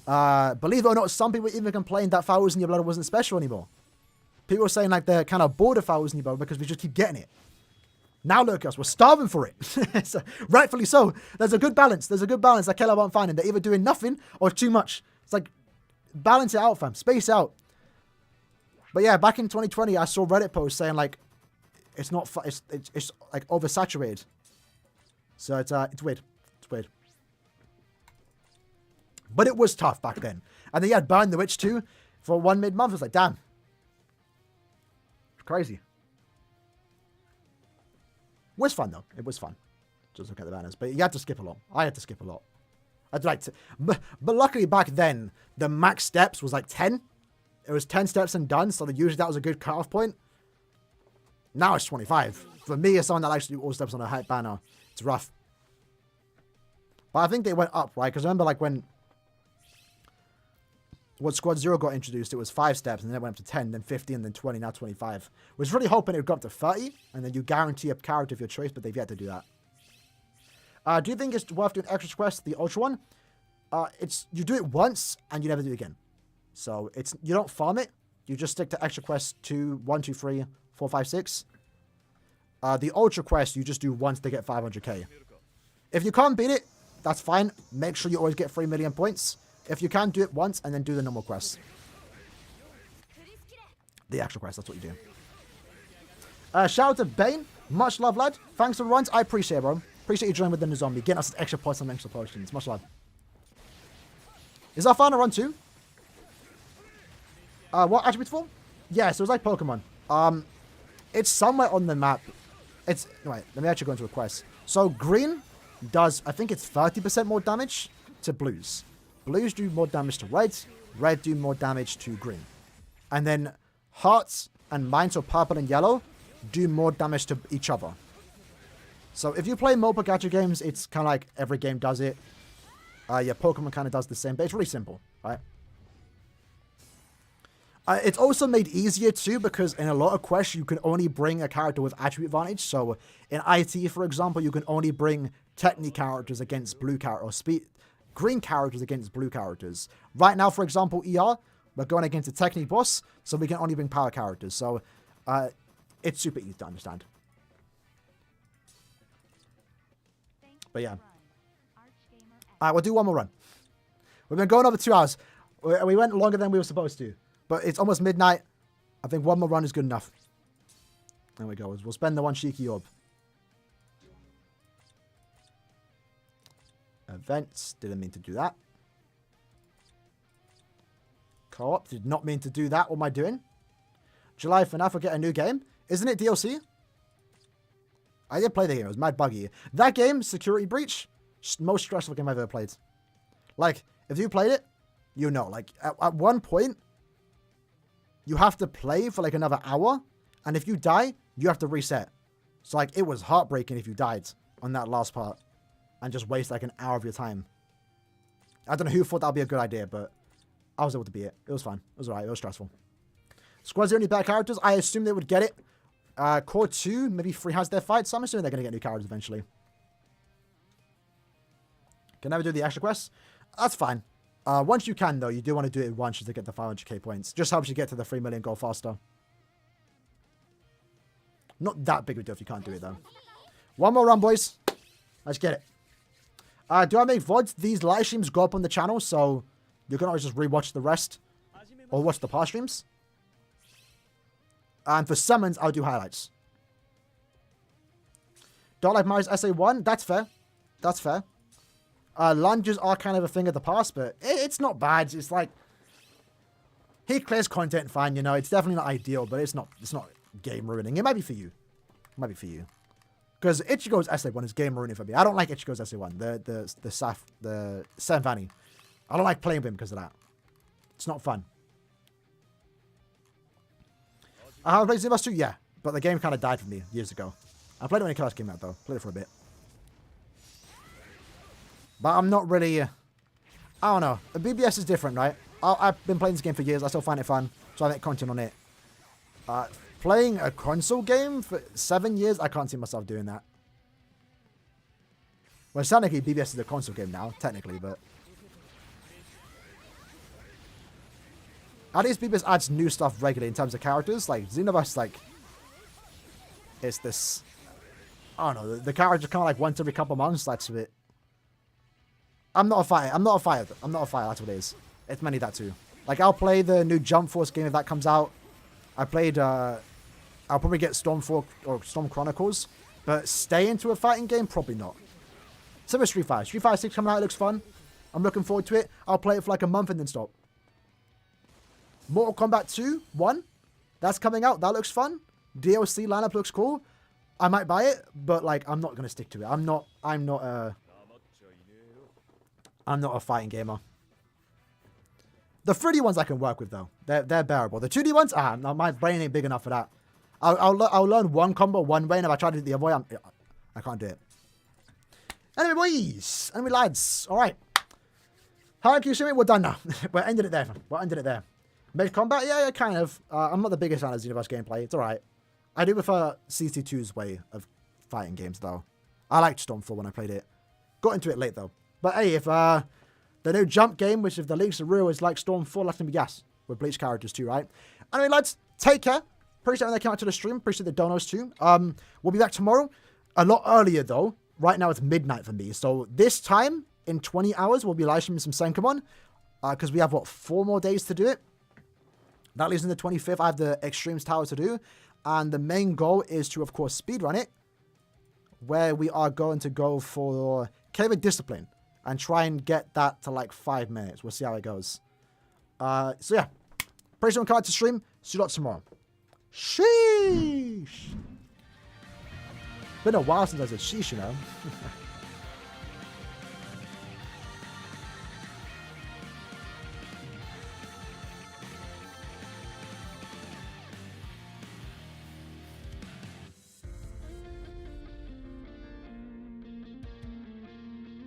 Believe it or not, some people even complained that Flowers in Your Blood wasn't special anymore. People were saying, like, they're kind of bored of Flowers in Your Blood because we just keep getting it. Now look at us, we're starving for it. So, rightfully so. There's a good balance. There's a good balance that Caleb won't find. And they're either doing nothing or too much. It's like, balance it out, fam. Space out. But yeah, back in 2020, I saw Reddit posts saying like, it's not, it's like oversaturated. So it's weird. It's weird. But it was tough back then. And then you had Burn the Witch too for 1 mid-month. It was like, damn. It's crazy. It was fun though. It was fun. Just look at the banners. But you had to skip a lot. I had to skip a lot. I'd like to. But luckily back then, the max steps was like 10. It was 10 steps and done. So usually that was a good cutoff point. Now it's 25. For me, as someone that likes to do all steps on a hype banner, it's rough. But I think they went up, right? Because remember, like, when Squad 0 got introduced, it was 5 steps, and then it went up to 10, then 15, then 20, now 25. Was really hoping it would go up to 30, and then you guarantee a character of your choice, but they've yet to do that. Do you think it's worth doing extra quest, the Ultra one? You do it once, and you never do it again. So, you don't farm it. You just stick to extra quest 2, 1, 2, 3, 4, 5, 6. The Ultra quest, you just do once to get 500k. If you can't beat it, that's fine. Make sure you always get 3 million points. If you can, do it once and then do the normal quest. The actual quest, that's what you do. Shout out to Bane. Much love, lad. Thanks for the runs. I appreciate it, bro. Appreciate you joining with the zombie. Getting us extra points and extra potions. Much love. Is our final run too? What attribute form? Yeah, so it's like Pokemon. It's somewhere on the map. Wait, let me actually go into a quest. So green does, I think it's 30% more damage to blues. Blues do more damage to reds. Red do more damage to green. And then hearts and mines, so purple and yellow, do more damage to each other. So if you play multiple gacha games, it's kind of like every game does it. Yeah, Pokemon kind of does the same, but it's really simple, right? It's also made easier too, because in a lot of quests, you can only bring a character with attribute advantage. So in IT, for example, you can only bring technique characters against blue characters, or green characters against blue characters. Right now, for example, ER, we're going against a technique boss, so we can only bring power characters. So it's super easy to understand. But yeah. Alright, we'll do one more run. We've been going over 2 hours. We went longer than we were supposed to. But it's almost midnight. I think one more run is good enough. There we go. We'll spend the one Shiki Orb. Events. Didn't mean to do that. Co-op. Did not mean to do that. What am I doing? July FNAF will get a new game. Isn't it DLC? I did play the game. It was mad buggy. That game, Security Breach, most stressful game I've ever played. Like, if you played it, you know. Like, at one point, you have to play for like another hour, and if you die, you have to reset. So like, it was heartbreaking if you died on that last part and just waste like an hour of your time. I don't know who thought that would be a good idea, but I was able to beat it. It was fun. It was alright. It was stressful. Squad's the only bad characters. I assume they would get it. Core 2, maybe 3 has their fight, so I'm assuming they're going to get new characters eventually. Can never do the extra quests. That's fine. Once you can, though, you do want to do it once just to get the 500k points. Just helps you get to the 3 million goal faster. Not that big of a deal if you can't do it, though. One more run, boys. Let's get it. Do I make VODs? These live streams go up on the channel, so you can always just rewatch the rest. Or watch the past streams. And for summons, I'll do highlights. Don't like Mario's SA1? That's fair. That's fair. Lunges are kind of a thing of the past, but it's not bad. It's like, he clears content fine, you know. It's definitely not ideal, but it's not game ruining. It might be for you. It might be for you. Because Ichigo's SA1 is game ruining for me. I don't like Ichigo's SA1. The Sam Vanny. I don't like playing with him because of that. It's not fun. I have played Zebus 2, yeah. But the game kind of died for me years ago. I played it when it first came out, though. Played it for a bit. But I'm not really... I don't know. BBS is different, right? I've been playing this game for years. I still find it fun. So I make content on it. Playing a console game for 7 years, I can't see myself doing that. Well, technically, BBS is a console game now. Technically, but... At least BBS adds new stuff regularly in terms of characters. Like, Xenoverse, like... It's this... I don't know. The character kind of like once every couple months. That's a bit... I'm not a fighter. I'm not a fighter. That's what it is. It's mainly that too. Like, I'll play the new Jump Force game if that comes out. I played, I'll probably get Storm Chronicles. But stay into a fighting game? Probably not. Same with Street Fighter. Street Fighter 6 coming out, it looks fun. I'm looking forward to it. I'll play it for like a month and then stop. Mortal Kombat 2, 1. That's coming out. That looks fun. DLC lineup looks cool. I might buy it, but like, I'm not going to stick to it. I'm not a fighting gamer. The 3D ones I can work with, though. They're bearable. The 2D ones, my brain ain't big enough for that. I'll learn one combo one way, and if I try to do it the other way, I can't do it. Anyway, boys. Anyway, lads. All right. How can you see me? We're done now. We're ending it there. We're ending it there. Mid combat? Yeah, kind of. I'm not the biggest fan of Xenoverse gameplay. It's all right. I do prefer CC2's way of fighting games, though. I liked Stormfall when I played it. Got into it late, though. But hey, if the new Jump game, which if the links are real, is like Stormfall, let me guess. With Bleach characters too, right? Anyway, lads, take care. Appreciate when they came out to the stream. Appreciate the donos too. We'll be back tomorrow. A lot earlier, though. Right now, it's midnight for me. So this time, in 20 hours, we'll be live streaming some Senkamon. Because we have, 4 more days to do it. That leaves in the 25th. I have the Extremes Tower to do. And the main goal is to, of course, speedrun it. Where we are going to go for Cave of Discipline. And try and get that to like 5 minutes. We'll see how it goes. So yeah. Appreciate when coming to stream. See you lot tomorrow. Sheesh. Been a while since I said sheesh, you know.